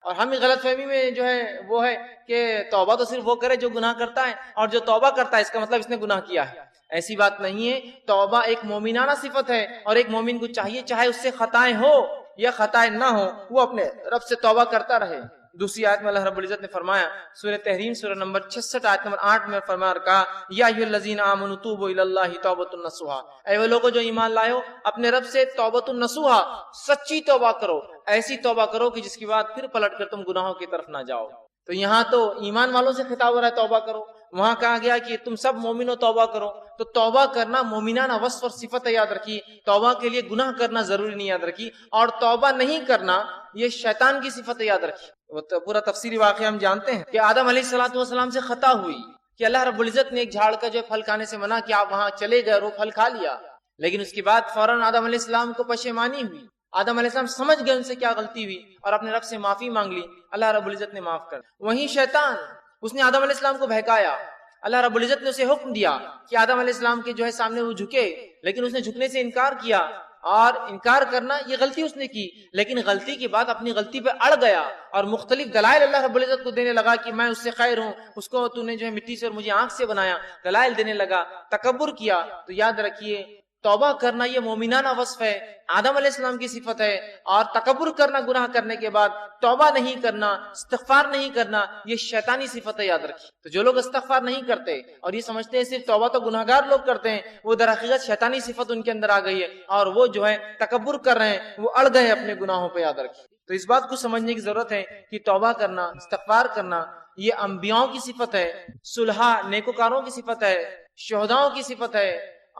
اور ہم غلط فہمی میں جو ہے وہ ہے کہ توبہ تو صرف وہ کرے جو گناہ کرتا ہے، اور جو توبہ کرتا ہے اس کا مطلب اس نے گناہ کیا ہے۔ ایسی بات نہیں ہے، توبہ ایک مومنانہ صفت ہے، اور ایک مومن کو چاہیے چاہے اس سے خطائیں ہو یا خطائیں نہ ہو، وہ اپنے رب سے توبہ کرتا رہے۔ دوسری آیت میں اللہ رب العزت نے فرمایا، سورہ تحریم سورہ نمبر 66 آیت نمبر 8 میں فرمایا اور کہا یا ایھا الذین آمنوا توبوا الی اللہ توبۃ نصوحا، اے وہ لوگوں جو ایمان لائے ہو اپنے رب سے توبۃ نصوحا، سچی توبہ کرو، ایسی توبہ کرو کہ جس کے بعد پھر پلٹ کر تم گناہوں کی طرف نہ جاؤ۔ تو یہاں تو ایمان والوں سے خطاب ہو رہا ہے توبہ کرو، وہاں کہا گیا کہ تم سب مومنوں توبہ کرو۔ تو توبہ کرنا مومنانہ وصف اور صفت ہے، یاد رکھیے۔ توبہ کے لیے گناہ کرنا ضروری نہیں، یاد رکھیے، اور توبہ نہیں کرنا یہ شیطان کی صفت ہے، یاد رکھیے۔ وہ پورا تفصیلی واقعہ ہم جانتے ہیں کہ آدم علیہ السلام سے خطا ہوئی کہ اللہ رب العزت نے ایک جھاڑ کا جو پھل کھانے سے منع کیا، آپ وہاں چلے گئے اور وہ پھل کھا لیا، لیکن اس کے بعد فوراً آدم علیہ السلام کو پشیمانی ہوئی۔ آدم علیہ السلام سمجھ گئے ان سے کیا غلطی ہوئی اور اپنے رب سے معافی مانگ لی، اللہ رب العزت نے معاف کر۔ وہیں شیطان، اس نے آدم علیہ السلام کو بہکایا، اللہ رب العزت نے اسے حکم دیا کہ آدم علیہ السلام کے جو ہے سامنے وہ جھکے، لیکن اس نے جھکنے سے انکار کیا، اور انکار کرنا یہ غلطی اس نے کی، لیکن غلطی کے بعد اپنی غلطی پہ اڑ گیا اور مختلف دلائل اللہ رب العزت کو دینے لگا کہ میں اس سے خیر ہوں، اس کو تو نے جو ہے مٹی سے اور مجھے آنکھ سے بنایا، دلائل دینے لگا، تکبر کیا۔ تو یاد رکھیے توبہ کرنا یہ مومنانہ وصف ہے، آدم علیہ السلام کی صفت ہے، اور تکبر کرنا گناہ کرنے کے بعد توبہ نہیں کرنا، استغفار نہیں کرنا، یہ شیطانی صفت ہے، یاد رکھیے۔ تو جو لوگ استغفار نہیں کرتے اور یہ سمجھتے ہیں صرف توبہ تو گناہگار لوگ کرتے ہیں، وہ در حقیقت شیطانی صفت ان کے اندر آ گئی ہے، اور وہ جو ہے تکبر کر رہے ہیں، وہ اڑ گئے اپنے گناہوں پہ، یاد رکھیے۔ تو اس بات کو سمجھنے کی ضرورت ہے کہ توبہ کرنا، استغفار کرنا یہ انبیاؤں کی صفت ہے، صلحاء نیکوکاروں کی صفت ہے، شہداؤں کی صفت ہے،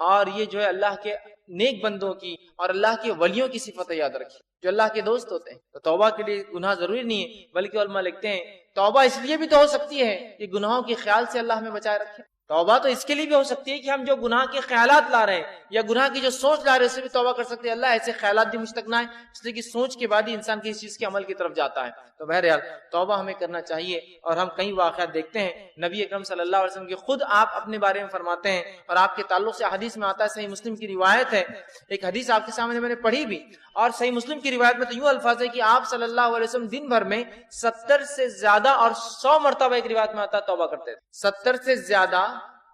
اور یہ جو ہے اللہ کے نیک بندوں کی اور اللہ کے ولیوں کی صفت ہے، یاد رکھیے، جو اللہ کے دوست ہوتے ہیں۔ تو توبہ کے لیے گناہ ضروری نہیں ہے، بلکہ علماء لکھتے ہیں توبہ اس لیے بھی تو ہو سکتی ہے کہ گناہوں کے خیال سے اللہ ہمیں بچائے رکھے۔ توبہ تو اس کے لیے بھی ہو سکتی ہے کہ ہم جو گناہ کے خیالات لا رہے ہیں یا گناہ کی جو سوچ لا رہے ہیں اس سے بھی توبہ کر سکتے ہیں، اللہ ایسے خیالات بھی مجھ تک نہ آئے، اس لیے کہ سوچ کے بعد ہی انسان کسی چیز کے عمل کی طرف جاتا ہے۔ تو بہرحال توبہ ہمیں کرنا چاہیے، اور ہم کئی واقعات دیکھتے ہیں نبی اکرم صلی اللہ علیہ وسلم کے خود آپ اپنے بارے میں فرماتے ہیں، اور آپ کے تعلق سے حدیث میں آتا ہے، صحیح مسلم کی روایت ہے، ایک حدیث آپ کے سامنے میں نے پڑھی بھی، اور صحیح مسلم کی روایت میں تو یوں الفاظ ہے کہ آپ صلی اللہ علیہ وسلم دن بھر میں 70 سے زیادہ اور 100 مرتبہ، ایک روایت میں آتا ہے، توبہ کرتے تھے۔ 70 سے زیادہ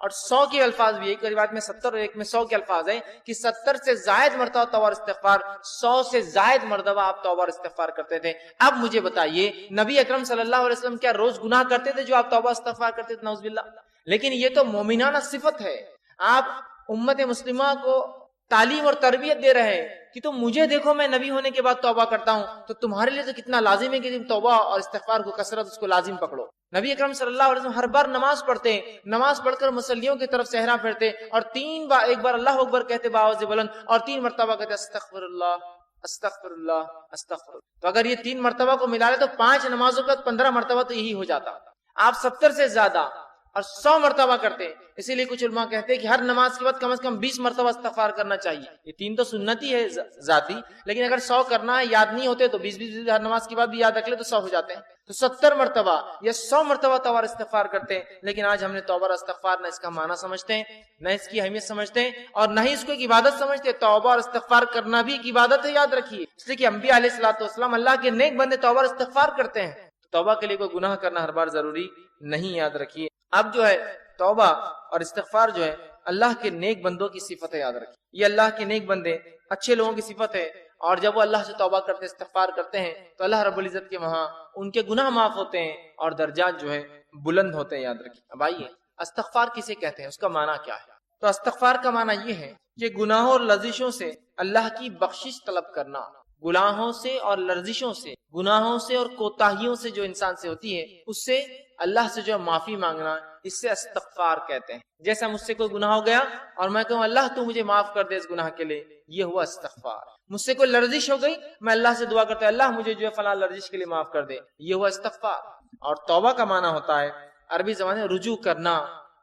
اور 100 کے الفاظ بھی، ایک روایت میں 70 اور ایک میں 100 کے الفاظ ہیں کہ 70 سے زائد مرتبہ توبہ اور استغفار، 100 سے زائد مرتبہ آپ توبہ اور استغفار کرتے تھے۔ اب مجھے بتائیے نبی اکرم صلی اللہ علیہ وسلم کیا روز گناہ کرتے تھے جو آپ توبہ استغفار کرتے تھے؟ نعوذ باللہ۔ لیکن یہ تو مومنانہ صفت ہے، آپ امت مسلمہ کو تعلیم اور تربیت دے رہے ہیں کہ تم مجھے دیکھو میں نبی ہونے کے بعد توبہ کرتا ہوں، تو تمہارے لیے تو کتنا لازم ہے کہ تم توبہ اور استغفار کو کثرت اس کو لازم پکڑو۔ نبی اکرم صلی اللہ علیہ وسلم ہر بار نماز پڑھتے ہیں، نماز پڑھ کر مصلیوں کی طرف صحرا پھیرتے اور 3 بار، ایک بار اللہ اکبر کہتے بآواز بلند، اور 3 مرتبہ کہتے استغفر اللہ استغفر اللہ استغفر اللہ۔ تو اگر یہ 3 مرتبہ کو ملا لے تو 5 نمازوں کا 15 مرتبہ تو یہی ہو جاتا۔ آپ 70 سے زیادہ اور 100 مرتبہ کرتے ہیں، اسی لیے کچھ علماء کہتے ہیں کہ ہر نماز کے بعد کم از کم 20 مرتبہ استغفار کرنا چاہیے۔ یہ 3 تو سنتی ہے ذاتی، لیکن اگر 100 کرنا ہے، یاد نہیں ہوتے تو 20 ہر نماز کے بعد بھی یاد رکھ لے تو 100 ہو جاتے ہیں۔ تو 70 مرتبہ یا 100 مرتبہ توبہ اور استغفار کرتے ہیں، لیکن آج ہم نے توبہ اور استغفار نہ اس کا معنی سمجھتے ہیں، نہ اس کی اہمیت سمجھتے ہیں، اور نہ ہی اس کو ایک عبادت سمجھتے۔ توبہ اور استغفار کرنا بھی ایک عبادت ہے، یاد رکھیے، اس لیے کہ انبیاء علیہ الصلوۃ والسلام اللہ کے نیک بندے توبہ اور استغفار کرتے ہیں۔ توبہ کے لیے کوئی گناہ کرنا ہر بار ضروری نہیں، یاد رکھیے۔ اب جو ہے توبہ اور استغفار جو ہے اللہ کے نیک بندوں کی صفت ہے، یاد رکھیے، یہ اللہ کے نیک بندے اچھے لوگوں کی صفت ہے، اور جب وہ اللہ سے توبہ کرتے استغفار کرتے ہیں تو اللہ رب العزت کے وہاں ان کے گناہ معاف ہوتے ہیں اور درجات جو ہے بلند ہوتے ہیں، یاد رکھیے۔ اب آئیے استغفار کسے کہتے ہیں، اس کا معنی کیا ہے؟ تو استغفار کا معنی یہ ہے کہ گناہوں اور لرزشوں سے اللہ کی بخشش طلب کرنا، گناہوں سے اور لرزشوں سے، گناہوں سے اور کوتاہیوں سے جو انسان سے ہوتی ہے، اس سے اللہ سے جو معافی مانگنا، اس سے استغفار کہتے ہیں۔ جیسا مجھ سے کوئی گناہ ہو گیا اور میں کہوں اللہ تو مجھے معاف کر دے اس گناہ کے لیے، یہ ہوا استغفار۔ مجھ سے کوئی لرزش ہو گئی، میں اللہ سے دعا کرتا ہوں اللہ مجھے جو ہے فلاں لرزش کے لیے معاف کر دے، یہ ہوا استغفار۔ اور توبہ کا معنی ہوتا ہے عربی زبان میں رجوع کرنا،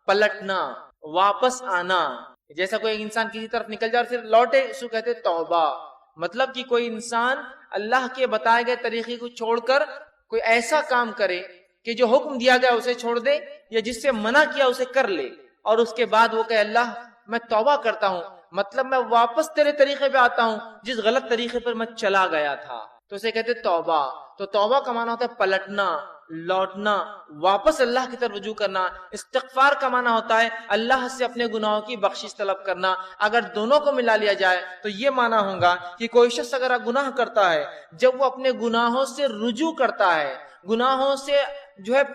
پلٹنا، واپس آنا۔ جیسا کوئی انسان کسی طرف نکل جائے اور پھر لوٹے، اس کو کہتے توبہ۔ مطلب کہ کوئی انسان اللہ کے بتائے گئے طریقے کو چھوڑ کر کوئی ایسا کام کرے کہ جو حکم دیا گیا اسے چھوڑ دے، یا جس سے منع کیا اسے کر لے، اور اس کے بعد وہ کہے اللہ میں توبہ کرتا ہوں، مطلب میں واپس تیرے طریقے پہ آتا ہوں جس غلط طریقے پر میں چلا گیا تھا۔ تو اسے کہتے توبہ. تو توبہ کا معنی ہوتا ہے پلٹنا، لوٹنا، واپس اللہ کی طرف رجوع کرنا. استغفار کا معنی ہوتا ہے اللہ سے اپنے گناہوں کی بخشش طلب کرنا. اگر دونوں کو ملا لیا جائے تو یہ معنی ہوگا کہ کوئی شخص اگر گناہ کرتا ہے، جب وہ اپنے گناہوں سے رجوع کرتا ہے، گناہوں سے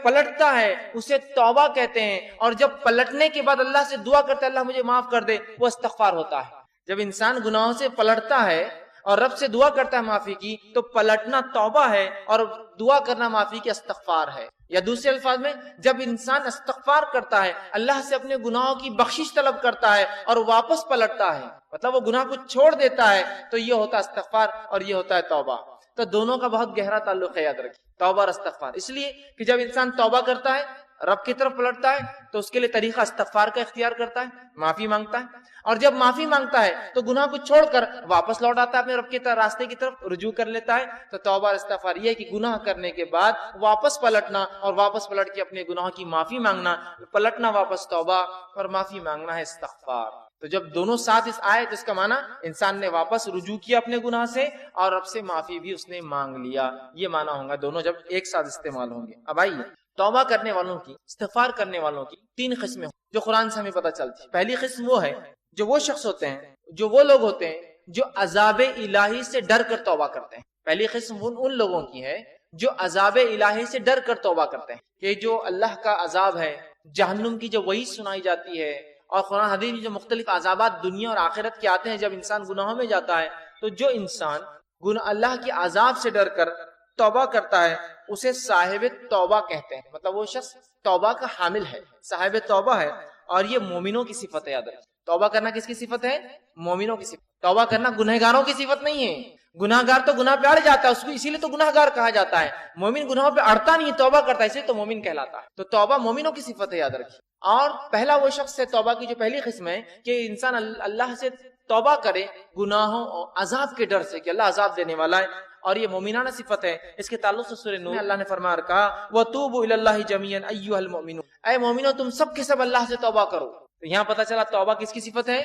پلٹتا ہے، اسے توبہ کہتے ہیں. اور جب پلٹنے کے بعد اللہ سے دعا کرتا ہے اللہ مجھے معاف کر دے، وہ استغفار ہوتا ہے. جب انسان گناہوں سے پلٹتا ہے اور رب سے دعا کرتا ہے معافی کی، تو پلٹنا توبہ ہے اور دعا کرنا معافی کی استغفار ہے. یا دوسرے الفاظ میں جب انسان استغفار کرتا ہے، اللہ سے اپنے گناہوں کی بخشش طلب کرتا ہے اور واپس پلٹتا ہے، مطلب وہ گناہ کو چھوڑ دیتا ہے، تو یہ ہوتا ہے استغفار اور یہ ہوتا ہے توبہ. تو دونوں کا بہت گہرا تعلق ہے، یاد رکھیے، توبہ اور استغفار. اس لیے کہ جب انسان توبہ کرتا ہے، رب کی طرف پلٹتا ہے، تو اس کے لیے طریقہ استغفار کا اختیار کرتا ہے، معافی مانگتا ہے. اور جب معافی مانگتا ہے تو گناہ کو چھوڑ کر واپس لوٹ آتا ہے اپنے رب کے راستے کی طرف، رجوع کر لیتا ہے. تو توبہ اور استغفار یہ ہے کہ گناہ کرنے کے بعد واپس پلٹنا اور واپس پلٹ کے اپنے گناہوں کی معافی مانگنا. پلٹنا واپس توبہ اور معافی مانگنا ہے استغفار. تو جب دونوں ساتھ آئے تو اس کا معنی انسان نے واپس رجوع کیا اپنے گناہ سے اور رب سے معافی بھی اس نے مانگ لیا. یہ معنی ہوگا دونوں جب ایک ساتھ استعمال ہوں گے. اب آئیے، توبہ کرنے والوں کی، استغفار کرنے والوں کی 3 قسمیں جو قرآن سے ہمیں پتہ چلتی ہے. پہلی قسم وہ ہے جو وہ شخص ہوتے ہیں، جو وہ لوگ ہوتے ہیں جو عذاب الہی سے ڈر کر توبہ کرتے ہیں. پہلی قسم ان لوگوں کی ہے جو عذاب الہی سے ڈر کر توبہ کرتے ہیں، کہ جو اللہ کا عذاب ہے، جہنم کی جو وعید سنائی جاتی ہے اور قرآن حدیث میں جو مختلف عذابات دنیا اور آخرت کے آتے ہیں جب انسان گناہوں میں جاتا ہے، تو جو انسان اللہ کے عذاب سے ڈر کر توبہ کرتا ہے اسے صاحب توبہ کہتے ہیں. مطلب وہ شخص توبہ کا حامل ہے، صاحب توبہ ہے. اور یہ مومنوں کی صفت ہے. یاد رکھیں، توبہ کرنا کس کی صفت ہے؟ مومنوں کی صفت. توبہ کرنا گنہگاروں کی صفت نہیں ہے. گناہگار تو گناہ پہ اڑ جاتا ہے، اس کو اسی لیے تو گناہگار کہا جاتا ہے. مومن گناہوں پہ اڑتا نہیں، توبہ کرتا ہے، اس لیے تو مومن کہلاتا ہے. تو توبہ مومنوں کی صفت ہے، یاد رکھیے. اور پہلا وہ شخص ہے، توبہ کی جو پہلی قسم ہے کہ انسان اللہ سے توبہ کرے گناہوں اور عذاب کے ڈر سے کہ اللہ عذاب دینے والا ہے. اور یہ مومنانہ صفت ہے. اس کے تعلق سے سورہ نور اللہ نے فرمایا اور کہا وَتُوبُوا إِلَى اللَّهِ جَمِيعًا أَيُّهَا الْمُؤْمِنُونَ، اے مومنوں تم سب کے سب اللہ سے توبہ کرو. تو یہاں پتہ چلا توبہ کس کی صفت ہے؟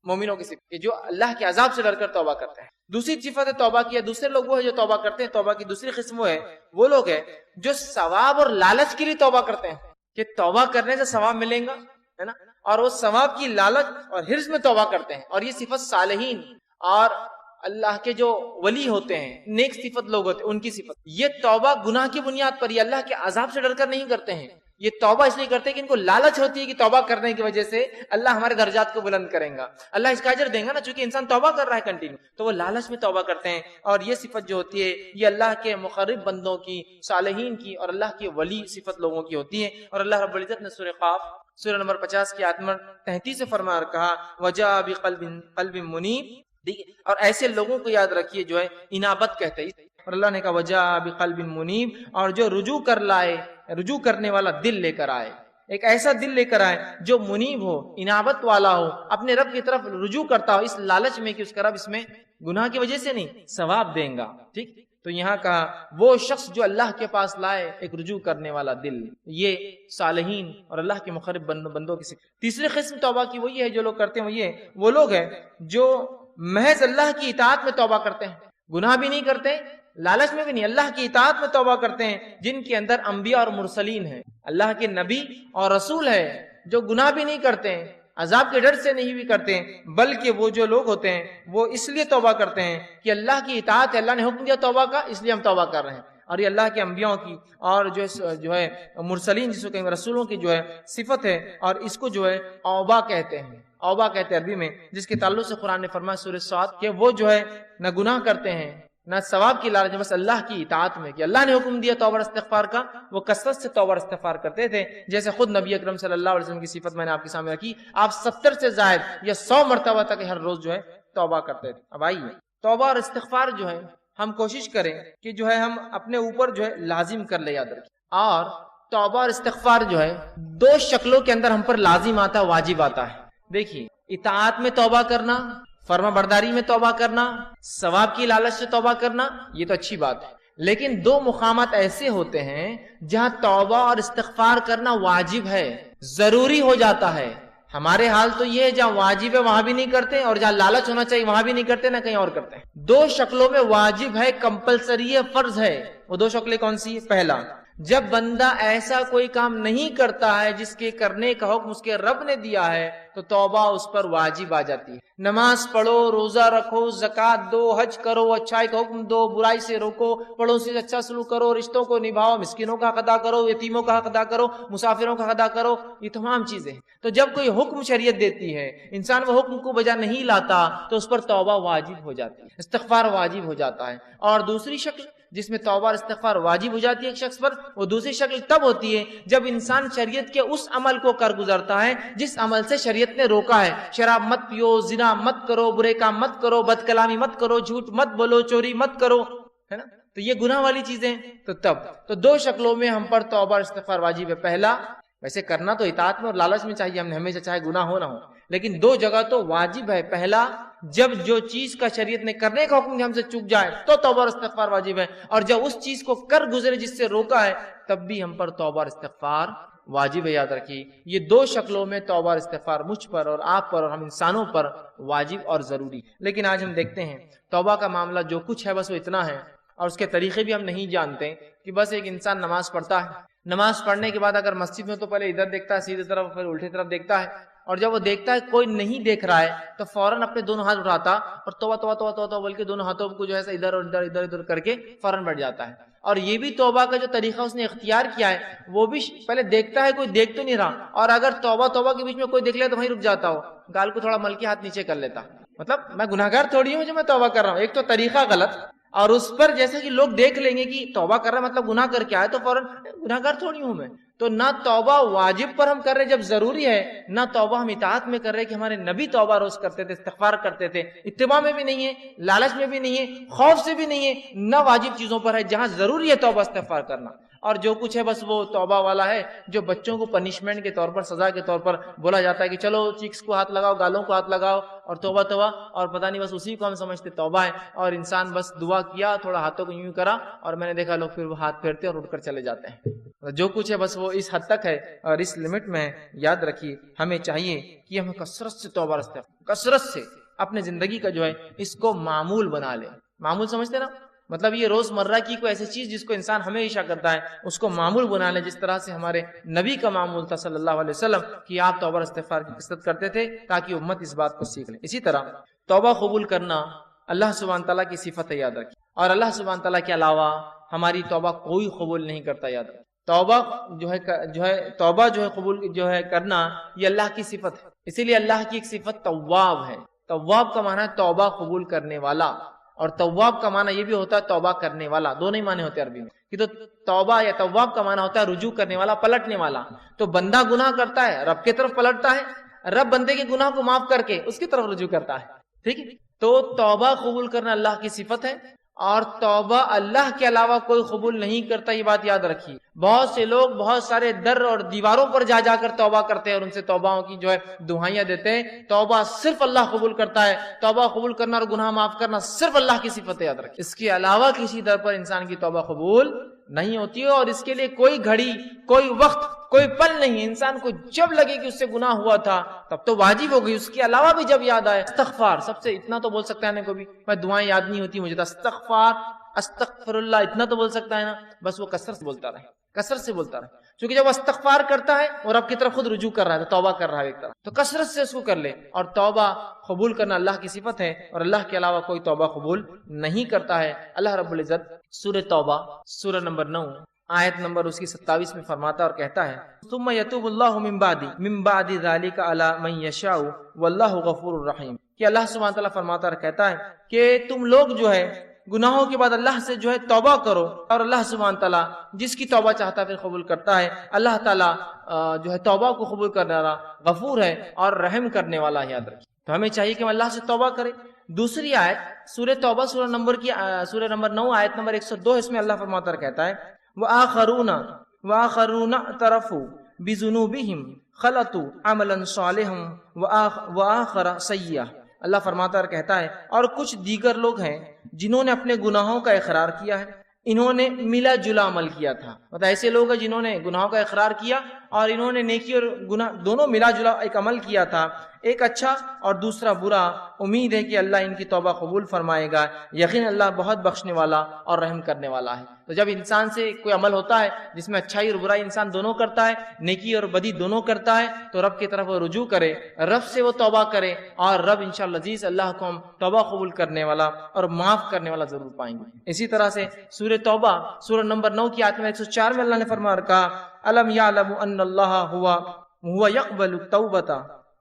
مومنوں کی صفت، کہ جو اللہ کے عذاب سے ڈر کر توبہ کرتے ہیں. دوسری صفت ہے توبہ کی، دوسرے لوگ وہ ہے جو توبہ کرتے ہیں. توبہ کی دوسری قسم وہ لوگ ہیں جو ثواب اور لالچ کے لیے توبہ کرتے ہیں، کہ توبہ کرنے سے ثواب ملیں گا، ہے نا، اور وہ ثواب کی لالچ اور حرص میں توبہ کرتے ہیں. اور یہ صفت صالحین اور اللہ کے جو ولی ہوتے ہیں، نیک صفت لوگ ہوتے ہیں، ان کی صفت. یہ توبہ گناہ کی بنیاد پر، یہ اللہ کے عذاب سے ڈر کر نہیں کرتے ہیں. یہ توبہ اس لیے کرتے ہیں کہ ان کو لالچ ہوتی ہے کہ توبہ کرنے کی وجہ سے اللہ ہمارے درجات کو بلند کریں گا، اللہ اس کا اجر دیں گا نا، چونکہ انسان توبہ کر رہا ہے کنٹینیو، تو وہ لالچ میں توبہ کرتے ہیں. اور یہ صفت جو ہوتی ہے یہ اللہ کے مقرب بندوں کی، صالحین کی اور اللہ کے ولی صفت لوگوں کی ہوتی ہے. اور اللہ رب العزت نے سورہ قاف سورہ نمبر 50 کی آیت نمبر 33 سے فرمایا اور کہا وَجَاءَ بِقَلْبٍ مُنِيبٍ. اور ایسے لوگوں کو یاد رکھیے جو ہے انابت کہتے ہیں. اور اللہ نے کہا وَجَاءَ بِقَلْبٍ مُنِيبٍ، اور جو رجوع کرنے والا دل لے کر آئے، ایک ایسا دل لے کر آئے جو منیب ہو، انابت والا ہو، اپنے رب کی طرف رجوع کرتا ہو، اس لالچ میں کہ اس کا رب اس میں گناہ کی وجہ سے نہیں ثواب دیں گا. ٹھیک، تو یہاں کہا وہ شخص جو اللہ کے پاس لائے ایک رجوع کرنے والا دل، یہ صالحین اور اللہ کے مقرب بندوں کی صفت. تیسری قسم توبہ کی وہی ہے جو لوگ کرتے ہیں، وہ لوگ ہیں جو محض اللہ کی اطاعت میں توبہ کرتے ہیں، گناہ بھی نہیں کرتے، لالچ میں بھی نہیں، اللہ کی اطاعت میں توبہ کرتے ہیں، جن کے اندر انبیاء اور مرسلین ہیں، اللہ کے نبی اور رسول ہے، جو گناہ بھی نہیں کرتے ہیں، عذاب کے ڈر سے نہیں بھی کرتے ہیں، بلکہ وہ جو لوگ ہوتے ہیں وہ اس لیے توبہ کرتے ہیں کہ اللہ کی اطاعت ہے، اللہ نے حکم دیا توبہ کا، اس لیے ہم توبہ کر رہے ہیں. اور یہ اللہ کے انبیاء کی اور جو ہے مرسلین جس کو کہیں رسولوں کی جو ہے صفت ہے. اور اس کو جو ہے اوبا کہتے ہیں، اوبا کہتے ہیں عربی میں، جس کے تعلق سے قرآن نے فرمایا سورہ صاد کہ وہ جو ہے نہ گناہ کرتے ہیں نہ ثواب کی لالچ، بس اللہ کی اطاعت میں، کہ اللہ نے حکم دیا توبہ استغفار کا، وہ کثرت سے توبہ استغفار کرتے تھے. جیسے خود نبی اکرم صلی اللہ علیہ وسلم کی صفت میں نے آپ کے سامنے رکھی، آپ 70 سے زائد یا 100 مرتبہ تک ہر روز جو ہے توبہ کرتے تھے. اب آئیے توبہ اور استغفار جو ہے ہم کوشش کریں کہ جو ہے ہم اپنے اوپر جو ہے لازم کر لے، یاد رکھیں. اور توبہ اور استغفار جو ہے 2 شکلوں کے اندر ہم پر لازم آتا ہے، واجب آتا ہے. دیکھیے، اطاعت میں توبہ کرنا، فرما برداری میں توبہ کرنا، ثواب کی لالچ سے توبہ کرنا، یہ تو اچھی بات ہے. لیکن 2 مقامات ایسے ہوتے ہیں جہاں توبہ اور استغفار کرنا واجب ہے، ضروری ہو جاتا ہے. ہمارے حال تو یہ ہے جہاں واجب ہے وہاں بھی نہیں کرتے، اور جہاں لالچ ہونا چاہیے وہاں بھی نہیں کرتے، نہ کہیں اور کرتے ہیں۔ دو شکلوں میں واجب ہے، کمپلسری ہے، فرض ہے۔ وہ دو شکلیں کون سی ہے؟ پہلا، جب بندہ ایسا کوئی کام نہیں کرتا ہے جس کے کرنے کا حکم اس کے رب نے دیا ہے تو توبہ اس پر واجب آ جاتی ہے۔ نماز پڑھو، روزہ رکھو، زکوٰۃ دو، حج کرو، اچھائی کا حکم دو، برائی سے روکو، پڑوسی سے اچھا سلوک کرو، رشتوں کو نبھاؤ، مسکینوں کا حق ادا کرو، یتیموں کا حق ادا کرو، مسافروں کا حق ادا کرو، یہ تمام چیزیں۔ تو جب کوئی حکم شریعت دیتی ہے، انسان وہ حکم کو بجا نہیں لاتا تو اس پر توبہ واجب ہو جاتی ہے، استغفار واجب ہو جاتا ہے۔ اور دوسری شکل جس میں توبہ اور استغفار واجب ہو جاتی ہے ایک شخص پر، وہ دوسری شکل تب ہوتی ہے جب انسان شریعت کے اس عمل کو کر گزرتا ہے جس عمل سے شریعت نے روکا ہے۔ شراب مت پیو، زنا مت کرو، برے کام مت کرو، بد کلامی مت کرو، جھوٹ مت بولو، چوری مت کرو، ہے نا؟ تو یہ گناہ والی چیزیں، تو تب تو دو شکلوں میں ہم پر توبہ اور استغفار واجب ہے۔ پہلا، ویسے کرنا تو اطاعت میں اور لالچ میں چاہیے، ہم نے ہمیشہ چاہے گناہ ہو نہ ہو، لیکن دو جگہ تو واجب ہے۔ پہلا، جب جو چیز کا شریعت نے کرنے کا حکم ہم سے چک جائے تو توبہ اور استغفار واجب ہے، اور جب اس چیز کو کر گزرے جس سے روکا ہے تب بھی ہم پر توبہ اور استغفار واجب ہے۔ یاد رکھیے، یہ دو شکلوں میں توبہ اور استغفار مجھ پر اور آپ پر اور ہم انسانوں پر واجب اور ضروری۔ لیکن آج ہم دیکھتے ہیں توبہ کا معاملہ جو کچھ ہے بس وہ اتنا ہے، اور اس کے طریقے بھی ہم نہیں جانتے کہ بس ایک انسان نماز پڑھتا ہے، نماز پڑھنے کے بعد اگر مسجد میں تو پہلے ادھر دیکھتا ہے سیدھے طرف، پھر الٹی طرف دیکھتا ہے، اور جب وہ دیکھتا ہے کوئی نہیں دیکھ رہا ہے تو فوراً اپنے دونوں ہاتھ اٹھاتا اور توبہ توبہ توبہ توبہ توبہ بول کے دونوں ہاتھوں کو جو ہے ادھر اور ادھر ادھر ادھر کر کے فوراً بیٹھ جاتا ہے۔ اور یہ بھی توبہ کا جو طریقہ اس نے اختیار کیا ہے وہ بھی پہلے دیکھتا ہے کوئی دیکھ تو نہیں رہا، اور اگر توبہ توبہ کے بیچ میں کوئی دیکھ لے تو وہیں رک جاتا ہو، گال کو تھوڑا مل کے ہاتھ نیچے کر لیتا، مطلب میں گناہگار تھوڑی ہوں جو میں توبہ کر رہا ہوں۔ ایک تو طریقہ غلط، اور اس پر جیسے کہ لوگ دیکھ لیں گے کہ توبہ کر رہا ہے مطلب گناہ کر کے آئے تو فوراً گناہگار تھوڑی ہوں میں۔ تو نہ توبہ واجب پر ہم کر رہے جب ضروری ہے، نہ توبہ ہم اطاعت میں کر رہے کہ ہمارے نبی توبہ روز کرتے تھے، استغفار کرتے تھے، اتباع میں بھی نہیں ہے، لالچ میں بھی نہیں ہے، خوف سے بھی نہیں ہے، نہ واجب چیزوں پر ہے جہاں ضروری ہے توبہ استغفار کرنا۔ اور جو کچھ ہے بس وہ توبہ والا ہے جو بچوں کو پنشمنٹ کے طور پر، سزا کے طور پر بولا جاتا ہے کہ چلو چیکس کو ہاتھ لگاؤ، گالوں کو ہاتھ لگاؤ اور توبہ توبہ، اور پتہ نہیں بس اسی کو ہم سمجھتے توبہ ہے، اور انسان بس دعا کیا، تھوڑا ہاتھوں کو یوں کرا، اور میں نے دیکھا لوگ پھر وہ ہاتھ پھیرتے اور اٹھ کر چلے جاتے ہیں۔ جو کچھ ہے بس وہ اس حد تک ہے اور اس لمٹ میں۔ یاد رکھیے ہمیں چاہیے کہ ہم کثرت سے توبہ استغفار، کثرت سے اپنے زندگی کا جو ہے اس کو معمول بنا لیں۔ معمول سمجھتے نا، مطلب یہ روز مرہ کی کوئی ایسی چیز جس کو انسان ہمیشہ کرتا ہے اس کو معمول بنا لیں، جس طرح سے ہمارے نبی کا معمول تھا صلی اللہ علیہ وسلم کہ آپ توبہ استغفار کی کثرت کرتے تھے تاکہ امت اس بات کو سیکھ لے۔ اسی طرح توبہ قبول کرنا اللہ سبحانہ تعالیٰ کی صفت ہے، یاد رکھیے، اور اللہ سبحانہ تعالیٰ کے علاوہ ہماری توبہ کوئی قبول نہیں کرتا۔ یاد رکھیے توبہ توبہ قبول جو ہے کرنا یہ اللہ کی صفت ہے، اسی لیے اللہ کی ایک صفت تواب ہے۔ تواب کا معنی ہے توبہ قبول کرنے والا، اور تواب کا معنی یہ بھی ہوتا ہے توبہ کرنے والا، دونوں ہی معنی ہوتے ہیں عربی میں کہ تو توبہ یا تواب کا معنی ہوتا ہے رجوع کرنے والا، پلٹنے والا۔ تو بندہ گناہ کرتا ہے، رب کی طرف پلٹتا ہے، رب بندے کے گناہ کو معاف کر کے اس کی طرف رجوع کرتا ہے، ٹھیک ہے۔ تو توبہ قبول کرنا اللہ کی صفت ہے، اور توبہ اللہ کے علاوہ کوئی قبول نہیں کرتا، یہ بات یاد رکھیے۔ بہت سے لوگ بہت سارے در اور دیواروں پر جا جا کر توبہ کرتے ہیں اور ان سے توبہوں کی جو ہے دعائیاں دیتے ہیں۔ توبہ صرف اللہ قبول کرتا ہے، توبہ قبول کرنا اور گناہ معاف کرنا صرف اللہ کی صفت ہے، یاد رکھیے۔ اس کے علاوہ کسی در پر انسان کی توبہ قبول نہیں ہوتی ہے، اور اس کے لیے کوئی گھڑی، کوئی وقت، کوئی پل نہیں ہے۔ انسان کو جب لگے کہ اس سے گناہ ہوا تھا تب تو واجب ہو گئی، اس کے علاوہ بھی جب یاد آئے استغفار، سب سے اتنا تو بول سکتا ہے نا، کوئی بھی میں دعائیں یاد نہیں ہوتی مجھے، استغفار استغفر اللہ اتنا تو بول سکتا ہے نا، بس وہ کثرت سے بولتا رہے، کثرت سے بولتا رہے، کیونکہ جب استغفار کرتا ہے اور رب کی طرف خود رجوع کر رہا ہے تو توبہ کر رہا ہے ایک طرح، تو کثرت سے اس کو کر لے۔ اور توبہ قبول کرنا اللہ کی صفت ہے، اور اللہ کے علاوہ کوئی توبہ قبول نہیں کرتا ہے۔ اللہ رب العزت سورہ توبہ سورہ نمبر 9 آیت نمبر اس کی 27 میں فرماتا اور کہتا ہے ثم یتوب اللہ من بعد ذلک علی من یشاء واللہ غفور الرحیم، کہ اللہ سبحانہ تعالیٰ فرماتا اور کہتا ہے کہ تم لوگ جو ہے گناہوں کے بعد اللہ سے جو ہے توبہ کرو، اور اللہ سبحانہ تعالیٰ جس کی توبہ چاہتا ہے پھر قبول کرتا ہے۔ اللہ تعالیٰ جو ہے توبہ کو قبول کرنے والا غفور ہے اور رحم کرنے والا ہے، یاد رکھیں۔ تو ہمیں چاہیے کہ ہم اللہ سے توبہ کریں۔ دوسری آیت سورہ توبہ سورہ نمبر 9 آیت نمبر 102، اس میں اللہ فرماتا اور کہتا ہے وآخرون اعترفوا بذنوبہم خلطوا عملا صالحا وآخر سیئا۔ اللہ فرماتا اور کہتا ہے اور کچھ دیگر لوگ ہیں جنہوں نے اپنے گناہوں کا اقرار کیا ہے، انہوں نے ملا جلا عمل کیا تھا. مطلب ایسے لوگ ہیں جنہوں نے گناہوں کا اقرار کیا اور انہوں نے نیکی اور گناہ دونوں ملا جلا ایک عمل کیا تھا، ایک اچھا اور دوسرا برا. امید ہے کہ اللہ ان کی توبہ قبول فرمائے گا. یقین اللہ بہت بخشنے والا اور رحم کرنے والا ہے. تو جب انسان سے کوئی عمل ہوتا ہے جس میں اچھائی اور برائی انسان دونوں کرتا ہے، نیکی اور بدی دونوں کرتا ہے، تو رب کی طرف وہ رجوع کرے، رب سے وہ توبہ کرے، اور رب انشاءاللہ عزیز اللہ کو ہم توبہ قبول کرنے والا اور معاف کرنے والا ضرور پائیں گے. اسی طرح سے سورہ توبہ سورہ نمبر 9 کی آیت میں 104 میں اللہ نے فرما رکھا، الم یعلم ان اللہ هو يقبل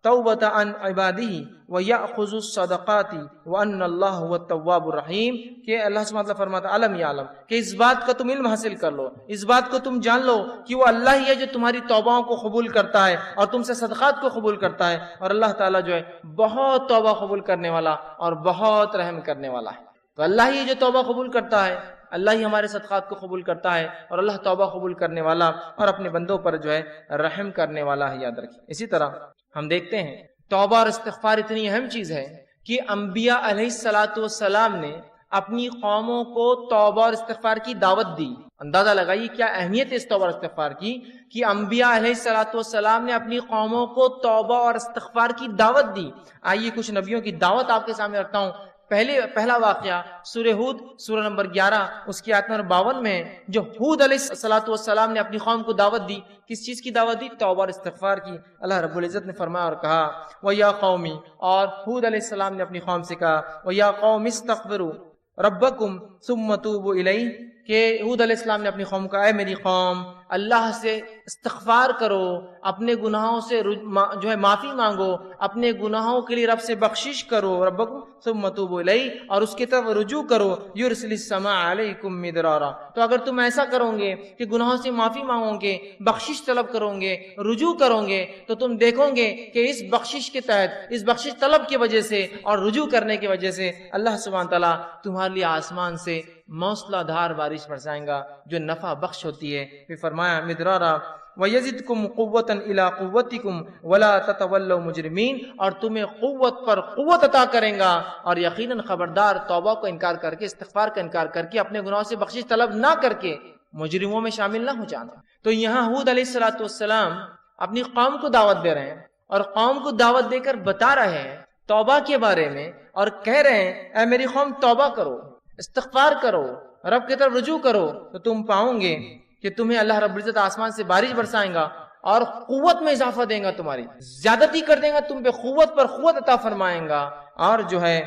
توبۃ عن عباده ويأخذ الصدقات وان اللہ هو التواب الرحیم. کہ اللہ سبحانہ وتعالی فرماتا ہے الم یعلم، کہ اس بات کا تم علم حاصل کر لو، اس بات کو تم جان لو کہ وہ اللہ ہی ہے جو تمہاری توباؤں کو قبول کرتا ہے اور تم سے صدقات کو قبول کرتا ہے، اور اللہ تعالیٰ جو ہے بہت توبہ قبول کرنے والا اور بہت رحم کرنے والا ہے. تو اللہ ہی جو توبہ قبول کرتا ہے، اللہ ہی ہمارے صدقات کو قبول کرتا ہے، اور اللہ توبہ قبول کرنے والا اور اپنے بندوں پر جو ہے رحم کرنے والا ہے، یاد رکھیں. اسی طرح ہم دیکھتے ہیں توبہ اور استغفار اتنی اہم چیز ہے کہ انبیاء علیہ الصلاۃ والسلام نے اپنی قوموں کو توبہ اور استغفار کی دعوت دی. اندازہ لگائیے کیا اہمیت ہے اس توبہ اور استغفار کی، کہ انبیاء علیہ الصلاۃ والسلام نے اپنی قوموں کو توبہ اور استغفار کی دعوت دی. آئیے کچھ نبیوں کی دعوت آپ کے سامنے رکھتا ہوں. پہلا واقعہ سورہ ہود سورہ نمبر 11 اس کی آیت نمبر 52 میں ہے، جو ہود علیہ الصلوۃ والسلام نے اپنی قوم کو دعوت دی. کس چیز کی دعوت دی؟ توبہ اور استغفار کی. اللہ رب العزت نے فرمایا اور کہا وَيَا قَوْمِ، اور ہود علیہ السلام نے اپنی قوم سے کہا وَيَا قَوْمِ اسْتَغْفِرُوا رَبَّكُمْ ثُمَّ تُوبُوا إِلَيْهِ، کہ ہود علیہ السلام نے اپنی قوم کو اے میری قوم اللہ سے استغفار کرو، اپنے گناہوں سے جو ہے معافی مانگو، اپنے گناہوں کے لیے رب سے بخشش کرو، ربکم ثم توبوا الیہ، اور اس کی طرف رجوع کرو، یرسل السماء علیکم مدرارا. تو اگر تم ایسا کرو گے کہ گناہوں سے معافی مانگو گے، بخشش طلب کرو گے، رجوع کرو گے، تو تم دیکھو گے کہ اس بخشش کے تحت، اس بخشش طلب کی وجہ سے اور رجوع کرنے کی وجہ سے اللہ سبحانہ تعالیٰ تمہارے لیے آسمان سے موسلا دھار بارش برسائیں گا جو نفع بخش ہوتی ہے. پھر فرمایا مدرارا وَيَزِدْكُمْ قُوَّةً إِلَىٰ قُوَّتِكُمْ وَلَا تَتَوَلَّوْا مُجْرِمِينَ، اور تمہیں قوت پر قوت عطا کریں گا، اور یقیناً خبردار توبہ کو انکار کر کے، استغفار کا انکار کر کے، اپنے گناہوں سے بخشش طلب نہ کر کے مجرموں میں شامل نہ ہو جانا. تو یہاں ہود علیہ الصلوۃ والسلام اپنی قوم کو دعوت دے رہے ہیں، اور قوم کو دعوت دے کر بتا رہے ہیں توبہ کے بارے میں، اور کہہ رہے ہیں اے میری قوم توبہ کرو، استغفار کرو، رب کی طرف رجوع کرو، تو تم پاؤں گے کہ تمہیں اللہ رب العزت آسمان سے بارش برسائیں گا اور قوت میں اضافہ دیں گا، تمہاری زیادتی کر دیں گا، تم پہ قوت پر قوت عطا فرمائیں گا. اور جو ہے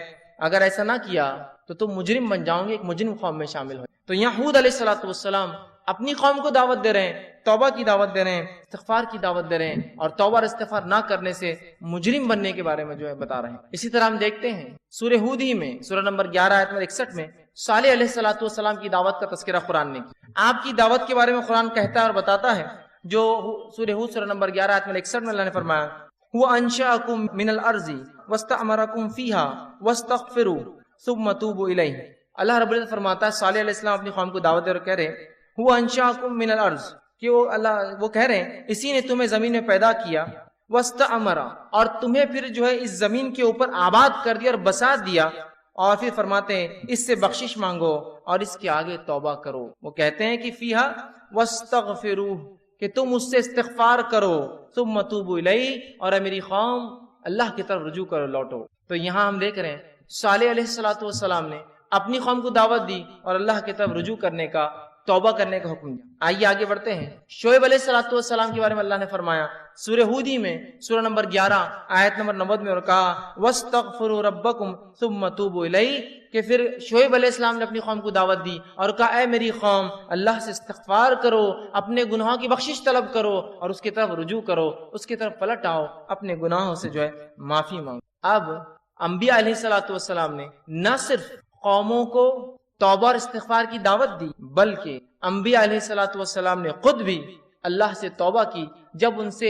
اگر ایسا نہ کیا تو تم مجرم بن جاؤ گے، ایک مجرم قوم میں شامل ہو. تو یہاں ہود علیہ الصلوۃ والسلام اپنی قوم کو دعوت دے رہے ہیں، توبہ کی دعوت دے رہے ہیں، استغفار کی دعوت دے رہے ہیں، اور توبہ اور استغفار نہ کرنے سے مجرم بننے کے بارے میں جو ہے بتا رہے ہیں. اسی طرح ہم دیکھتے ہیں سورہ ہود ہی میں سورہ نمبر 11 آیت نمبر 61 میں صالح علیہ الصلوۃ والسلام کی دعوت کا تذکرہ قرآن نے کیا. آپ کی دعوت کے بارے میں قرآن کہتا ہے اور بتاتا ہے، جو سورہ ہود سورہ نمبر 11 آیت نمبر 61 میں اللہ نے فرمایا هو انشأکم من الارض واستعمرکم فیہا واستغفروا ثم توبوا الیہ. اللہ رب العزت فرماتا ہے صالح علیہ السلام اپنی قوم کو دعوت دے اور کہہ رہے هو انشأکم من الارض، کہ وہ کہہ رہے ہیں اسی نے تمہیں زمین میں پیدا کیا، واستعمر، اور تمہیں پھر جو ہے اس زمین کے اوپر آباد کر دیا اور بسا دیا، اور پھر فرماتے ہیں اس سے بخشش مانگو اور اس کے آگے توبہ کرو. وہ کہتے ہیں کہ فیہا واستغفروا، کہ تم اس سے استغفار کرو، ثم توبوا الیہ، اور میری قوم اللہ کی طرف رجوع کرو، لوٹو. تو یہاں ہم دیکھ رہے ہیں صالح علیہ الصلوۃ والسلام نے اپنی قوم کو دعوت دی اور اللہ کی طرف رجوع کرنے کا، توبہ کرنے کا حکم دیا. آئیے آگے بڑھتے ہیں. شعیب علیہ الصلوۃ والسلام کے بارے میں اللہ نے فرمایا سورہ ہود ہی میں سورہ نمبر 11 آیت نمبر 90 میں، اور کہا واستغفروا ربکم ثم توبوا الیہ، کہ پھر شعیب علیہ السلام نے اپنی قوم کو دعوت دی اور کہا اے میری قوم اللہ سے استغفار کرو، اپنے گناہوں کی بخشش طلب کرو اور اس کی طرف رجوع کرو، اس کی طرف پلٹ آؤ، اپنے گناہوں سے جو ہے معافی مانگو. اب انبیاء علیہ الصلوۃ والسلام نے نہ صرف قوموں کو توبہ اور استغفار کی دعوت دی، بلکہ انبیاء علیہ الصلوۃ والسلام نے خود بھی اللہ سے توبہ کی جب ان سے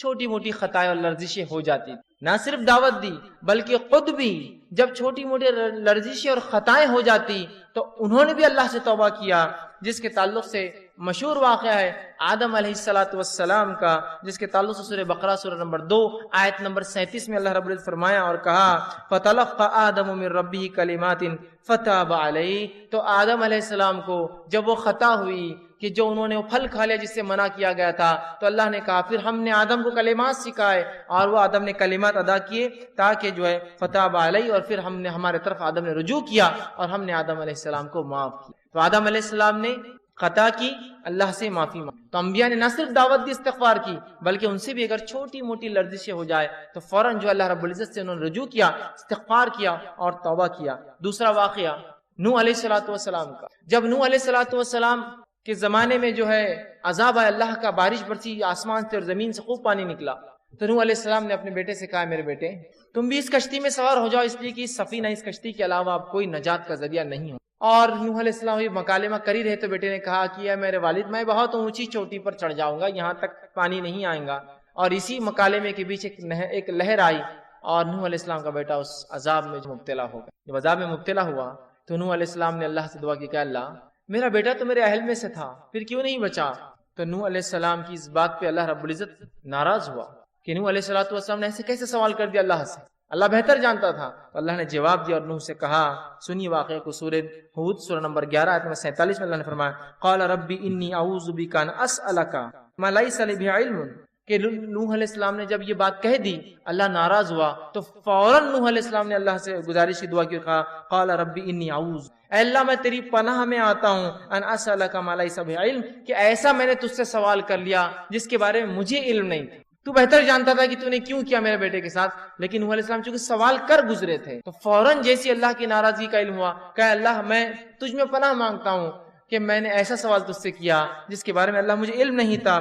چھوٹی موٹی خطائیں اور لرزشیں ہو جاتی. نہ صرف دعوت دی بلکہ خود بھی جب چھوٹی موٹی لرزشیں اور خطائیں ہو جاتی تو انہوں نے بھی اللہ سے توبہ کیا، جس کے تعلق سے مشہور واقعہ ہے آدم علیہ السلام کا، جس کے تعلق سے سورہ بقرہ سورہ نمبر 2 آیت نمبر 37 میں اللہ رب العزت فرمایا اور کہا فَتَلَقَّى آدَمُ مِن رَبِّهِ كَلِمَاتٍ فَتَابَ عَلَيْهِ، تو آدم علیہ السلام کو جب وہ خطا ہوئی کہ جو انہوں نے وہ پھل کھا لیا جس سے منع کیا گیا تھا، تو اللہ نے کہا پھر ہم نے آدم کو کلمات سکھائے اور وہ آدم نے کلمات ادا کیے تاکہ جو ہے فتاب علیہ، اور پھر ہم نے ہمارے طرف آدم نے رجوع کیا اور ہم نے آدم علیہ السلام کو معاف کیا۔ تو آدم علیہ السلام نے خطا کی، اللہ سے معافی مانگی، تو انبیاء نے نہ صرف دعوت دی استغفار کی بلکہ ان سے بھی اگر چھوٹی موٹی لرزشیں ہو جائے تو فوراً جو اللہ رب العزت سے انہوں نے رجوع کیا، استغفار کیا اور توبہ کیا۔ دوسرا واقعہ نوح علیہ السلام کا، جب نوح علیہ السلام کے زمانے میں جو ہے عذاب ہے اللہ کا، بارش برسی آسمان سے اور زمین سے خوب پانی نکلا، تو نوح علیہ السلام نے اپنے بیٹے سے کہا میرے بیٹے تم بھی اس کشتی میں سوار ہو جاؤ، اس لیے کہ اس سفینہ اس کشتی کے علاوہ اب کوئی نجات کا ذریعہ نہیں ہو۔ اور نوح علیہ السلام یہ مکالمہ کر ہی رہے تو بیٹے نے کہا کہ اے میرے والد میں بہت اونچی چوٹی پر چڑھ جاؤں گا، یہاں تک پانی نہیں آئے گا۔ اور اسی مکالمے کے بیچ ایک لہر آئی اور نوح علیہ السلام کا بیٹا اس عذاب میں مبتلا ہو گیا۔ جب عذاب میں مبتلا ہوا تو نوح علیہ السلام نے اللہ سے دعا کی کہ اللہ میرا بیٹا تو میرے اہل میں سے تھا، پھر کیوں نہیں بچا؟ تو نوح علیہ السلام کی اس بات پہ اللہ رب العزت ناراض ہوا کہ نوح علیہ السلام نے ایسے کیسے سوال کر دیا اللہ سے، اللہ بہتر جانتا تھا۔ تو اللہ نے جواب دیا اور نوح سے کہا، سنی واقعے کو سورہ ہود سورہ نمبر 11 آیت نمبر 47 میں اللہ نے فرمایا قال ربی انی اعوذ بک ان اسألک ما لیس لی بہ علم، کہ نوح علیہ السلام نے جب یہ بات کہہ دی اللہ ناراض ہوا تو فوراً نوح علیہ السلام نے اللہ سے گزارش کی دعا کی اور کہا قال ربی انی اعوذ، اے اللہ میں تیری پناہ میں آتا ہوں ان اسألک ما لیس بہ علم، کہ ایسا میں نے تجھ سے سوال کر لیا جس کے بارے میں مجھے علم نہیں تھا، تو بہتر جانتا تھا کہ تو نے کیوں کیا میرے بیٹے کے ساتھ، لیکن نوح علیہ السلام چونکہ سوال کر گزرے تھے تو فوراً جیسی اللہ کی ناراضگی کا علم ہوا کہ اللہ میں تجھ میں پناہ مانگتا ہوں کہ میں نے ایسا سوال تجھ سے کیا جس کے بارے میں اللہ مجھے علم نہیں تھا۔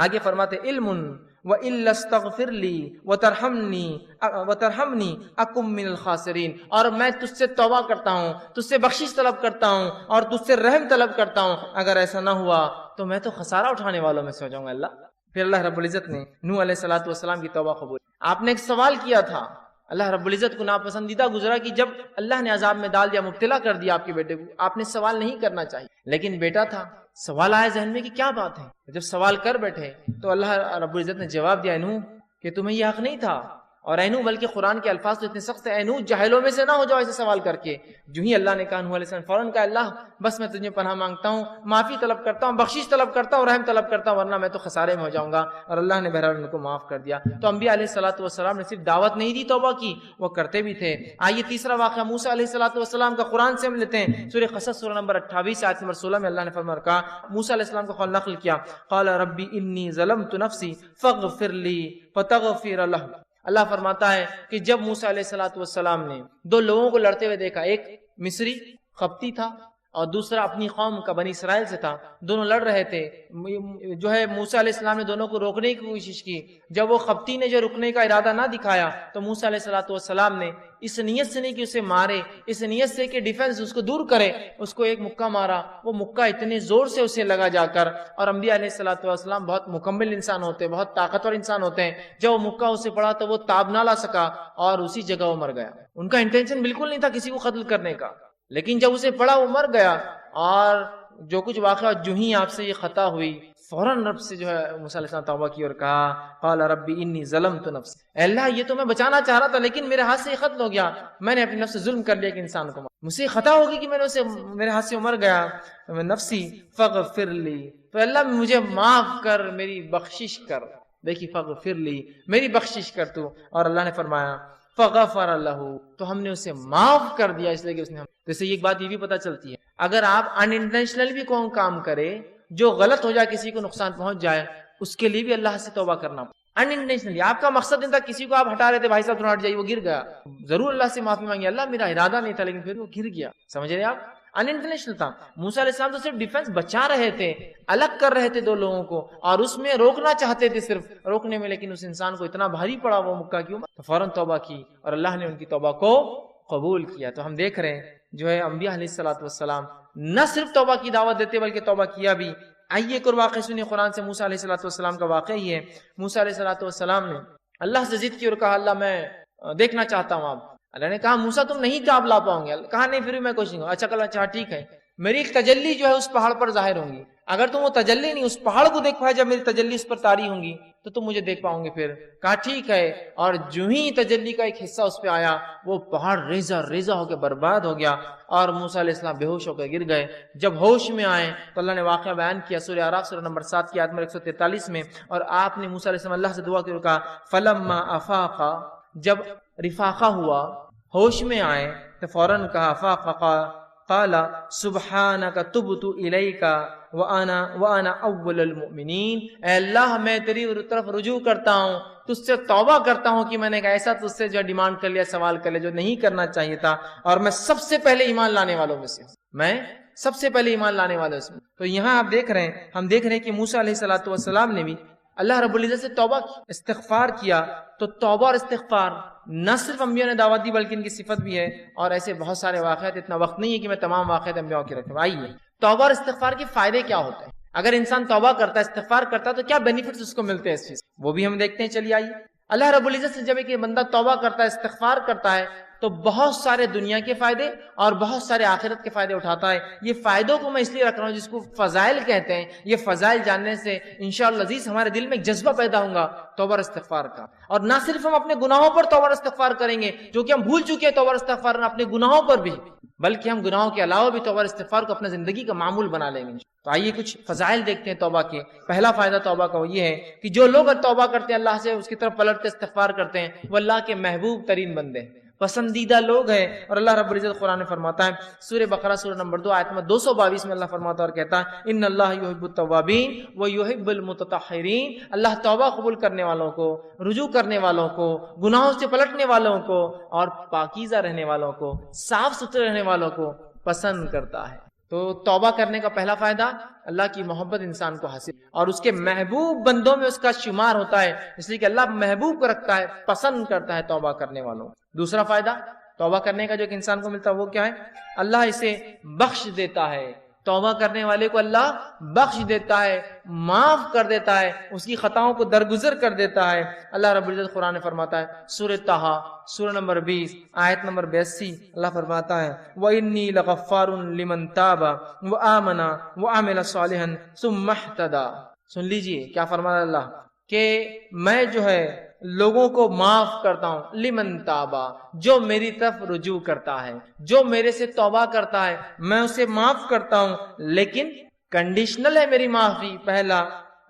آگے فرماتے علم وَإِلَّا اسْتَغْفِرْ لِي وَتَرْحَمْنِي أَكُن مِّنَ الْخَاسِرِينَ، اور میں تجھ سے توبہ کرتا ہوں، تجھ سے بخشش طلب کرتا ہوں اور تجھ سے رحم طلب کرتا ہوں، اگر ایسا نہ ہوا تو میں تو خسارہ اٹھانے والوں میں سے ہو جاؤں گا اللہ۔ پھر اللہ رب العزت نے نوح علیہ السلام کی توبہ قبول۔ آپ نے ایک سوال کیا تھا، اللہ رب العزت کو ناپسندیدہ گزرا کہ جب اللہ نے عذاب میں ڈال دیا، مبتلا کر دیا آپ کے بیٹے کو، آپ نے سوال نہیں کرنا چاہیے، لیکن بیٹا تھا، سوال آیا ذہن میں کہ کیا بات ہے، جب سوال کر بیٹھے تو اللہ رب العزت نے جواب دیا نوح کہ تمہیں یہ حق نہیں تھا، اور اے نوح بلکہ قرآن کے الفاظ تو اتنے سخت ہیں، اے نوح جاہلوں میں سے نہ ہو جاؤ ایسے سوال کر کے۔ جو ہی اللہ نے کہا نوح علیہ السلام فوراً کہا اللہ بس میں تجھے پناہ مانگتا ہوں، معافی طلب کرتا ہوں، بخشش طلب کرتا ہوں، رحم طلب کرتا ہوں، ورنہ میں تو خسارے میں ہو جاؤں گا، اور اللہ نے بہرحال ان کو معاف کر دیا۔ تو انبیاء علیہ السلام نے صرف دعوت نہیں دی توبہ کی، وہ کرتے بھی تھے۔ آئیے تیسرا واقعہ موسیٰ علیہ السلام کا قرآن سے ہم لیتے ہیں، سورہ قصص سورہ نمبر 28 آیت نمبر 16 میں اللہ نے فرمایا کہا، موسیٰ علیہ السلام کا قول نقل کیا، قال ربی انی ظلمت نفسی فاغفر لی فتغفر لہ۔ اللہ فرماتا ہے کہ جب موسیٰ علیہ السلام نے دو لوگوں کو لڑتے ہوئے دیکھا، ایک مصری قبطی تھا اور دوسرا اپنی قوم کا بنی اسرائیل سے تھا، دونوں لڑ رہے تھے، جو ہے موسیٰ علیہ السلام نے دونوں کو روکنے کی کوشش کی، جب وہ قبطی نے جو رکنے کا ارادہ نہ دکھایا تو موسیٰ علیہ السلام نے اس نیت سے نہیں کہ اسے مارے، اس نیت سے کہ ڈیفنس اس کو دور کرے، اس کو ایک مکہ مارا، وہ مکہ اتنے زور سے اسے لگا جا کر، اور انبیاء علیہ السلام بہت مکمل انسان ہوتے ہیں، بہت طاقتور انسان ہوتے ہیں، جب وہ مکہ اسے پڑا تو وہ تاب نہ لا سکا اور اسی جگہ وہ مر گیا۔ ان کا انٹینشن بالکل نہیں تھا کسی کو قتل کرنے کا، لیکن جب اسے پڑا وہ مر گیا۔ اور جو کچھ واقعہ جو ہی آپ سے یہ خطا ہوئی فوراً رب سے جو ہے موسیٰ علیہ السلام توبہ کی اور کہا قال ربی انی ظلمت نفسی، اے اللہ یہ تو میں بچانا چاہ رہا تھا لیکن میرے ہاتھ سے یہ قتل ہو گیا، میں نے اپنی نفس سے ظلم کر لیا کہ انسان کو مجھ سے خطا ہوگی کہ میں نے اسے میرے ہاتھ سے مر گیا، نفسی فاغفر لی، تو اللہ مجھے معاف کر، میری بخشش کر، دیکھیے فاغفر لی، میری بخشش کر تو، اور اللہ نے فرمایا فغفر لہ، تو ہم نے اسے معاف کر دیا، اس لیے کہ اس نے تو اس سے ایک بات یہ بھی پتہ چلتی ہے اگر آپ ان انٹینشنل بھی کوئی کام کرے جو غلط ہو جائے، کسی کو نقصان پہنچ جائے، اس کے لیے بھی اللہ سے توبہ کرنا ان انٹینشنلی۔ آپ کا مقصد نہیں تھا، کسی کو آپ ہٹا رہے تھے، بھائی صاحب تم ہٹ جائیے، وہ گر گیا، ضرور اللہ سے معافی مانگی، اللہ میرا ارادہ نہیں تھا لیکن پھر وہ گر گیا، سمجھ رہے آپ، ان انٹینشنل تھا۔ موسیٰ علیہ السلام تو صرف ڈیفنس بچا رہے تھے، الگ کر رہے تھے دو لوگوں کو، اور اس میں روکنا چاہتے تھے صرف روکنے میں، لیکن اس انسان کو اتنا بھاری پڑا وہ مکہ کی عمر، تو فوراً توبہ کی اور اللہ نے ان کی توبہ کو قبول کیا۔ تو ہم دیکھ رہے ہیں جو ہے انبیاء علیہ السلام نہ صرف توبہ کی دعوت دیتے بلکہ توبہ کیا بھی۔ آئیے ایک اور واقعہ سنیے قرآن سے، موسیٰ علیہ السلام کا واقعہ ہی ہے۔ موسیٰ علیہ السلام نے اللہ سے ضد کی اور کہا اللہ میں دیکھنا چاہتا ہوں آپ، اللہ نے کہا موسیٰ تم نہیں کیا آپ لا پاؤں گے، کہا نہیں پھر بھی میں کوشش کروں گا، اچھا کل اچھا ٹھیک ہے، میری ایک تجلی جو ہے اس پہاڑ پر ظاہر ہوں گی. اگر تم وہ تجلی نہیں اس پہاڑ کو دیکھ پائے جب میری تجلی اس پر طاری ہوں گی تو تم مجھے دیکھ پاؤں گے. پھر کہا ٹھیک ہے. اور جو ہی تجلی کا ایک حصہ اس پہ آیا وہ پہاڑ ریزہ ریزہ ہو کے برباد ہو گیا اور موسیٰ علیہ السلام بے ہوش ہو کے گر گئے. جب ہوش میں آئے تو اللہ نے واقعہ بیان کیا سورہ اعراف سورہ نمبر 7 کی آیت نمبر 143 میں. اور آپ نے موسیٰ علیہ السلام اللہ سے دعا کی اور کہا فلما افاقا، جب رفاقہ ہوا ہوش میں آئے تو فوراً کہا افاقا قال سبحانک تبت الیک وانا اول المؤمنین، اے اللہ میں تیری طرف رجوع کرتا ہوں، تجھ سے توبہ کرتا ہوں کہ میں نے ایک ایسا تجھ سے جو ڈیمانڈ کر لیا، سوال کر لیا جو نہیں کرنا چاہیے تھا، اور میں سب سے پہلے ایمان لانے والوں میں سے ہوں، میں سب سے پہلے ایمان لانے والوں سے. تو یہاں آپ دیکھ رہے ہیں، ہم دیکھ رہے ہیں کہ موسیٰ علیہ الصلوۃ والسلام نے بھی اللہ رب العزت سے توبہ کی، استغفار کیا. تو توبہ اور استغفار نہ صرف انبیاء نے دعوت دی بلکہ ان کی صفت بھی ہے. اور ایسے بہت سارے واقعات، اتنا وقت نہیں ہے کہ میں تمام واقعات انبیاء کے رکھوں. آئیے توبہ اور استغفار کے فائدے کیا ہوتے ہیں. اگر انسان توبہ کرتا ہے، استغفار کرتا ہے تو کیا بینیفٹس اس کو ملتے ہیں اس چیز، وہ بھی ہم دیکھتے ہیں. چلیے آئیے. اللہ رب العزت سے جب ایک بندہ توبہ کرتا ہے، استغفار کرتا ہے تو بہت سارے دنیا کے فائدے اور بہت سارے آخرت کے فائدے اٹھاتا ہے. یہ فائدوں کو میں اس لیے رکھ رہا ہوں جس کو فضائل کہتے ہیں. یہ فضائل جاننے سے انشاءاللہ عزیز ہمارے دل میں ایک جذبہ پیدا ہوگا توبہ اور استغفار کا. اور نہ صرف ہم اپنے گناہوں پر توبہ اور استغفار کریں گے جو کہ ہم بھول چکے ہیں توبہ اور استغفار اپنے گناہوں پر بھی، بلکہ ہم گناہوں کے علاوہ بھی توبہ اور استغفار کو اپنے زندگی کا معمول بنا لیں گے. تو آئیے کچھ فضائل دیکھتے ہیں توبہ کے. پہلا فائدہ توبہ کا وہ یہ ہے کہ جو لوگ توبہ کرتے ہیں، اللہ سے اس کی طرف پلٹ کے استغفار کرتے ہیں، وہ اللہ کے محبوب ترین بندے ہیں، پسندیدہ لوگ ہیں. اور اللہ رب العزت قرآن میں فرماتا ہے سورہ بقرہ سورہ نمبر 2 آیت نمبر 222 میں اللہ فرماتا ہے اور کہتا ہے ان اللہ یحب التوابین و یحب المتطہرین، اللہ توبہ قبول کرنے والوں کو، رجوع کرنے والوں کو، گناہوں سے پلٹنے والوں کو اور پاکیزہ رہنے والوں کو، صاف ستھرے رہنے والوں کو پسند کرتا ہے. تو توبہ کرنے کا پہلا فائدہ اللہ کی محبت انسان کو حاصل اور اس کے محبوب بندوں میں اس کا شمار ہوتا ہے، اس لیے کہ اللہ محبوب کو رکھتا ہے، پسند کرتا ہے توبہ کرنے والوں. دوسرا فائدہ توبہ کرنے کا جو ایک انسان کو ملتا ہے وہ کیا ہے؟ اللہ اسے بخش دیتا ہے. توبہ کرنے والے کو اللہ بخش دیتا ہے، معاف کر دیتا ہے، اس کی خطاؤں کو درگزر کر دیتا ہے. اللہ رب العزت قرآن میں فرماتا ہے سورہ طٰہٰ سورہ نمبر 20 آیت نمبر 82 اللہ فرماتا ہے وَإِنِّي لَغَفَّارٌ لِمَن تَابَ وَآمَنَ وَعَمِلَ صَالِحًا ثُمَّ اهْتَدَىٰ. سن لیجئے کیا فرماتا اللہ کہ میں جو ہے لوگوں کو معاف کرتا ہوں، لمن تابا، جو میری طرف رجوع کرتا ہے، جو میرے سے توبہ کرتا ہے میں اسے معاف کرتا ہوں، لیکن کنڈیشنل ہے میری معافی.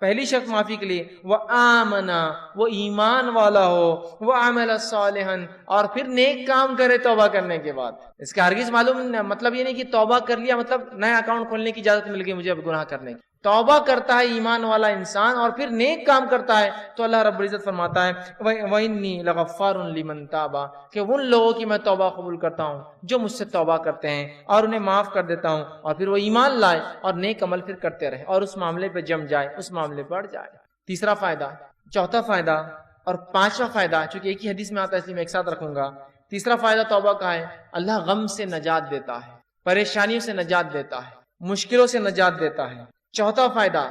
پہلی شرط معافی کے لیے وہ آمنا، وہ ایمان والا ہو، وہ عمل صالحا، اور پھر نیک کام کرے توبہ کرنے کے بعد. اس کا ہرگز معلوم مطلب یہ نہیں کہ توبہ کر لیا مطلب نیا اکاؤنٹ کھولنے کی اجازت مل گئی مجھے اب گناہ کرنے کی. توبہ کرتا ہے ایمان والا انسان اور پھر نیک کام کرتا ہے تو اللہ رب العزت فرماتا ہے وَإِنِّي لَغَفَّارٌ لِمَن تَابَ، کہ ان لوگوں کی میں توبہ قبول کرتا ہوں جو مجھ سے توبہ کرتے ہیں اور انہیں معاف کر دیتا ہوں اور پھر وہ ایمان لائے اور نیک عمل پھر کرتے رہے اور اس معاملے پہ جم جائے، اس معاملے پہ اڑ جائے. تیسرا فائدہ، چوتھا فائدہ اور پانچواں فائدہ چونکہ ایک ہی حدیث میں آتا ہے اس لیے میں ایک ساتھ رکھوں گا. تیسرا فائدہ توبہ کا ہے اللہ غم سے نجات دیتا ہے، پریشانیوں سے نجات دیتا ہے، مشکلوں سے نجات دیتا ہے. چوتھا فائدہ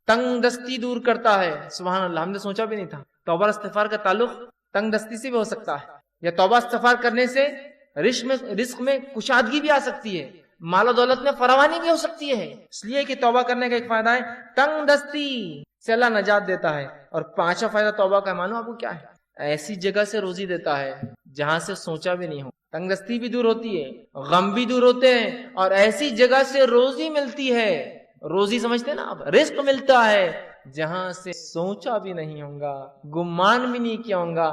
تنگ دستی دور کرتا ہے. سبحان اللہ، ہم نے سوچا بھی نہیں تھا توبہ استغفار کا تعلق تنگ دستی سے بھی ہو سکتا ہے، یا توبہ استغفار کرنے سے رزق میں کشادگی بھی آ سکتی ہے، مال و دولت میں فراوانی بھی ہو سکتی ہے. اس لیے کہ توبہ کرنے کا ایک فائدہ ہے تنگ دستی سے اللہ نجات دیتا ہے. اور پانچواں فائدہ توبہ کا معلوم آپ کو کیا ہے؟ ایسی جگہ سے روزی دیتا ہے جہاں سے سوچا بھی نہیں ہو. تنگ دستی بھی دور ہوتی ہے، غم بھی دور ہوتے ہیں اور ایسی جگہ سے روزی ملتی ہے. روزی سمجھتے ہیں نا آپ، رزق ملتا ہے جہاں سے سوچا بھی نہیں ہوگا، گمان بھی نہیں کیا ہوگا،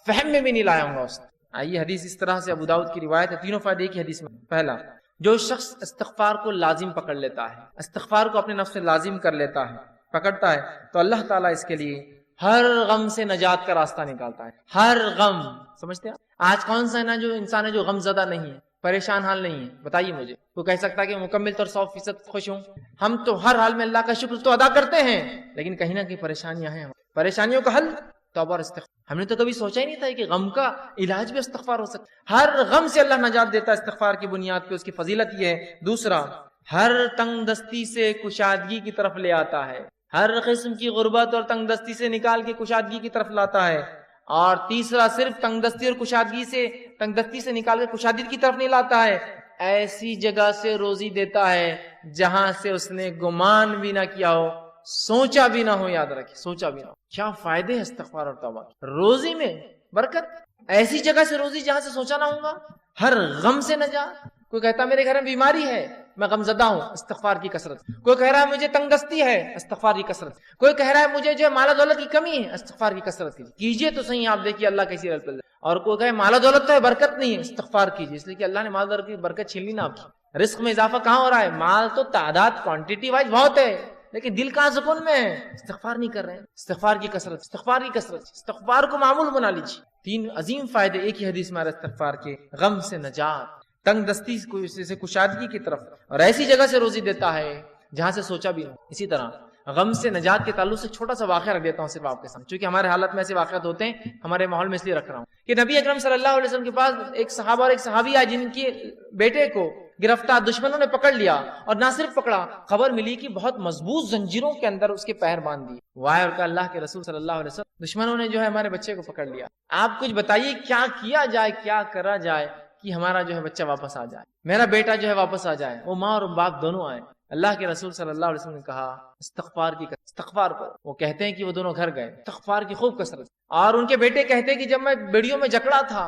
فہم میں بھی نہیں لایا ہوگا اس نے. آئیے حدیث اس طرح سے ابو داؤد کی روایت ہے. تینوں فائدے ایک ہی حدیث میں. پہلا، جو شخص استغفار کو لازم پکڑ لیتا ہے، استغفار کو اپنے نفس سے لازم کر لیتا ہے، پکڑتا ہے، تو اللہ تعالیٰ اس کے لیے ہر غم سے نجات کا راستہ نکالتا ہے. ہر غم، سمجھتے ہیں آج کون سا جو انسان ہے جو غم زدہ نہیں ہے، پریشان حال نہیں ہے؟ بتائیے مجھے. وہ کہہ سکتا ہے کہ مکمل طور 100% خوش ہوں. ہم تو ہر حال میں اللہ کا شکر تو ادا کرتے ہیں لیکن کہیں نہ کہیں پریشانیاں ہیں. پریشانیوں کا حل توبہ اور استغفار. ہم نے تو کبھی سوچا ہی نہیں تھا کہ غم کا علاج بھی استغفار ہو سکتا ہے. ہر غم سے اللہ نجات دیتا ہے استغفار کی بنیاد پہ. اس کی فضیلت یہ ہے. دوسرا، ہر تنگ دستی سے کشادگی کی طرف لے آتا ہے، ہر قسم کی غربت اور تنگ دستی سے نکال کے کشادگی کی طرف لاتا ہے. اور تیسرا، صرف تنگ دستی اور تنگ دستی سے نکال کے کشادگی کی طرف نہیں لاتا ہے، ایسی جگہ سے روزی دیتا ہے جہاں سے اس نے گمان بھی نہ کیا ہو, سوچا بھی نہ ہو. یاد رکھیں, سوچا بھی نہ ہو. کیا فائدے ہیں استغفار اور توبہ کے. روزی میں برکت, ایسی جگہ سے روزی جہاں سے سوچا نہ ہوگا. ہر غم سے نجات. کوئی کہتا میرے گھر میں بیماری ہے, میں غم زدہ ہوں, استغفار کی کثرت. کوئی کہہ رہا ہے مجھے تنگ دستی ہے, استغفار کی کثرت. کوئی کہہ رہا ہے مجھے جو مال و دولت کی کمی ہے, استغفار کی کثرت کیجیے تو صحیح, آپ دیکھیے اللہ کیسی رحمت ہے. اور کوئی کہے مال و دولت تو ہے برکت نہیں ہے, استغفار کیجیے, اس لیے کہ اللہ نے مال و دولت کی برکت چھین لی نا آپ کی. رزق میں اضافہ کہاں ہو رہا ہے؟ مال تو تعداد کوانٹٹی وائز بہت ہے, لیکن دل کہاں سکون میں ہے؟ استغفار نہیں کر رہے ہیں. استغفار کی کثرت, استغفار کی کثرت, استغفار کو معمول بنا لیجیے. 3 عظیم فائدے ایک ہی حدیث میں استغفار کے. غم سے نجات, تنگ دستی سے کشادگی کی طرف, اور ایسی جگہ سے روزی دیتا ہے جہاں سے سوچا بھی ہو. اسی طرح غم سے نجات کے تعلق سے چھوٹا سا واقعہ رکھ دیتا ہوں صرف آپ کے سامنے, چونکہ ہمارے حالت میں ایسے واقعات ہوتے ہیں, ہمارے ماحول میں اس لیے رکھ رہا ہوں کہ نبی اکرم صلی اللہ علیہ وسلم کے پاس ایک صحابہ اور ایک صحابی آئے جن کے بیٹے کو گرفتار دشمنوں نے پکڑ لیا, اور نہ صرف پکڑا, خبر ملی کہ بہت مضبوط زنجیروں کے اندر اس کے پیر باندھ دیے. وائے اور کہا اللہ کے رسول صلی اللہ علیہ وسلم, دشمنوں نے جو ہے ہمارے بچے کو پکڑ لیا, آپ کچھ بتائیے کیا کیا جائے, کیا کرا جائے کہ ہمارا جو ہے بچہ واپس آ جائے, میرا بیٹا جو ہے واپس آ جائے, وہ ماں اور باپ دونوں آئے. اللہ کے رسول صلی اللہ علیہ وسلم نے کہا استغفار کی استغفار پر. وہ کہتے ہیں کہ وہ دونوں گھر گئے, استغفار کی خوب کثرت. اور ان کے بیٹے کہتے ہیں کہ جب میں بیڑیوں میں جکڑا تھا,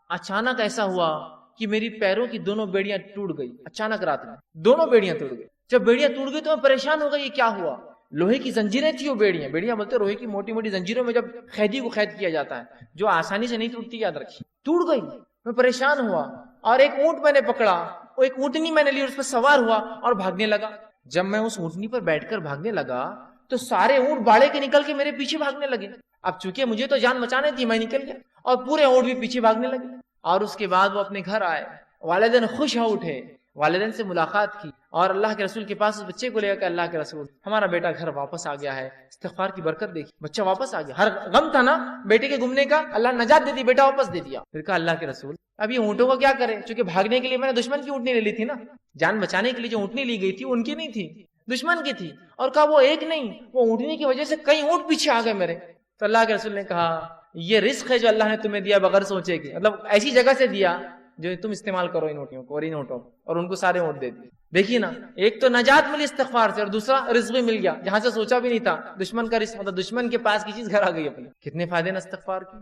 اچانک ایسا ہوا کہ میری پیروں کی دونوں بیڑیاں ٹوٹ گئی. اچانک رات میں دونوں بیڑیاں ٹوٹ گئی. جب بیڑیاں ٹوٹ گئی تو میں پریشان ہو گئی, یہ کیا ہوا؟ لوہے کی زنجیریں تھی وہ بیڑیاں بولتے لوہے کی موٹی موٹی زنجیروں میں جب قیدی کو قید کیا جاتا ہے, جو آسانی سے نہیں ٹوٹتی, یاد رکھیے. ٹوٹ گئی, میں پریشان ہوا, اور ایک اونٹ میں نے پکڑا, وہ ایک اونٹنی میں نے لی, اس پر سوار ہوا اور بھاگنے لگا. جب میں اس اونٹنی پر بیٹھ کر بھاگنے لگا تو سارے اونٹ باڑے کے نکل کے میرے پیچھے بھاگنے لگے. اب چونکہ مجھے تو جان بچانے تھی, میں نکل گیا, اور پورے اونٹ بھی پیچھے بھاگنے لگے. اور اس کے بعد وہ اپنے گھر آئے, والدین خوش ہو اٹھے, والدین سے ملاقات کی, اور اللہ کے رسول کے پاس اس بچے کو لے کر, اللہ کے رسول ہمارا بیٹا گھر واپس آ گیا ہے, استغفار کی برکت دیکھی, بچہ واپس آ گیا. ہر غم تھا نا بیٹے کے گمنے کا, اللہ نجات دے دی, بیٹا واپس دے دیا. پھر کہا اللہ کے رسول اب یہ اونٹوں کو کیا کرے, چونکہ بھاگنے کے لیے میں نے دشمن کی اونٹنی لے لی تھی نا, جان بچانے کے لیے جو اونٹنی لی گئی تھی ان کی نہیں تھی, دشمن کی تھی. اور کہا وہ ایک نہیں, وہ اونٹنی کی وجہ سے کئی اونٹ پیچھے آ گئے میرے. تو اللہ کے رسول نے کہا یہ رزق ہے جو اللہ نے تمہیں دیا بغیر سوچے کہ, مطلب ایسی جگہ سے دیا جو تم استعمال کرو ان اونٹیوں کو اور ان اونٹوں, اور ان کو سارے اونٹ دے دیے. دیکھیے نا, ایک تو نجات ملی استغفار سے, اور دوسرا رزق بھی مل گیا جہاں سے سوچا بھی نہیں تھا. دشمن کا رزق, مطلب دشمن کے پاس کی چیز گھر آ گئی اپنے. کتنے فائدے نا استغفار کے.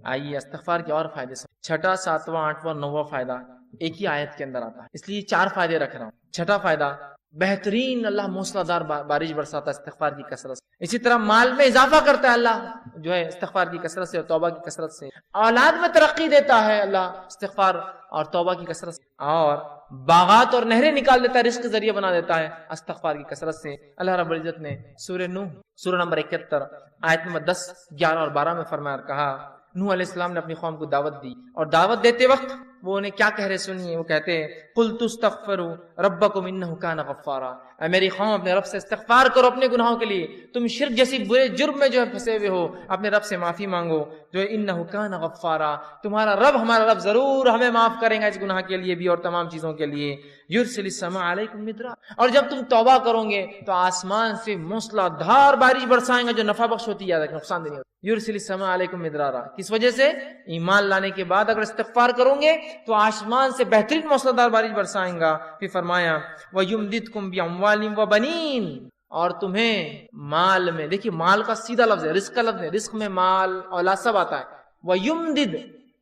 آئیے استغفار کے اور فائدے سے. 6واں 7واں 8واں 9واں فائدہ ایک ہی آیت کے اندر آتا ہے, اس لیے 4 فائدے رکھ رہا ہوں. 6واں فائدہ, بہترین اللہ موسلا دار بارش برساتا ہے استغفار کی کثرت سے. اسی طرح مال میں اضافہ کرتا ہے اللہ جو ہے استغفار کی کثرت سے اور توبہ کی کثرت سے. اولاد میں ترقی دیتا ہے اللہ استغفار اور توبہ کی کثرت سے, اور باغات اور نہریں نکال دیتا ہے, رزق ذریعہ بنا دیتا ہے استغفار کی کثرت سے. اللہ رب العزت نے سورہ نوح سورہ نمبر 71 آیت نمبر 10 11 اور 12 میں فرمایا, کہا نوح علیہ السلام نے اپنی قوم کو دعوت دی, اور دعوت دیتے وقت وہ انہیں کیا کہہ رہے سنیے. وہ کہتے ہیں قلت استغفروا ربکم انہ کان غفارا, اے میری قوم اپنے رب سے استغفار کرو اپنے گناہوں کے لیے, تم شرک جیسی برے جرم میں جو ہے پھنسے ہوئے ہو, اپنے رب سے معافی مانگو جو ہے انہ کان غفارا, تمہارا رب ہمارا رب ضرور ہمیں معاف کرے گا اس گناہ کے لیے بھی اور تمام چیزوں کے لیے. یرسل السماء علیکم مدرا, اور جب تم توبہ کرو گے تو آسمان سے موسلا دھار بارش برسائیں گا جو نفع بخش ہوتی ہے, نقصان نہیں ہوتی. یرسل السماء علیکم مدرارا, کس وجہ سے؟ ایمان لانے کے بعد اگر استغفار کرو گے تو آسمان سے بہترین موسلا دھار بارش برسائیں گا. پھر فرمایا وَيُمْدِدْكُمْ بِأَمْوَالٍ وَبَنِينَ, اور تمہیں مال میں, دیکھیے مال کا سیدھا لفظ ہے, رزق کا لفظ ہے, رزق میں مال اولاد سب آتا ہے. وَيُمْدِدْ,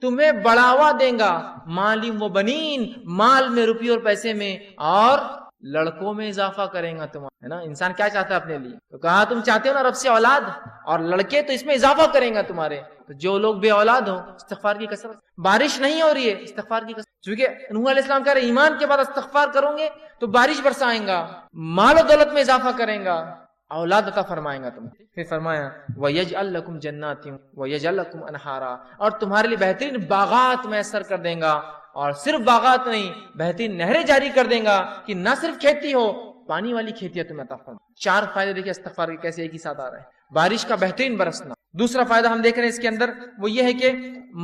تمہیں بڑھاوا دیں گا, مالم و بنین, مال میں روپیے اور پیسے میں, اور لڑکوں میں اضافہ کریں گا تمہارا, ہے نا. انسان کیا چاہتا ہے اپنے لیے, تو کہا تم چاہتے ہو نا رب سے اولاد اور لڑکے, تو اس میں اضافہ کریں گا تمہارے. تو جو لوگ بے اولاد ہو استغفار کی کثرت, بارش نہیں ہو رہی ہے استغفار کی کثرت, چونکہ نوح علیہ السلام کہہ رہے ایمان کے بعد استغفار کرو گے تو بارش برسائیں گا, مال و دولت میں اضافہ کریں گا, اولاد عطا فرمائیں گا تمہیں. پھر فرمایا وَيَجْعَلْ لَكُمْ جَنَّاتٍ وَيَجْعَلْ لَكُمْ أَنْهَارًا, اور تمہارے لیے بہترین باغات میسر کر دیں گا, اور صرف باغات نہیں بہترین نہریں جاری کر دیں گا کہ نہ صرف کھیتی ہو, پانی والی کھیتی تمہیں عطا فرمائے. 4 فائدے دیکھیں استغفار کے کیسے ایک ہی ساتھ آ رہے ہیں. بارش کا بہترین برسنا. دوسرا فائدہ ہم دیکھ رہے ہیں اس کے اندر, وہ یہ ہے کہ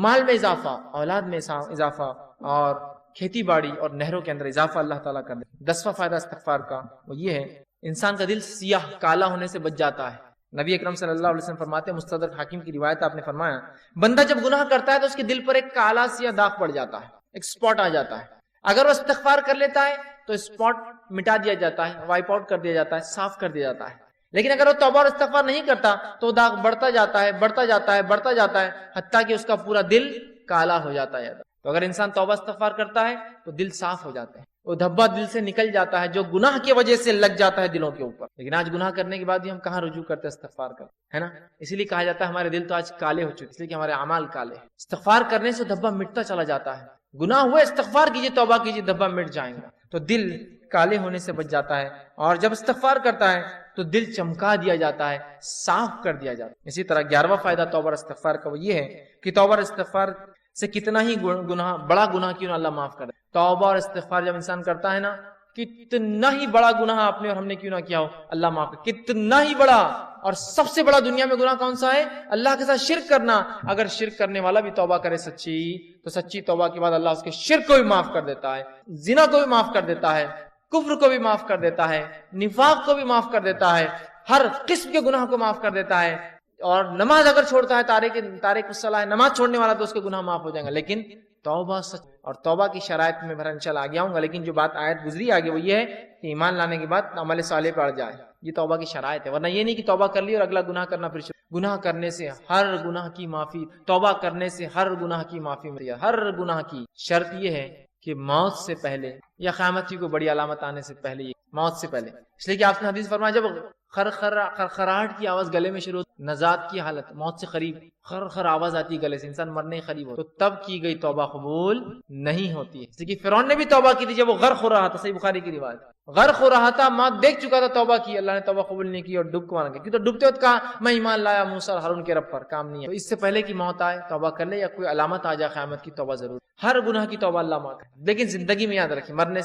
مال میں اضافہ, اولاد میں اضافہ, اور کھیتی باڑی اور نہروں کے اندر اضافہ اللہ تعالیٰ کر دے. 10واں فائدہ استغفار کا وہ یہ ہے, انسان کا دل سیاہ کالا ہونے سے بچ جاتا ہے. نبی اکرم صلی اللہ علیہ وسلم فرماتے ہیں, مستدرک حاکم کی روایت آپ نے فرمایا, بندہ جب گناہ کرتا ہے تو اس کے دل پر ایک کالا سیاہ داغ پڑ جاتا ہے, ایک سپاٹ آ جاتا ہے. اگر وہ استغفار کر لیتا ہے تو اسپاٹ مٹا دیا جاتا ہے، وائپ آؤٹ کر دیا جاتا ہے، صاف کر دیا جاتا ہے. لیکن اگر وہ توبہ اور استغفار نہیں کرتا تو داغ بڑھتا جاتا ہے، بڑھتا جاتا ہے، بڑھتا جاتا ہے، حتیٰ کہ اس کا پورا دل کالا ہو جاتا ہے. تو اگر انسان توبہ استغفار کرتا ہے تو دل صاف ہو جاتا ہے، وہ دھبا دل سے نکل جاتا ہے جو گناہ کی وجہ سے لگ جاتا ہے دلوں کے اوپر. لیکن آج گناہ کرنے کے بعد بھی ہم کہاں رجوع کرتے ہیں استغفار کرتے ہے نا. اسی لیے کہا جاتا ہے ہمارے دل تو آج کالے ہو چکے، اس لیے کہ ہمارے اعمال کالے ہیں. استغفار کرنے سے دھبا مٹتا چلا جاتا ہے. گناہ ہوئے استغفار کیجیے، توبہ کیجیے، دھبا مٹ جائیں گا. تو دل کالے ہونے سے بچ جاتا ہے، اور جب استغفار کرتا ہے تو دل چمکا دیا جاتا ہے، صاف کر دیا جاتا ہے. اسی طرح 11واں فائدہ توبہ اور استغفار کا وہ یہ ہے کہ توبہ اور استغفار سے کتنا ہی گناہ، بڑا گناہ کیوں نہ اللہ معاف کر دے. توبہ اور استغفار جب انسان کرتا ہے نا، کتنا ہی بڑا گناہ آپ نے اور ہم نے کیوں نہ کیا ہو، اللہ معاف کر. کتنا ہی بڑا، اور سب سے بڑا دنیا میں گناہ کون سا ہے؟ اللہ کے ساتھ شرک کرنا. اگر شرک کرنے والا بھی توبہ کرے سچی، تو سچی توبہ کے بعد اللہ اس کے شرک کو بھی معاف کر دیتا ہے، زنا کو بھی معاف کر دیتا ہے، کفر کو بھی معاف کر دیتا ہے، نفاق کو بھی معاف کر دیتا ہے، ہر قسم کے گناہ کو معاف کر دیتا ہے. اور نماز اگر چھوڑتا ہے، تارک الصلاۃ ہے، نماز چھوڑنے والا، تو اس کے گناہ معاف ہو جائیں گے. لیکن توبہ سچ، اور توبہ کی شرائط میں بہرحال انشاءاللہ آگے آؤں گا. لیکن جو بات آیت گزری آگے وہ یہ ہے کہ ایمان لانے کے بعد عمل صالح پڑ جائے، یہ توبہ کی شرائط ہے. ورنہ یہ نہیں کہ توبہ کر لی اور اگلا گناہ کرنا پھر گناہ کرنے سے ہر گناہ کی معافی، توبہ کرنے سے ہر گناہ کی معافی ملتی ہے. ہر گناہ کی شرط یہ ہے کہ موت سے پہلے یا قیامت کی کوئی بڑی علامت آنے سے پہلے، موت سے پہلے. اس لیے کہ آپ نے حدیث فرمایا جب خرخراہٹ کی آواز گلے میں شروع، نزات کی حالت، موت سے قریب خر آواز آتی ہے گلے سے، انسان مرنے قریب ہو، تو تب کی گئی توبہ قبول نہیں ہوتی ہے. جیسے کہ فرعون نے بھی توبہ کی تھی جب وہ غرق ہو رہا تھا، صحیح بخاری کی روایت، غرق ہو رہا تھا، موت دیکھ چکا تھا، توبہ کی، اللہ نے توبہ قبول نہیں کی اور ڈوب کو مارا گیا. کیونکہ ڈوبتے وقت کہا میں ایمان لایا موسیٰ اور ہارون کے رب پر، کام نہیں ہے. تو اس سے پہلے کہ موت آئے توبہ کر لے، یا کوئی علامت آ جائے قیامت کی، توبہ ضرور. ہر گناہ کی توبہ اللہ معاف کرے. لیکن زندگی میں یاد رکھیں، مرنے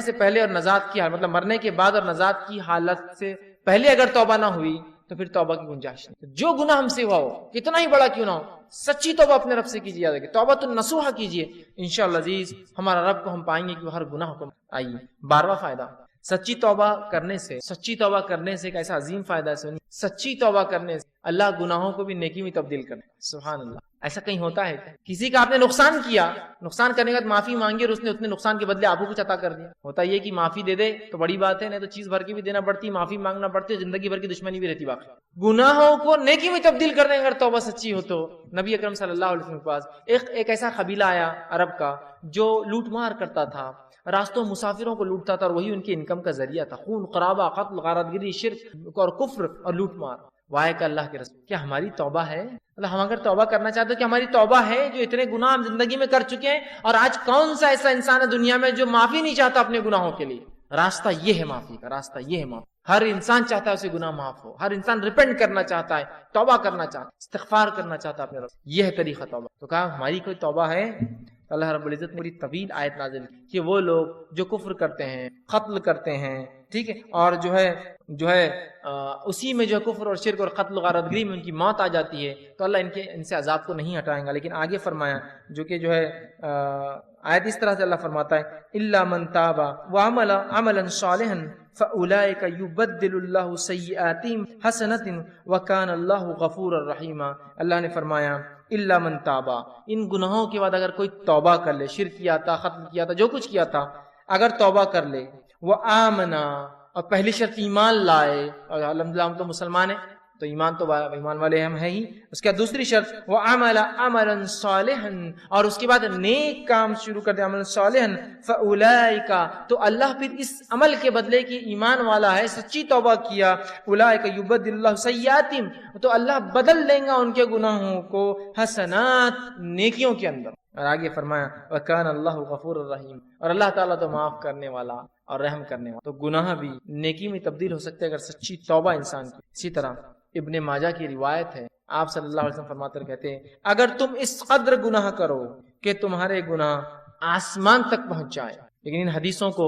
سے پہلے اور نجات کی حالت، مطلب مرنے کے بعد اور نجات کی حالت سے پہلے اگر توبہ نہ ہوئی تو پھر توبہ کی گنجائش نہیں. جو گناہ ہم سے ہوا ہو، کتنا ہی بڑا کیوں نہ ہو، سچی توبہ اپنے رب سے کیجیے. یاد رکھیں، توبہ تو نصوحہ کیجیے، انشاءاللہ عزیز ہمارا رب کو ہم پائیں گے کہ وہ ہر گناہ کو. آئیے 12واں فائدہ، سچی توبہ کرنے سے ایک ایسا عظیم فائدہ ہے. سچی توبہ کرنے سے اللہ گناہوں کو بھی نیکی میں تبدیل کرے. سبحان اللہ. ایسا کہیں ہوتا ہے کسی کا آپ نے نقصان کیا، نقصان کرنے کے بعد معافی مانگی اور اس نے اتنے نقصان کے بدلے آپ کو کچھ عطا کر دیا. ہوتا یہ کہ معافی دے دے تو بڑی بات ہے، نہیں تو چیز بھر کے بھی دینا پڑتی، معافی مانگنا پڑتی، زندگی بھر کی دشمنی بھی رہتی. باقی گناہوں کو نیکی میں تبدیل کرنے اگر توبہ سچی ہو تو نبی اکرم صلی اللہ علیہ وسلم کے پاس ایک ایسا قبیلہ آیا عرب کا جو لوٹ مار کرتا تھا، راستوں مسافروں کو لوٹتا تھا، اور وہی ان کی انکم کا ذریعہ تھا. خون قرابہ، قتل، غارت گری، شرک اور کفر اور لوٹ مار. وائے کہ اللہ کے رسول، کیا ہماری توبہ ہے؟ مطلب ہم اگر توبہ کرنا چاہتے ہیں کہ ہماری توبہ ہے، جو اتنے گناہ ہم زندگی میں کر چکے ہیں، اور آج کون سا ایسا انسان ہے دنیا میں جو معافی نہیں چاہتا اپنے گناہوں کے لیے؟ راستہ یہ ہے معافی کا، راستہ یہ ہے معافی. ہر انسان چاہتا ہے اسے گناہ معاف ہو، ہر انسان ریپینٹ کرنا چاہتا ہے، توبہ کرنا چاہتا ہے، استغفار کرنا چاہتا ہے اپنے رب. یہ ہے طریقہ توبہ. تو کہا ہماری کوئی توبہ ہے؟ اللہ رب العزت نے بڑی طویل آیت نازل کی کہ وہ لوگ جو کفر کرتے ہیں، قتل کرتے ہیں، ٹھیک ہے، اور جو ہے اسی میں جو کفر اور شرک اور قتل و غارت گری میں ان کی موت آ جاتی ہے، تو اللہ ان سے عذاب کو نہیں ہٹائیں گا. لیکن آگے فرمایا جو کہ آیت اس طرح سے اللہ فرماتا ہے الا من تاب وعمل عملا صالحا فاولئک یبدل اللہ سیئاتہم حسنات وکان اللہ غفورا رحیما. اللہ نے فرمایا الا من تابا، ان گناہوں کے بعد اگر کوئی توبہ کر لے، شرک کیا تھا، قتل کیا تھا، جو کچھ کیا تھا، اگر توبہ کر لے، وہ آمنا، اور پہلی شرط ایمان لائے، اور الحمدللہ ہم تو مسلمان ہیں تو ایمان والے ہم ہیں ہی. اس کے بعد دوسری شرط وہ عمل عملا صالحا، اور اس کے بعد نیک کام شروع کر دے، عمل صالحا فاولئک، تو اللہ پھر اس عمل کے بدلے کی ایمان والا ہے، سچی توبہ کیا، اولئک یبدل اللہ سیئاتہم، تو اللہ بدل دیں گا ان کے گناہوں کو حسنات، نیکیوں کے اندر. اور آگے فرمایا وکان اللہ غفور الرحیم، اور اللہ تعالیٰ تو معاف کرنے والا اور رحم کرنے والا. تو گناہ بھی نیکی میں تبدیل ہو سکتے اگر سچی توبہ انسان کی. اسی طرح ابن ماجہ کی روایت ہے، آپ صلی اللہ علیہ وسلم فرماتے کہتے ہیں اگر تم اس قدر گناہ کرو کہ تمہارے گناہ آسمان تک پہنچ جائے. لیکن ان حدیثوں کو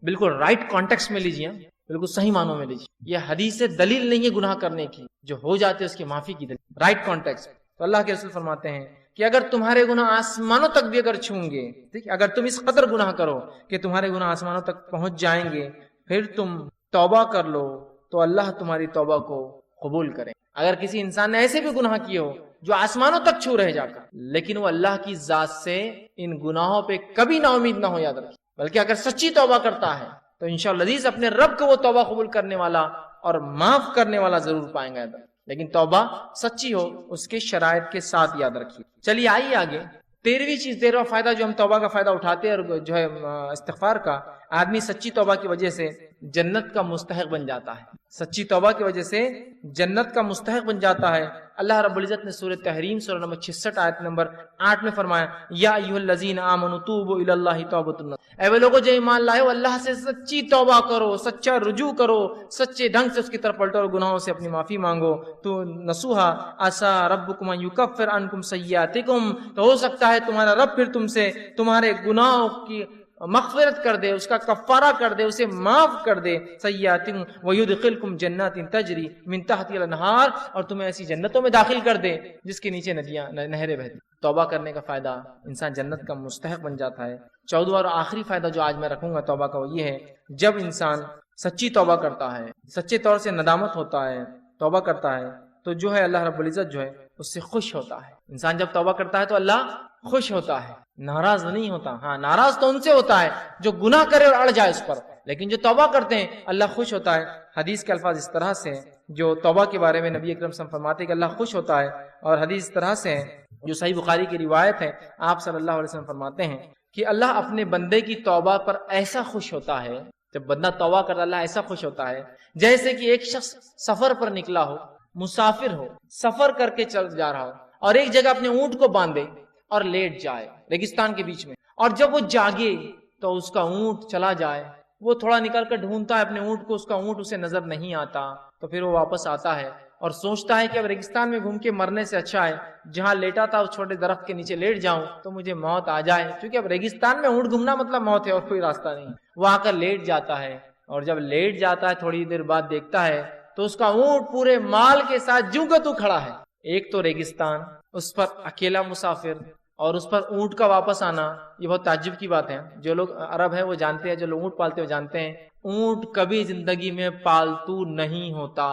بالکل رائٹ کانٹیکس میں لیجیے، بالکل صحیح معنوں میں لیجیے. یہ حدیث دلیل نہیں ہے گناہ کرنے کی، جو ہو جاتے اس کی معافی کی دلیل، رائٹ کانٹیکس. تو اللہ کے رسول فرماتے ہیں کہ اگر تمہارے گناہ آسمانوں تک بھی اگر چھوئیں گے، ٹھیک ہے، اگر تم اس قدر گناہ کرو کہ تمہارے گناہ آسمانوں تک پہنچ جائیں گے، پھر تم توبہ کر لو تو اللہ تمہاری توبہ کو قبول کرے. اگر کسی انسان نے ایسے بھی گناہ کیے ہو جو آسمانوں تک چھو رہے جا کر، لیکن وہ اللہ کی ذات سے ان گناہوں پہ کبھی نا امید نہ ہو، یاد رکھیں. بلکہ اگر سچی توبہ کرتا ہے تو انشاءاللہ عزیز اپنے رب کو وہ توبہ قبول کرنے والا اور معاف کرنے والا ضرور پائیں گا. لیکن توبہ سچی ہو، اس کے شرائط کے ساتھ، یاد رکھیے. چلیے آئیے آگے. 13واں فائدہ جو ہم توبہ کا فائدہ اٹھاتے ہیں اور جو ہے استغفار کا، آدمی سچی توبہ کی وجہ سے جنت کا مستحق بن جاتا ہے. سچی توبہ کی وجہ سے جنت کا مستحق بن جاتا ہے. اللہ رب العزت نے سورہ تحریم سورہ نمبر 66 آیت نمبر 8 میں فرمایا، یا ایھا الذین آمنوا توبوا الی اللہ توبۃ نصوحا. اے وہ لوگو جو ایمان لائے ہو، اللہ سے سچی توبہ کرو، سچا رجوع کرو، سچے ڈھنگ سے اس کی طرف پلٹو اور گناہوں سے اپنی معافی مانگو. تو نصوحا عسیٰ ربکم ان یکفر عنکم سیئاتکم، تو ہو سکتا ہے تمہارا رب پھر تم سے تمہارے گناہوں کی مغفرت کر دے، اس کا کفارہ کر دے، اسے معاف کر دے. سیئاتکم ویدخلکم جنات تجری من تحتها الانہار، اور تمہیں ایسی جنتوں میں داخل کر دے جس کے نیچے ندیاں نہریں بہتی. توبہ کرنے کا فائدہ، انسان جنت کا مستحق بن جاتا ہے. 14واں اور آخری فائدہ جو آج میں رکھوں گا توبہ کا، وہ یہ ہے، جب انسان سچی توبہ کرتا ہے، سچے طور سے ندامت ہوتا ہے، توبہ کرتا ہے، تو جو ہے اللہ رب العزت جو ہے اس سے خوش ہوتا ہے. انسان جب توبہ کرتا ہے تو اللہ خوش ہوتا ہے، ناراض نہیں ہوتا. ہاں ناراض تو ان سے ہوتا ہے جو گناہ کرے اور اڑ جائے اس پر، لیکن جو توبہ کرتے ہیں اللہ خوش ہوتا ہے. حدیث کے الفاظ اس طرح سے جو توبہ کے بارے میں نبی اکرم صلی اللہ علیہ وسلم فرماتے ہیں کہ اللہ خوش ہوتا ہے، اور حدیث اس طرح سے جو صحیح بخاری کی روایت ہے، آپ صلی اللہ علیہ وسلم فرماتے ہیں کہ اللہ اپنے بندے کی توبہ پر ایسا خوش ہوتا ہے، جب بندہ توبہ کرتا اللہ ایسا خوش ہوتا ہے جیسے کہ ایک شخص سفر پر نکلا ہو، مسافر ہو، سفر کر کے چل جا رہا ہو، اور ایک جگہ اپنے اونٹ کو باندھے اور لیٹ جائے ریگستان کے بیچ میں، اور جب وہ جاگے تو اس کا اونٹ چلا جائے، وہ تھوڑا نکل کر ڈھونڈتا ہے اپنے اونٹ کو، اس کا اونٹ اسے نظر نہیں آتا، تو پھر وہ واپس آتا ہے اور سوچتا ہے کہ اب ریگستان میں گھوم کے مرنے سے اچھا ہے جہاں لیٹا تھا اس چھوٹے درخت کے نیچے لیٹ جاؤں تو مجھے موت آ جائے، کیونکہ اب ریگستان میں اونٹ گھومنا مطلب موت ہے اور کوئی راستہ نہیں. وہ آ کر لیٹ جاتا ہے، اور جب لیٹ جاتا ہے تھوڑی دیر بعد دیکھتا ہے تو اس کا اونٹ پورے مال کے ساتھ جوں کا تو کھڑا ہے. ایک تو ریگستان، اس پر اکیلا مسافر، اور اس پر اونٹ کا واپس آنا، یہ بہت تعجب کی بات ہے. جو لوگ عرب ہیں وہ جانتے ہیں، جو لوگ اونٹ پالتے ہیں وہ جانتے ہیں اونٹ کبھی زندگی میں پالتو نہیں ہوتا.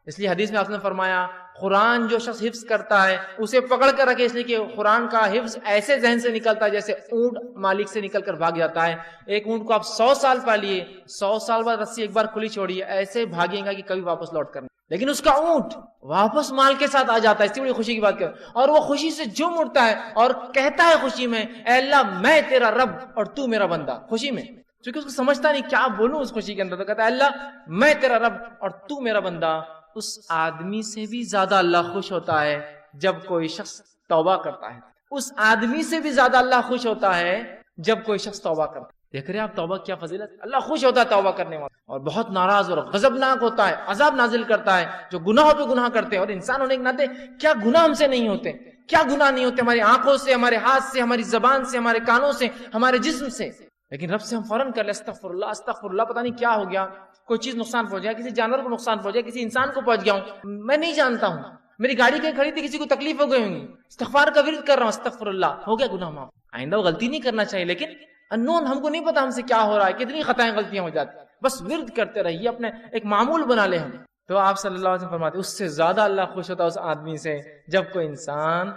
اس لیے حدیث میں آپ نے فرمایا قرآن جو شخص حفظ کرتا ہے اسے پکڑ کر رکھے، اس لیے کہ قرآن کا حفظ ایسے ذہن سے نکلتا ہے جیسے اونٹ مالک سے نکل کر بھاگ جاتا ہے. ایک اونٹ کو آپ 100 سال پالیے، 100 سال بعد رسی ایک بار کھلی چھوڑیے، ایسے بھاگے گا کہ کبھی واپس لوٹ کر، لیکن اس کا اونٹ واپس مال کے ساتھ آ جاتا ہے. اس لیے بڑی خوشی کی بات کر، اور وہ خوشی سے جم اٹھتا ہے اور کہتا ہے خوشی میں، اے اللہ میں تیرا رب اور تو میرا بندہ. خوشی میں، کیونکہ اس کو سمجھتا نہیں کیا بولوں اس خوشی کے اندر، تو کہتا ہے اللہ میں تیرا رب اور تو میرا بندہ. اس آدمی سے بھی زیادہ اللہ خوش ہوتا ہے جب کوئی شخص توبہ کرتا ہے. اس آدمی سے بھی زیادہ اللہ خوش ہوتا ہے جب کوئی شخص توبہ کرتا ہے. دیکھ رہے ہیں آپ توبہ کیا فضیلت، اللہ خوش ہوتا ہے توبہ کرنے والا، اور بہت ناراض اور غضبناک ہوتا ہے، عذاب نازل کرتا ہے جو گناہوں پہ گناہ کرتے ہیں. اور انسان ہونے کے ناطے کیا گناہ ہم سے نہیں ہوتے، کیا گناہ نہیں ہوتے ہماری آنکھوں سے، ہمارے ہاتھ سے، ہماری زبان سے، ہمارے کانوں سے، ہمارے جسم سے، لیکن رب سے ہم فوراً کر لیں استغفر اللہ استغفر اللہ. پتہ نہیں کیا ہو گیا، کوئی چیز نقصان پہنچ گیا، کسی جانور کو نقصان پہنچ گیا، کسی انسان کو پہنچ گیا ہوں، میں نہیں جانتا ہوں، میری گاڑی کہیں کھڑی تھی کسی کو تکلیف ہو گئی ہوں گی، استغفار کا ورد کر رہا ہوں استغفر اللہ، ہو گیا گناہ معاف. آئندہ وہ غلطی نہیں کرنا چاہیے، لیکن انون ہم کو نہیں پتا ہم سے کیا ہو رہا ہے، کتنی خطائیں غلطیاں ہو جاتی ہیں، بس ورد کرتے رہیے، اپنے ایک معمول بنا لیں ہم. تو آپ صلی اللہ علیہ وسلم فرماتے ہیں اس سے زیادہ اللہ خوش ہوتا ہے اس آدمی سے جب کوئی انسان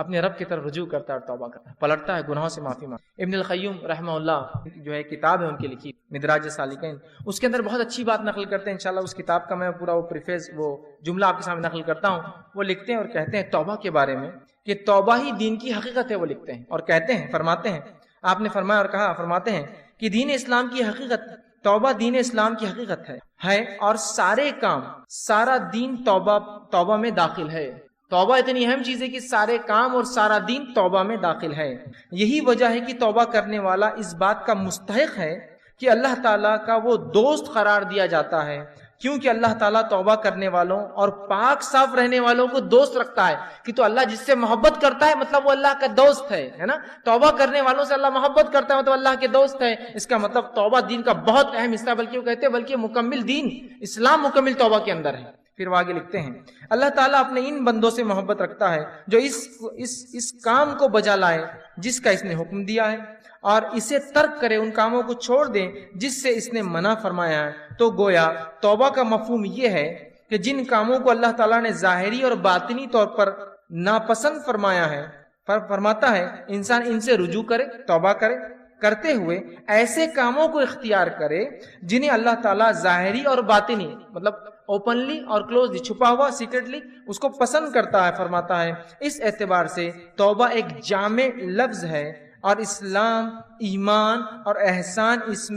اپنے رب کی طرف رجوع کرتا ہے اور توبہ کرتا ہے، پلٹتا ہے، گناہوں سے معافی مانگتا. ابن القیم رحمہ اللہ جو ہے کتاب ہے ان کی لکھی مدراج سالکین، اس کے اندر بہت اچھی بات نقل کرتے ہیں. انشاءاللہ اس کتاب کا میں پورا وہ پریفیس، وہ جملہ آپ کے سامنے نقل کرتا ہوں. وہ لکھتے ہیں اور کہتے ہیں توبہ کے بارے میں کہ توبہ ہی دین کی حقیقت ہے. وہ لکھتے ہیں اور کہتے ہیں، فرماتے ہیں، آپ نے فرمایا اور کہا، فرماتے ہیں کہ دین اسلام کی حقیقت، توبہ دین اسلام کی حقیقت ہے اور سارے کام، سارا دین توبہ میں داخل ہے. توبہ اتنی اہم چیز ہے کہ سارے کام اور سارا دین توبہ میں داخل ہے. یہی وجہ ہے کہ توبہ کرنے والا اس بات کا مستحق ہے کہ اللہ تعالیٰ کا وہ دوست قرار دیا جاتا ہے، کیونکہ اللہ تعالیٰ توبہ کرنے والوں اور پاک صاف رہنے والوں کو دوست رکھتا ہے. کہ تو اللہ جس سے محبت کرتا ہے مطلب وہ اللہ کا دوست ہے نا. توبہ کرنے والوں سے اللہ محبت کرتا ہے مطلب اللہ کے دوست ہے. اس کا مطلب توبہ دین کا بہت اہم حصہ، بلکہ وہ کہتے ہیں بلکہ مکمل دین اسلام مکمل توبہ کے اندر ہے. پھر وہ آگے لکھتے ہیں اللہ تعالیٰ اپنے ان بندوں سے محبت رکھتا ہے جو اس کام کو بجا لائے جس کا اس نے حکم دیا ہے، اور اسے ترک کرے، ان کاموں کو چھوڑ دیں جس سے اس نے منع فرمایا ہے. تو گویا توبہ کا مفہوم یہ ہے کہ جن کاموں کو اللہ تعالیٰ نے ظاہری اور باطنی طور پر ناپسند فرمایا ہے، فرماتا ہے انسان ان سے رجوع کرے، توبہ کرے، کرتے ہوئے ایسے کاموں کو اختیار کرے جنہیں اللہ تعالیٰ ظاہری اور باطنی، مطلب اوپنلی اور کلوزلی، چھپا ہوا سیکرٹلی اس کو پسند کرتا ہے۔ فرماتا ہے اس اعتبار سے توبہ ایک جامع لفظ ہے اور اسلام، ایمان اور احسان اس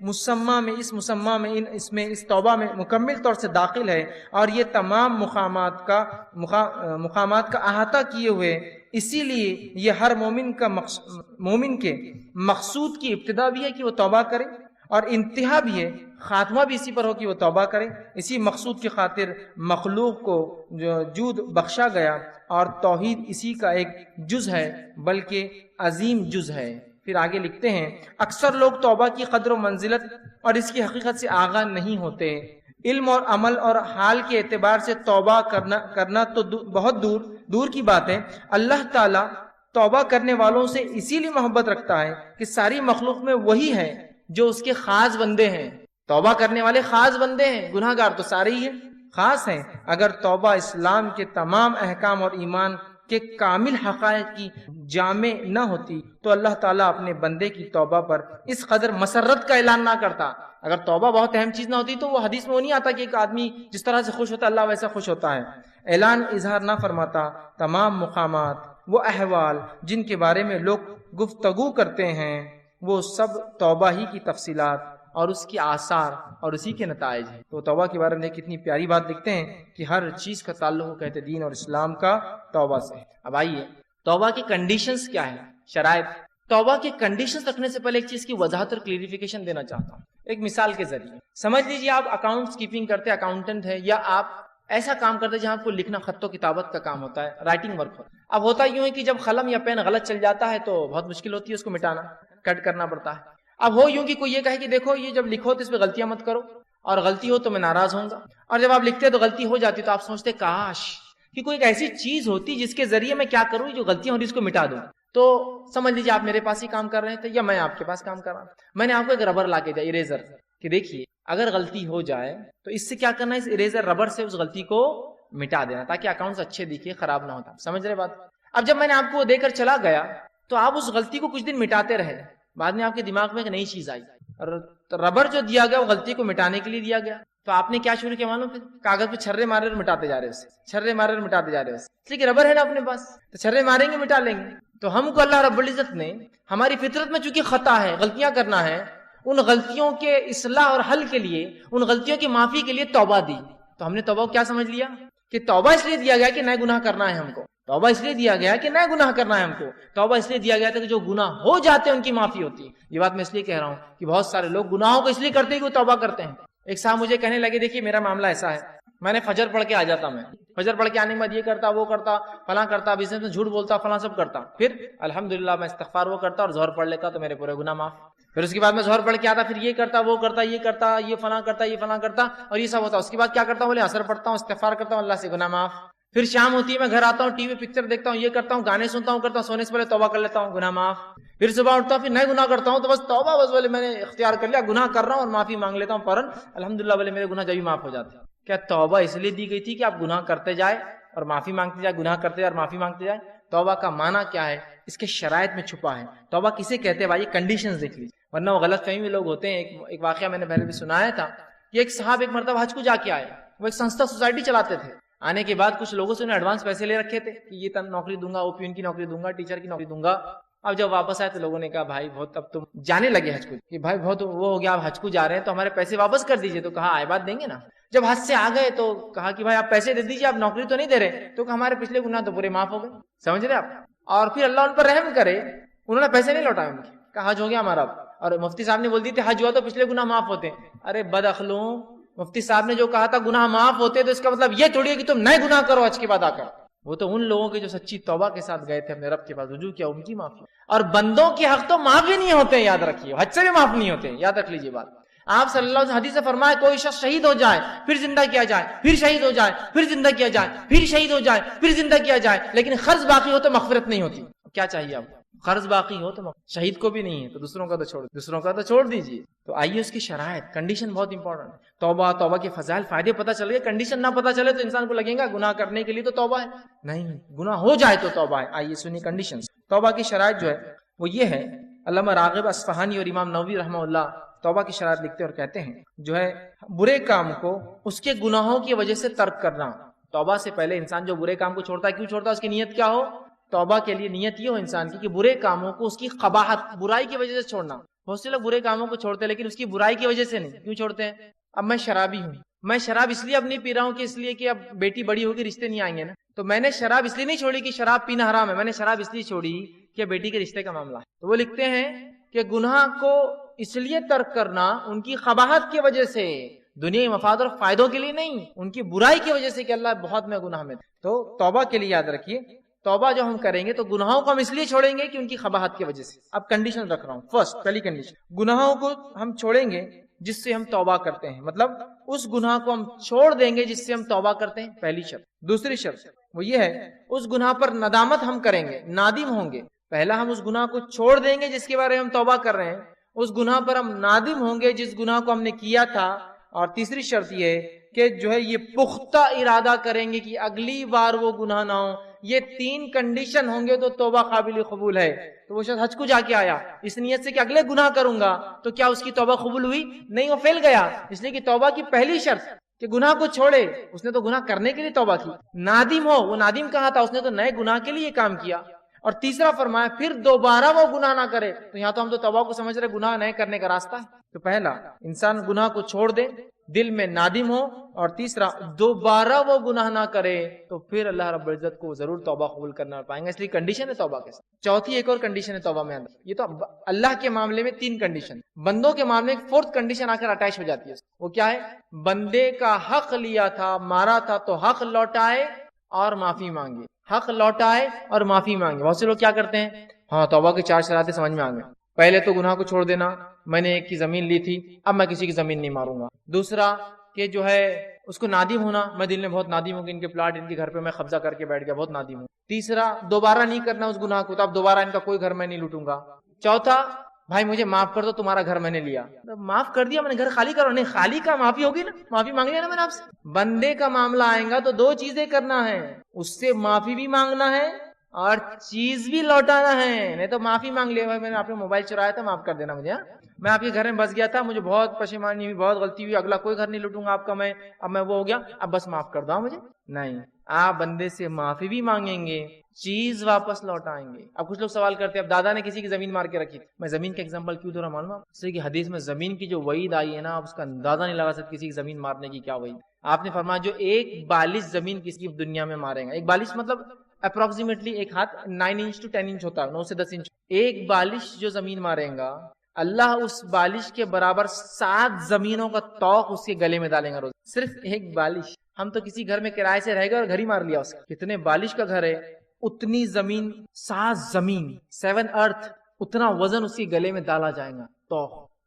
مسمہ میں اس توبہ میں مکمل طور سے داخل ہے، اور یہ تمام مقامات کا احاطہ کیے ہوئے۔ اسی لیے یہ ہر مومن کے مقصود کی ابتدا بھی ہے کہ وہ توبہ کرے، اور انتہا بھی ہے، خاتمہ بھی اسی پر ہو کہ وہ توبہ کرے۔ اسی مقصود کی خاطر مخلوق کو جود بخشا گیا، اور توحید اسی کا ایک جز ہے، بلکہ عظیم جز ہے۔ پھر آگے لکھتے ہیں اکثر لوگ توبہ کی قدر و منزلت اور اس کی حقیقت سے آگاہ نہیں ہوتے۔ علم اور عمل اور حال کے اعتبار سے توبہ کرنا تو بہت دور کی بات ہے۔ اللہ تعالیٰ توبہ کرنے والوں سے اسی لیے محبت رکھتا ہے کہ ساری مخلوق میں وہی ہے جو اس کے خاص بندے ہیں۔ توبہ کرنے والے خاص بندے ہیں، گناہ گار تو سارے ہی ہیں، خاص ہیں۔ اگر توبہ اسلام کے تمام احکام اور ایمان کے کامل حقائق کی جامع نہ ہوتی تو اللہ تعالیٰ اپنے بندے کی توبہ پر اس قدر مسرت کا اعلان نہ کرتا۔ اگر توبہ بہت اہم چیز نہ ہوتی تو وہ حدیث میں وہ نہیں آتا کہ ایک آدمی جس طرح سے خوش ہوتا ہے اللہ ویسا خوش ہوتا ہے۔ اعلان اظہار نہ فرماتا۔ تمام مقامات، وہ احوال جن کے بارے میں لوگ گفتگو کرتے ہیں، وہ سب توبہ ہی کی تفصیلات اور اس کی آثار اور اسی کے نتائج ہیں۔ تو توبہ کے بارے میں کتنی پیاری بات لکھتے ہیں کہ ہر چیز کا تعلق کہتے دین اور اسلام کا توبہ سے۔ اب آئیے توبہ کی کنڈیشنز کیا ہیں، شرائط۔ توبہ کی کنڈیشنز رکھنے سے پہلے ایک چیز کی وضاحت اور کلیریفیکیشن دینا چاہتا ہوں ایک مثال کے ذریعے۔ سمجھ لیجیے آپ اکاؤنٹس کیپنگ کرتے، اکاؤنٹنٹ ہے، یا آپ ایسا کام کرتے جہاں آپ کو لکھنا، خط و کتابت کا کام ہوتا ہے، رائٹنگ ورک ہوتا ہے۔ اب ہوتا یوں ہے کہ جب قلم یا پین غلط چل جاتا ہے تو بہت مشکل ہوتی ہے اس کو مٹانا، کٹ کرنا پڑتا ہے۔ اب ہو یوں کہ کوئی یہ کہے کہ دیکھو یہ جب لکھو تو اس پہ غلطیاں مت کرو، اور غلطی ہو تو میں ناراض ہوں گا، اور جب آپ لکھتے تو غلطی ہو جاتی تو آپ سوچتے کاش کہ کوئی ایک ایسی چیز ہوتی جس کے ذریعے میں کیا کروں جو غلطیاں ہو رہی اس کو مٹا دوں۔ تو سمجھ لیجیے آپ میرے پاس ہی کام کر رہے تھے یا میں آپ کے پاس کام کر رہا ہوں، میں نے آپ کو ایک ربر لا کے دیا، اریزر، کہ دیکھیے اگر غلطی ہو جائے تو اس سے کیا کرنا ہے، اس اریزر ربر سے اس غلطی کو مٹا دینا تاکہ اکاؤنٹس اچھے دکھے، خراب نہ ہوتا۔ سمجھ رہے بات؟ اب جب میں نے آپ کو دے کر چلا گیا تو آپ اس غلطی کو کچھ دن مٹاتے رہے، بعد میں آپ کے دماغ میں ایک نئی چیز آئی، اور ربر جو دیا گیا وہ غلطی کو مٹانے کے لیے دیا گیا، تو آپ نے کیا شروع کیا معلوم؟ پھر کاغذ پہ چھرے مارے اور مٹاتے جا رہے اسے، چھرے مارے اور مٹاتے جا رہے اسے، اس لیے کہ ربر ہے نا اپنے پاس، تو چھرے ماریں گے مٹا لیں گے۔ تو ہم کو اللہ رب العزت نے ہماری فطرت میں چونکہ خطا ہے، غلطیاں کرنا ہے، ان غلطیوں کے اصلاح اور حل کے لیے، ان غلطیوں کی معافی کے لیے توبہ دی۔ تو ہم نے توبہ کو کیا سمجھ لیا کہ توبہ اس لیے دیا گیا کہ نئے گناہ کرنا ہے ہم کو، توبہ اس لیے دیا گیا کہ نئے گناہ کرنا ہے ہم کو، توبہ اس لیے دیا گیا تھا کہ جو گناہ ہو جاتے ہیں ان کی معافی ہوتی ہے۔ یہ بات میں اس لیے کہہ رہا ہوں کہ بہت سارے لوگ گناہوں کو اس لیے کرتے ہیں کہ وہ توبہ کرتے ہیں۔ ایک صاحب مجھے کہنے لگے دیکھیے میرا معاملہ ایسا ہے، میں نے فجر پڑھ کے آ جاتا، میں فجر پڑھ کے آنے کے بعد یہ کرتا، وہ کرتا، فلاں کرتا، بزنس میں جھوٹ بولتا، فلاں سب کرتا، پھر الحمدللہ میں استغفار وہ کرتا اور ظہر پڑھ لیتا تو میرے پورے گناہ معاف۔ پھر اس کے بعد میں ظہر پڑھ کے آتا، پھر یہ کرتا، وہ کرتا، یہ کرتا، یہ فلاں کرتا، یہ فلاں کرتا، اور یہ سب ہوتا۔ اس کے بعد کیا کرتا ہوں، بولے عصر پڑھتا ہوں، استغفار کرتا ہوں، اللہ سے گناہ معاف۔ پھر شام ہوتی ہے، میں گھر آتا ہوں، ٹی وی پکچر دیکھتا ہوں، یہ کرتا ہوں، گانے سنتا ہوں، کرتا ہوں، سونے سے پہلے توبہ کر لیتا ہوں، گناہ معاف۔ پھر صبح اٹھتا ہوں، پھر نئے گناہ کرتا ہوں، تو بس توبہ، بس بولے میں نے اختیار کر لیا، گناہ کر رہا ہوں اور معافی مانگ لیتا ہوں فوراً، الحمدللہ بولے میرے گناہ جبھی معاف ہو جاتے ہیں۔ کیا توبہ اس لیے دی گئی تھی کہ آپ گناہ کرتے جائے اور معافی مانگتے جائے، گناہ کرتے جائے اور معافی مانگتے جائے؟ توبہ کا معنی کیا ہے، اس کے شرائط میں چھپا ہے۔ توبہ کسے کہتے ہیں بھائی، کنڈیشنز دیکھ لیجیے، ورنہ وہ غلط فہمی میں لوگ ہوتے ہیں۔ ایک واقعہ میں نے پہلے بھی سنایا تھا کہ ایک صاحب ایک مرتبہ حج کو جا کے آئے، وہ ایک سنستھا سوسائٹی چلاتے تھے۔ آنے کے بعد کچھ لوگوں سے انہیں ایڈوانس پیسے لے رکھے تھے کہ یہ نوکری دوں گا، او پی این کی نوکری دوں گا، ٹیچر کی نوکری دوں گا۔ اب جب واپس آئے تو لوگوں نے کہا بھائی بہت، اب تم جانے لگے حج کو، کہ بھائی بہت وہ ہو گیا، آپ حج کو جا رہے ہیں تو ہمارے پیسے واپس کر دیجیے۔ تو کہا آئے بات دیں گے نا۔ جب حج سے آ گئے تو کہا کہ بھائی آپ پیسے دے دیجیے، آپ نوکری تو نہیں دے رہے۔ تو کہ ہمارے پچھلے گناہ تو پورے معاف ہو گئے، سمجھ رہے آپ؟ اور پھر اللہ ان پر رحم کرے، انہوں نے پیسے نہیں لوٹائے ان کے، کہا حج ہو گیا ہمارا۔ اور مفتی صاحب نے بول دی تھی حج ہوا تو پچھلے گناہ معاف ہوتے ہیں۔ ارے بد اخلوں، مفتی صاحب نے جو کہا تھا گناہ معاف ہوتے تو اس کا مطلب یہ تھوڑی ہے کہ تم نئے گناہ کرو حج کے بعد آ کر۔ وہ تو ان لوگوں کے جو سچی توبہ کے ساتھ گئے تھے اپنے رب کے پاس، رجوع کیا، ان کی معافی۔ اور بندوں کے حق تو معاف ہی نہیں ہوتے، یاد رکھیے، حج سے بھی معاف نہیں ہوتے، یاد رکھ لیجیے بات۔ آپ صلی اللہ علیہ وسلم حدیث سے فرمائے کوئی شخص شہید ہو جائے، پھر زندہ کیا جائے، پھر شہید ہو جائے، پھر زندہ کیا جائے، پھر شہید ہو جائے، پھر زندہ کیا جائے، لیکن قرض باقی ہو تو مغفرت نہیں ہوتی۔ کیا چاہیے آپ کو؟ قرض باقی ہو تو شہید کو بھی نہیں ہے تو دوسروں کا تو چھوڑ دیجیے. تو آئیے اس کی شرائط، کنڈیشن بہت امپورٹنٹ ہے. توبہ کے فضائل فائدے پتہ چل گئے. کنڈیشن نہ پتہ چلے تو انسان کو لگے گا گناہ کرنے کے لیے تو توبہ ہے، نہیں، گناہ ہو جائے تو توبہ ہے. آئیے سنیے کنڈیشن. توبہ کی شرائط جو ہے وہ یہ ہے. علامہ راغب اصفہانی اور امام نووی رحمہ اللہ توبہ کی شرائط لکھتے اور کہتے ہیں جو ہے برے کام کو اس کے گناہوں کی وجہ سے ترک کرنا. توبہ سے پہلے انسان جو برے کام کو چھوڑتا ہے، کیوں چھوڑتا ہے؟ اس کی نیت کیا ہو؟ توبہ کے لیے نیت یہ ہو انسان کی کہ برے کاموں کو اس کی قباحت، برائی کی وجہ سے چھوڑنا. بہت سے لوگ برے کاموں کو چھوڑتے ہیں لیکن اس کی برائی کی وجہ سے نہیں. کیوں چھوڑتے ہیں؟ اب میں شرابی ہوں، میں شراب اس لیے اب نہیں پی رہا ہوں کہ اس لیے کہ اب بیٹی بڑی ہوگی رشتے نہیں آئیں گے نا، تو میں نے شراب اس لیے نہیں چھوڑی کہ شراب پینا حرام ہے، میں نے شراب اس لیے چھوڑی کہ بیٹی کے رشتے کا معاملہ ہے. تو وہ لکھتے ہیں کہ گناہ کو اس لیے ترک کرنا ان کی قباحت کی وجہ سے، دنیا مفاد اور فائدوں کے لیے نہیں، ان کی برائی کی وجہ سے کہ اللہ بہت میں گناہ میں. تو توبہ کے لیے یاد رکھیے، توبہ جو ہم کریں گے تو گناہوں کو ہم اس لیے چھوڑیں گے کہ ان کی قباحت کی وجہ سے. اب کنڈیشن رکھ رہا ہوں. فرسٹ، پہلی کنڈیشن، گناہوں کو ہم چھوڑیں گے جس سے ہم توبہ کرتے ہیں، مطلب اس گناہ کو ہم چھوڑ دیں گے جس سے ہم توبہ کرتے ہیں، پہلی شرط. دوسری شرط وہ یہ ہے اس گناہ پر ندامت ہم کریں گے، نادم ہوں گے. پہلا ہم اس گناہ کو چھوڑ دیں گے جس کے بارے میں ہم توبہ کر رہے ہیں، اس گناہ پر ہم نادم ہوں گے جس گناہ کو ہم نے کیا تھا. اور تیسری شرط یہ ہے کہ جو ہے یہ پختہ ارادہ کریں گے کہ اگلی بار وہ گناہ نہ ہو. یہ تین کنڈیشن ہوں گے تو توبہ قابل قبول ہے. تو وہ شخص حج کو جا کے آیا اس نیت سے کہ اگلے گناہ کروں گا، تو کیا اس کی توبہ قبول ہوئی؟ نہیں، وہ فیل گیا. اس لیے کہ توبہ کی پہلی شرط کہ گناہ کو چھوڑے، اس نے تو گناہ کرنے کے لیے توبہ کی. نادم ہو، وہ نادم کہا تھا، اس نے تو نئے گناہ کے لیے کام کیا. اور تیسرا فرمایا پھر دوبارہ وہ گناہ نہ کرے. تو یہاں تو ہم تو توبہ کو سمجھ رہے گناہ نئے کرنے کا راستہ ہے. تو پہلا انسان گناہ کو چھوڑ دے، دل میں نادم ہو، اور تیسرا دوبارہ وہ گناہ نہ کرے، تو پھر اللہ رب العزت کو ضرور توبہ قبول کرنا پائیں گے. اس لیے کنڈیشن ہے توبہ کے ساتھ. چوتھی ایک اور کنڈیشن ہے توبہ میں اندر. یہ تو اللہ کے معاملے میں تین کنڈیشن، بندوں کے معاملے میں فورتھ کنڈیشن آ کر اٹیچ ہو جاتی ہے. وہ کیا ہے؟ بندے کا حق لیا تھا، مارا تھا، تو حق لوٹائے اور معافی مانگے. حق لوٹائے اور معافی مانگے. بہت سے لوگ کیا کرتے ہیں؟ ہاں، توبہ کی چار شرائطیں سمجھ میں آ گئے. پہلے تو گناہ کو چھوڑ دینا، میں نے ایک کی زمین لی تھی، اب میں کسی کی زمین نہیں ماروں گا. دوسرا کہ جو ہے اس کو نادم ہونا، میں دل میں بہت نادم ہوں کہ ان کے پلاٹ، ان کے گھر پہ میں قبضہ کر کے بیٹھ گیا، بہت نادم ہوں. تیسرا دوبارہ نہیں کرنا اس گناہ کو، تو اب دوبارہ ان کا کوئی گھر میں نہیں لوٹوں گا. چوتھا بھائی مجھے معاف کر دو، تمہارا گھر میں نے لیا. معاف کر دیا میں نے، گھر خالی کرو. نہیں، خالی کا معافی ہوگی نا، معافی مانگ لیا نا میں نے آپ سے. بندے کا معاملہ آئے گا تو دو چیزیں کرنا ہے، اس سے معافی بھی مانگنا ہے اور چیز بھی لوٹانا ہے. نہیں تو معافی مانگ لیا، بھائی میں نے آپ نے موبائل چرایا تھا، معاف کر دینا مجھے، میں آپ کے گھر میں بس گیا تھا، مجھے بہت پشیمانی ہوئی، بہت غلطی ہوئی، اگلا کوئی گھر نہیں لوٹوں گا آپ کا، میں اب میں وہ ہو گیا، اب بس معاف کر دو مجھے. نہیں، آپ بندے سے معافی بھی مانگیں گے، چیز واپس لوٹائیں گے. اب کچھ لوگ سوال کرتے ہیں اب دادا نے کسی کی زمین مار کے رکھی تھی. میں زمین کا ایگزامپل کیوں دے رہا معلوم ہے؟ اس لیے کہ حدیث میں زمین کی جو وعید آئی ہے نا، آپ اس کا اندازہ نہیں لگا سکتے کسی کی زمین مارنے کی کیا وعید. آپ نے فرمایا جو ایک بالش زمین کسی کی دنیا میں مارے گا، ایک بالش مطلب اپروکسیمیٹلی ایک ہاتھ 9 انچ to 10 انچ ہوتا ہے، 9 سے 10 انچ. ایک بالش جو زمین مارے گا، اللہ اس بالش کے برابر 7 زمینوں کا توق اس کے گلے میں ڈالیں گا روز. صرف ایک بالش. ہم تو کسی گھر میں کرائے سے رہ گئے اور گھر ہی مار لیا اس کا. کتنے بالش کا گھر ہے، اتنی زمین، 7 زمین، 7 ارتھ، اتنا وزن اس کے گلے میں ڈالا جائے گا.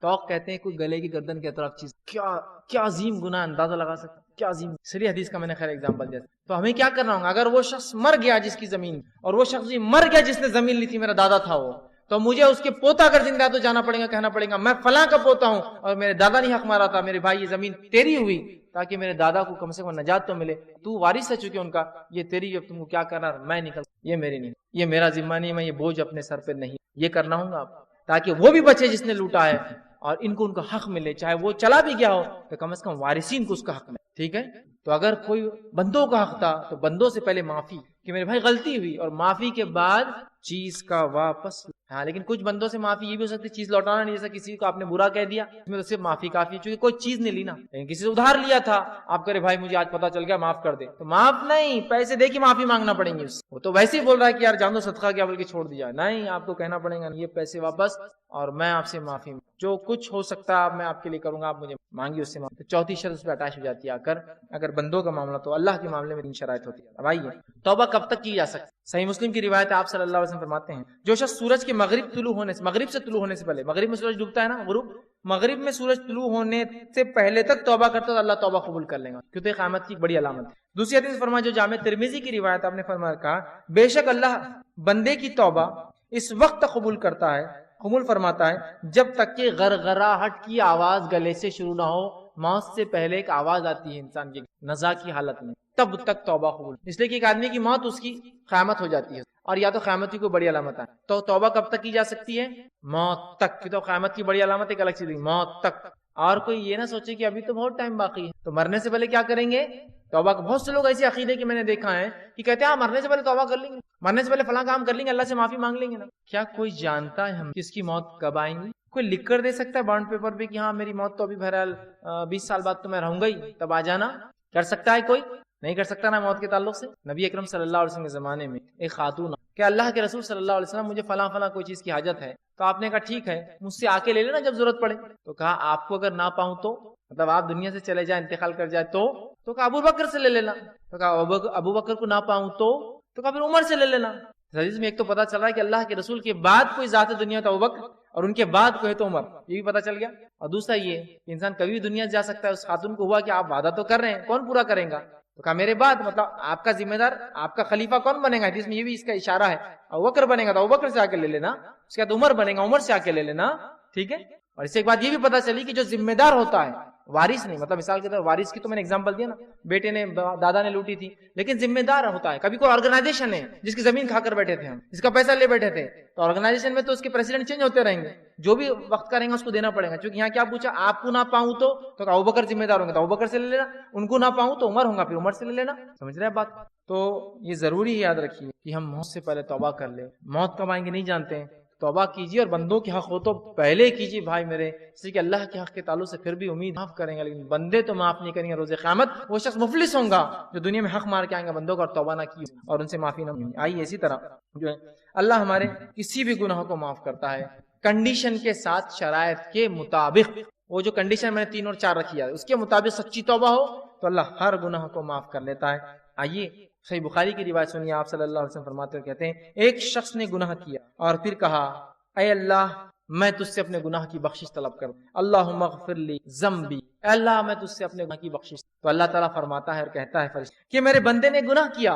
توق کہتے ہیں کوئی گلے کی گردن کے اطراف چیز. کیا عظیم گناہ، اندازہ لگا سکتے کیا عظیم. سری حدیث کا میں نے خیر ایگزامپل دیا. تو ہمیں کیا کرنا ہوگا؟ اگر وہ شخص مر گیا جس کی زمین، اور وہ شخص مر گیا جس نے زمین لی تھی، میرا دادا تھا وہ، تو مجھے اس کے پوتا اگر زندہ تو جانا پڑے گا، کہنا پڑے گا میں فلاں کا پوتا ہوں اور میرے دادا نے حق مارا تھا، میرے بھائی یہ زمین تیری ہوئی تاکہ میرے دادا کو کم سے کم نجات تو ملے. تو وارث ہے چکے ان کا، یہ تیری، اب تم کو کیا کرنا، میں نکل، یہ میری نہیں، یہ میرا ذمہ نہیں، میں یہ بوجھ اپنے سر پہ نہیں. یہ کرنا ہوگا آپ، تاکہ وہ بھی بچے جس نے لوٹا ہے اور ان کو ان کا حق ملے. چاہے وہ چلا بھی گیا ہو تو کم از کم وارثین کو اس کا حق ملے. ٹھیک ہے؟ تو اگر کوئی بندوں کا حق تھا تو بندوں سے پہلے معافی کہ میرے بھائی غلطی ہوئی، اور معافی کے بعد چیز کا واپس. ہاں، لیکن کچھ بندوں سے معافی یہ بھی ہو سکتی چیز لوٹانا نہیں. جیسا کسی کو آپ نے برا کہہ دیا، اس میں تو صرف معافی کافی ہے، چونکہ کوئی چیز نہیں لی نا. لیکن کسی سے ادھار لیا تھا، آپ کرے بھائی مجھے آج پتا چل گیا معاف کر دے، تو معاف نہیں، پیسے دے کے معافی مانگنا پڑیں گے. وہ تو ویسے ہی بول رہا ہے کہ یار جان دو صدقہ کیا بلکہ چھوڑ دیا. نہیں، آپ کو کہنا پڑے گا یہ پیسے واپس اور میں آپ سے معافی، جو کچھ ہو سکتا ہے میں آپ کے لیے کروں گا، آپ مجھے مانگی اس سے معافی. چوتھی شرط اس پہ اٹیچ ہو جاتی ہے آ کر. اگر بندوں کا معاملہ تو اللہ کے معاملے میں 3 شرائط ہوتی ہے. اب آئیے توبہ کب تک کی جا سکتی؟ صحیح مسلم کی روایت ہے، آپ صلی اللہ علیہ وسلم فرماتے ہیں جو شخص سورج کے مغرب سے طلوع ہونے سے پہلے، مغرب میں سورج ڈوبتا ہے نا، غروب، مغرب میں سورج طلوع ہونے سے پہلے تک توبہ کرتا ہے تو اللہ توبہ قبول کر لے گا، کیونکہ قیامت کی ایک بڑی علامت ہے. دوسری حدیث فرمایا جو جامع ترمذی کی روایت، آپ نے فرمایا کہا بے شک اللہ بندے کی توبہ اس وقت تک قبول کرتا ہے، قبول فرماتا ہے جب تک کہ غرغراہٹ کی آواز گلے سے شروع نہ ہو۔ موت سے پہلے ایک آواز آتی ہے انسان کی نزا کی حالت میں، تب تک توبہ قبول، اس لیے کہ ایک آدمی کی موت اس کی قیامت ہو جاتی ہے، اور یا تو قیامت کی کوئی بڑی علامت ہے تو توبہ کب تک کی جا سکتی ہے؟ موت تک کی۔ تو قیامت کی بڑی علامت ایک الگ چیز ہے، موت تک۔ اور کوئی یہ نہ سوچے کہ ابھی تو بہت ٹائم باقی ہے تو مرنے سے پہلے کیا کریں گے؟ توبہ۔ بہت سے لوگ ایسے عقیدے کہ میں نے دیکھا ہے کہ کہتے ہیں ہاں مرنے سے پہلے توبہ کر لیں گے، مرنے سے پہلے فلاں کام کر لیں گے، اللہ سے معافی مانگ لیں گے نا۔ کیا کوئی جانتا ہے ہم کس کی موت کب آئیں گی؟ کوئی لکھ کر دے سکتا ہے بانڈ پیپر پہ کہ ہاں میری موت تو ابھی بہرحال 20 سال بعد تو میں رہوں گا ہی، تب آ جانا؟ کر سکتا ہے کوئی؟ نہیں کر سکتا نا موت کے تعلق سے۔ نبی اکرم صلی اللہ علیہ وسلم کے زمانے میں ایک خاتون کہ اللہ کے رسول صلی اللہ علیہ وسلم مجھے فلاں فلاں کوئی چیز کی حاجت ہے، تو آپ نے کہا ٹھیک ہے مجھ سے آ کے لے لینا جب ضرورت پڑے۔ تو کہا آپ کو اگر نہ پاؤں تو، مطلب آپ دنیا سے چلے جائیں، انتقال کر جائے تو کہا ابو بکر سے لے لینا۔ تو کہا ابو بکر کو نہ پاؤں تو کہا پھر عمر سے لے لینا۔ حدیث میں ایک تو پتا چل رہا ہے کہ اللہ کے رسول کے بعد کوئی ذات دنیا تو ابو بکر، اور ان کے بعد کوئی ہے تو عمر، یہ بھی پتا چل گیا۔ اور دوسرا یہ کہ انسان کبھی بھی دنیا سے جا سکتا ہے۔ اس خاتون کو ہوا کہ آپ وعدہ تو کر رہے ہیں، کون پورا کرے گا؟ تو کہا میرے بعد، مطلب آپ کا ذمہ دار، آپ کا خلیفہ کون بنے گا؟ حدیث میں یہ بھی اس کا اشارہ ہے، ابوبکر بنے گا تو ابوبکر سے آ کے لے لینا، اس کے بعد عمر بنے گا، عمر سے آ کے لے لینا، ٹھیک ہے۔ اور اس سے ایک بات یہ بھی پتا چلی کہ جو ذمہ دار ہوتا ہے، وارث نہیں، مطلب مثال کے طور وارث کی تو میں نے اگزامپل دیا نا، بیٹے نے دادا نے لوٹی تھی، لیکن ذمہ دار ہوتا ہے۔ کبھی کوئی آرگنائزیشن ہے جس کی زمین کھا کر بیٹھے تھے ہم، جس کا پیسہ لے بیٹھے تھے، تو آرگنائزیشن میں تو اس کے پریزیڈنٹ چینج ہوتے رہیں گے، جو بھی وقت کریں گے اس کو دینا پڑے گا۔ کیونکہ یہاں کیا پوچھا، آپ کو نہ پاؤں تو کہا ابوبکر ذمہ دار ہوں گے تو ابوبکر سے لے لینا، ان کو نہ پاؤں تو عمر ہوں گا پھر عمر سے لے لینا۔ سمجھ رہے ہیں بات؟ تو یہ ضروری یاد رکھیے کہ ہم موت سے پہلے توبہ کر لیں۔ موت کب آئیں گے نہیں جانتے ہیں، توبہ کیجیے، اور بندوں کے حق ہو تو پہلے کیجیے بھائی میرے، اس لیے کہ اللہ کے حق کے تعلق سے پھر بھی امید معاف کریں گے، لیکن بندے تو معاف نہیں کریں گے۔ روز قیامت وہ شخص مفلس ہوں گا جو دنیا میں حق مار کے آئیں گے بندوں کا اور توبہ نہ کی اور ان سے معافی نہ مانگی۔ آئیے اسی طرح جو ہے اللہ ہمارے کسی بھی گناہ کو معاف کرتا ہے کنڈیشن کے ساتھ، شرائط کے مطابق۔ وہ جو کنڈیشن میں نے 3 اور 4 رکھی ہے اس کے مطابق سچی توبہ ہو تو اللہ ہر گناہ کو معاف کر لیتا ہے۔ آئیے صحیح بخاری کی روایت سنیے، آپ صلی اللہ علیہ وسلم فرماتے ہوئے کہتے ہیں ایک شخص نے گناہ کیا اور پھر کہا اے اللہ میں تجھ سے اپنے گناہ کی بخشش طلب کروں، اللہم اغفر لی ذنبی، اے اللہ میں تجھ سے اپنے گناہ کی بخشش۔ تو اللہ تعالیٰ فرماتا ہے اور کہتا ہے فرشتے کہ میرے بندے نے گناہ کیا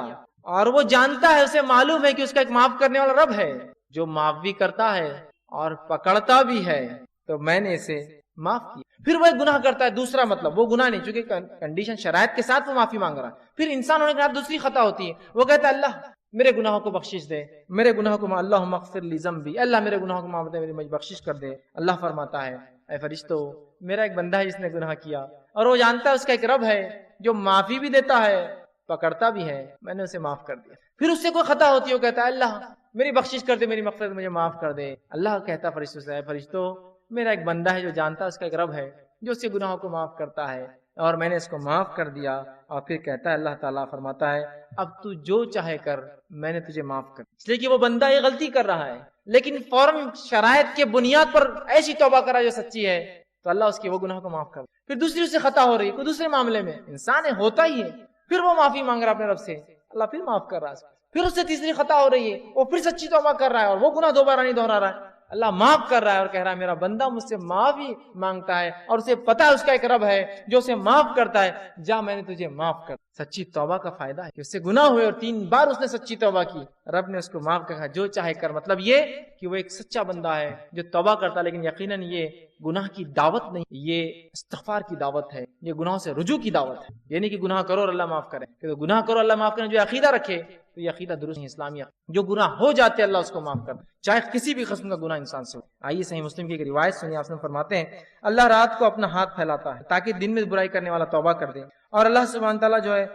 اور وہ جانتا ہے، اسے معلوم ہے کہ اس کا ایک معاف کرنے والا رب ہے جو معاف بھی کرتا ہے اور پکڑتا بھی ہے، تو میں نے اسے معاف کیا۔ پھر وہ ایک گناہ کرتا ہے، دوسرا مطلب وہ گناہ نہیں، چونکہ کنڈیشن شرائط کے ساتھ وہ معافی مانگ رہا ہے۔ پھر انسان ہونے کے بعد دوسری خطا ہوتی ہے، وہ کہتا ہے اللہ میرے گناہوں کو بخشش دے، میرے گناہوں کو اللہم اغفر لی ذنبی، اللہ میرے گناہوں کو معاف دے، میری مجھ بخشش کر دے۔ اللہ فرماتا ہے اے فرشتو میرا ایک بندہ ہے جس نے گناہ کیا اور وہ جانتا ہے اس کا ایک رب ہے جو معافی بھی دیتا ہے پکڑتا بھی ہے، میں نے اسے معاف کر دیا۔ پھر اس سے کوئی خطا ہوتی ہے، وہ کہتا ہے اللہ میری بخشش کر دے، میری مغفرت مجھے معاف کر دے۔ اللہ کہتا فرشتوں سے اے فرشتو میرا ایک بندہ ہے جو جانتا ہے اس کا ایک رب ہے جو اس کے گناہوں کو معاف کرتا ہے اور میں نے اس کو معاف کر دیا۔ اور پھر کہتا ہے اللہ تعالیٰ فرماتا ہے اب تو جو چاہے کر، میں نے تجھے معاف کر، اس لیے کہ وہ بندہ یہ غلطی کر رہا ہے لیکن فوراً شرائط کے بنیاد پر ایسی توبہ کرا جو سچی ہے تو اللہ اس کے وہ گناہ کو معاف کر۔ پھر دوسری اس سے خطا ہو رہی ہے، کوئی دوسرے معاملے میں انسان ہے ہوتا ہی ہے، پھر وہ معافی مانگ رہا اپنے رب سے، اللہ پھر معاف کر رہا ہے۔ پھر اس سے تیسری خطا ہو رہی ہے، وہ پھر سچی توبہ کر رہا ہے اور وہ گناہ دوبارہ نہیں دہرا رہا ہے، اللہ معاف کر رہا ہے اور کہہ رہا ہے میرا بندہ مجھ سے معافی مانگتا ہے اور اسے پتا ہے اس کا ایک رب ہے جو اسے معاف کرتا ہے، جا میں نے تجھے معاف کر۔ سچی توبہ کا فائدہ ہے کہ اس سے گناہ ہوئے اور 3 بار اس نے سچی توبہ کی، رب نے اس کو معاف کہا جو چاہے کر۔ مطلب یہ کہ وہ ایک سچا بندہ ہے جو توبہ کرتا، لیکن یقیناً یہ گناہ کی دعوت نہیں، یہ استغفار کی دعوت ہے، یہ گناہوں سے رجوع کی دعوت ہے۔ یہ نہیں کہ گناہ کرو اور اللہ معاف کرے، کہ گناہ کرو اللہ معاف کرے جو عقیدہ رکھے تو یہ عقیدہ درست نہیں اسلامی۔ جو گناہ ہو جاتے اللہ اس کو معاف کر دے، چاہے کسی بھی قسم کا گناہ انسان سے ہو۔ آئیے صحیح مسلم کی ایک روایت سنیے، آپ فرماتے ہیں اللہ رات کو اپنا ہاتھ پھیلاتا ہے تاکہ دن میں برائی کرنے والا توبہ کر دے، اور اللہ سبحانہ تعالیٰ جو ہے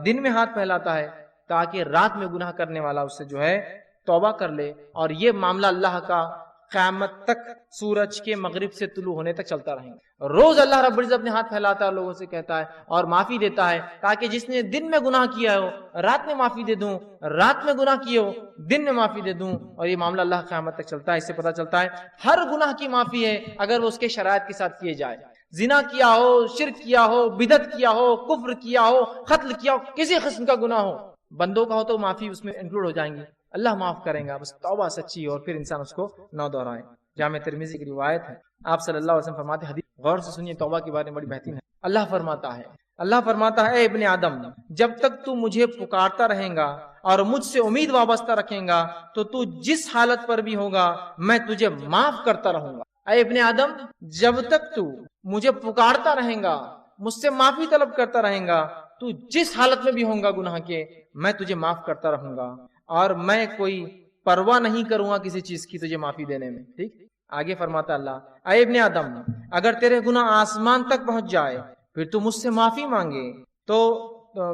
دن میں ہاتھ پھیلاتا ہے تاکہ رات میں گناہ کرنے والا اس سے جو ہے توبہ کر لے۔ اور یہ معاملہ اللہ کا قیامت تک سورج کے مغرب سے طلوع ہونے تک چلتا رہے گا۔ روز اللہ رب العزت اپنے ہاتھ پھیلاتا ہے اور لوگوں سے کہتا ہے اور معافی دیتا ہے تاکہ جس نے دن میں گناہ کیا ہو رات میں معافی دے دوں، رات میں گناہ کیے ہو دن میں معافی دے دوں۔ اور یہ معاملہ اللہ قیامت تک چلتا ہے۔ اس سے پتہ چلتا ہے ہر گناہ کی معافی ہے اگر وہ اس کے شرائط کے ساتھ کیے جائے۔ زنا کیا ہو، شرک کیا ہو، بدعت کیا ہو، کفر کیا ہو، قتل کیا ہو، کسی قسم کا گناہ ہو بندوں کا ہو تو معافی اس میں انکلوڈ ہو جائیں گی، اللہ معاف کریں گا، بس توبہ سچی اور پھر انسان اس کو نہ دہرائے۔ جامع ترمذی کی روایت ہے، آپ صلی اللہ علیہ وسلم فرماتے ہیں، حدیث غور سے سنیے، توبہ کے بارے میں بڑی بہترین ہے۔ اللہ فرماتا ہے اے ابن آدم جب تک تو مجھے پکارتا رہیں گا اور مجھ سے امید وابستہ رکھیں گا تو تو جس حالت پر بھی ہوگا میں تجھے معاف کرتا رہوں گا۔ اے ابن آدم، جب تک تو مجھے پکارتا رہیں گا، مجھ سے معافی طلب کرتا رہیں گا، تو جس حالت میں بھی ہوگا گناہ کے، میں تجھے معاف کرتا رہوں گا، اور میں کوئی پرواہ نہیں کروں گا کسی چیز کی تجھے معافی دینے میں۔ ٹھیک، آگے فرماتا اللہ، اے ابن آدم، اگر تیرے گناہ آسمان تک پہنچ جائے پھر تو مجھ سے معافی مانگے تو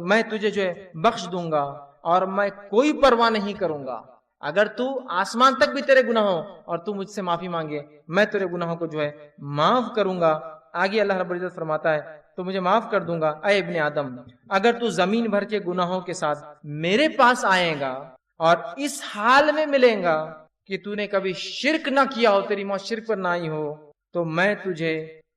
میں تجھے جو ہے بخش دوں گا، اور میں کوئی پرواہ نہیں کروں گا۔ اگر تو آسمان تک بھی تیرے گناہ ہو اور تو مجھ سے معافی مانگے، میں تیرے گناہوں کو جو ہے معاف کروں گا۔ آگے اللہ رب العزت فرماتا ہے تو مجھے معاف کر دوں گا۔ اے ابن آدم، اگر تو زمین بھر کے گناہوں کے ساتھ میرے پاس آئے گا اور اس حال میں ملیں گا کہ تو نے کبھی شرک نہ کیا ہو، تیری موت شرک پر نہ آئی ہو، تو میں تجھے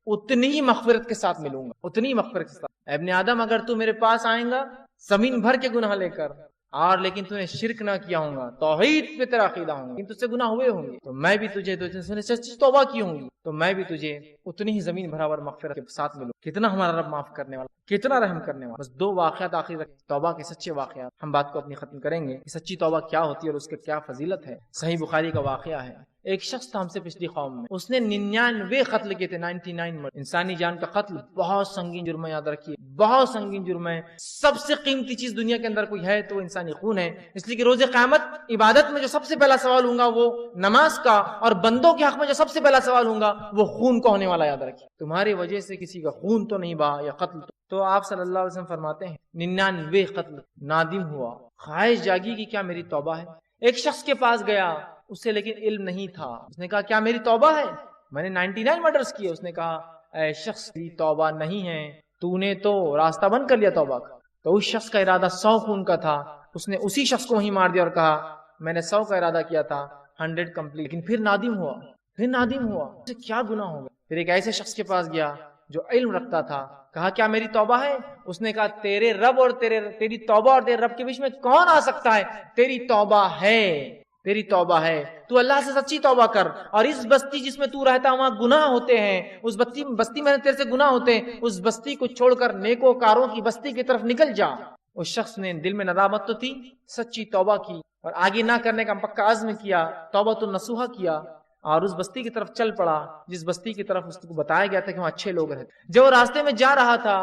اتنی ہی مغفرت کے ساتھ ملوں گا، اتنی ہی مغفرت کے ساتھ۔ اے ابن آدم، اگر تو میرے پاس آئیں گا زمین بھر کے گناہ لے کر، اور لیکن تو نے شرک نہ کیا ہوں گا، توحید پہ تیرا عقیدہ ہوں گا، لیکن تجھ سے گناہ ہوئے ہوں گے، تو میں بھی تجھے سچی توبہ کی ہوں گی تو میں بھی تجھے اتنی ہی زمین بھراور مغفرت کے ساتھ ملوں۔ کتنا ہمارا رب معاف کرنے والا، کتنا رحم کرنے والا۔ بس دو واقعات آخر رکھ، توبہ کے سچے واقعات، ہم بات کو اپنی ختم کریں گے کہ سچی توبہ کیا ہوتی ہے اور اس کے کیا فضیلت ہے۔ صحیح بخاری کا واقعہ ہے، ایک شخص تھا ہم سے پچھلی قوم میں، اس نے 99 قتل کیے تھے، 99 مرد۔ انسانی جان کا قتل بہت سنگین جرم ہے، یاد رکھیے بہت سنگین جرم ہے۔ سب سے قیمتی چیز دنیا کے اندر کوئی ہے تو انسانی خون ہے، اس لیے کہ روز قیامت عبادت میں جو سب سے پہلا سوال ہوں گا وہ نماز کا، اور بندوں کے حق میں جو سب سے پہلا سوال ہوں گا وہ خون کا ہونے والا۔ یاد رکھیے تمہاری وجہ سے کسی کا خون تو نہیں بہا یا قتل تو آپ صلی اللہ علیہ وسلم فرماتے ہیں 99 قتل، نادم ہوا، خواہش جاگی کہ کیا میری توبہ ہے۔ ایک شخص کے پاس گیا، اسے لیکن علم نہیں تھا، اس نے کہا کیا میری توبہ ہے، میں نے 99 مرڈرز کیے۔ اس نے کہا اے شخص کی توبہ نہیں ہے، تو نے تو راستہ بند کر لیا توبہ کا۔ تو اس شخص کا ارادہ 100 خون کا تھا، اس نے اسی شخص کو وہیں مار دیا اور کہا میں نے 100 کا ارادہ کیا تھا، 100 کمپلیٹ۔ لیکن پھر نادم ہوا اسے کیا گناہ ہوگا۔ پھر ایک ایسے شخص کے پاس گیا جو علم رکھتا تھا، کہا کیا میری توبہ ہے، اس نے کہا تیرے رب اور تیری توبہ اور تیرے رب کے بیچ میں کون آ سکتا ہے، تیری توبہ ہے، تو اللہ سے سچی توبہ کر، اور اس بستی جس میں تو رہتا وہاں گناہ ہوتے ہیں، اس بستی میں تیرے سے گناہ ہوتے ہیں، اس بستی کو چھوڑ کر نیکوکاروں کی بستی کی طرف نکل جا۔ اس شخص نے دل میں ندامت تو تھی، سچی توبہ کی اور آگے نہ کرنے کا پکا عزم کیا، توبۃ النصوحہ کیا، اور اس بستی کی طرف چل پڑا جس بستی کی طرف اس کو بتایا گیا تھا کہ وہاں اچھے لوگ رہتے۔ جب وہ راستے میں جا رہا تھا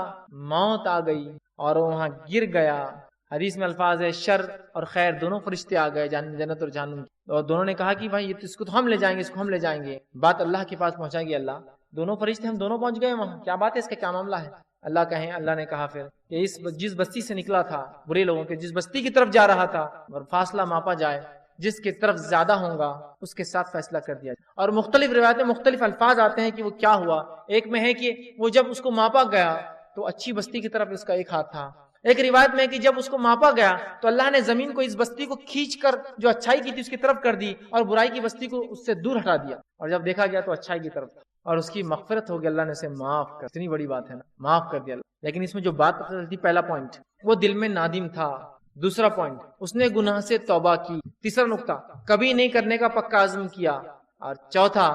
موت آ گئی اور وہ وہاں گر گیا۔ حدیث میں الفاظ ہے شر اور خیر دونوں فرشتے آ گئے، جنت اور جہنم، اور دونوں نے کہا کہ بھائی اس کو تو ہم لے جائیں گے، اس کو ہم لے جائیں گے۔ بات اللہ کے پاس پہنچائے گی اللہ، دونوں فرشتے ہم دونوں پہنچ گئے وہاں، کیا بات ہے، اس کا کیا معاملہ ہے۔ اللہ نے کہا پھر کہ جس بستی سے نکلا تھا برے لوگوں کے، جس بستی کی طرف جا رہا تھا، اور فاصلہ ماپا جائے، جس کی طرف زیادہ ہوگا اس کے ساتھ فیصلہ کر دیا جائے۔ اور مختلف روایت میں مختلف الفاظ آتے ہیں کہ وہ کیا ہوا۔ ایک میں ہے کہ وہ جب اس کو ماپا گیا تو اچھی بستی کی طرف اس کا ایک ہاتھ تھا، ایک روایت میں ہے کہ جب اس کو ماپا گیا تو اللہ نے زمین کو اس بستی کو کھینچ کر جو اچھائی کی تھی اس کی طرف کر دی، اور برائی کی بستی کو اس سے دور ہٹا دیا، اور جب دیکھا گیا تو اچھائی کی طرف تھا، اور اس کی مغفرت ہو گئی، اللہ نے اسے معاف کر، اتنی بڑی بات ہے نا، معاف کر دیا اللہ۔ لیکن اس میں جو بات پتہ چلتی، پہلا پوائنٹ وہ دل میں نادم تھا، دوسرا پوائنٹ اس نے گناہ سے توبہ کی، تیسرا نقطہ کبھی نہیں کرنے کا پکا عزم کیا، اور چوتھا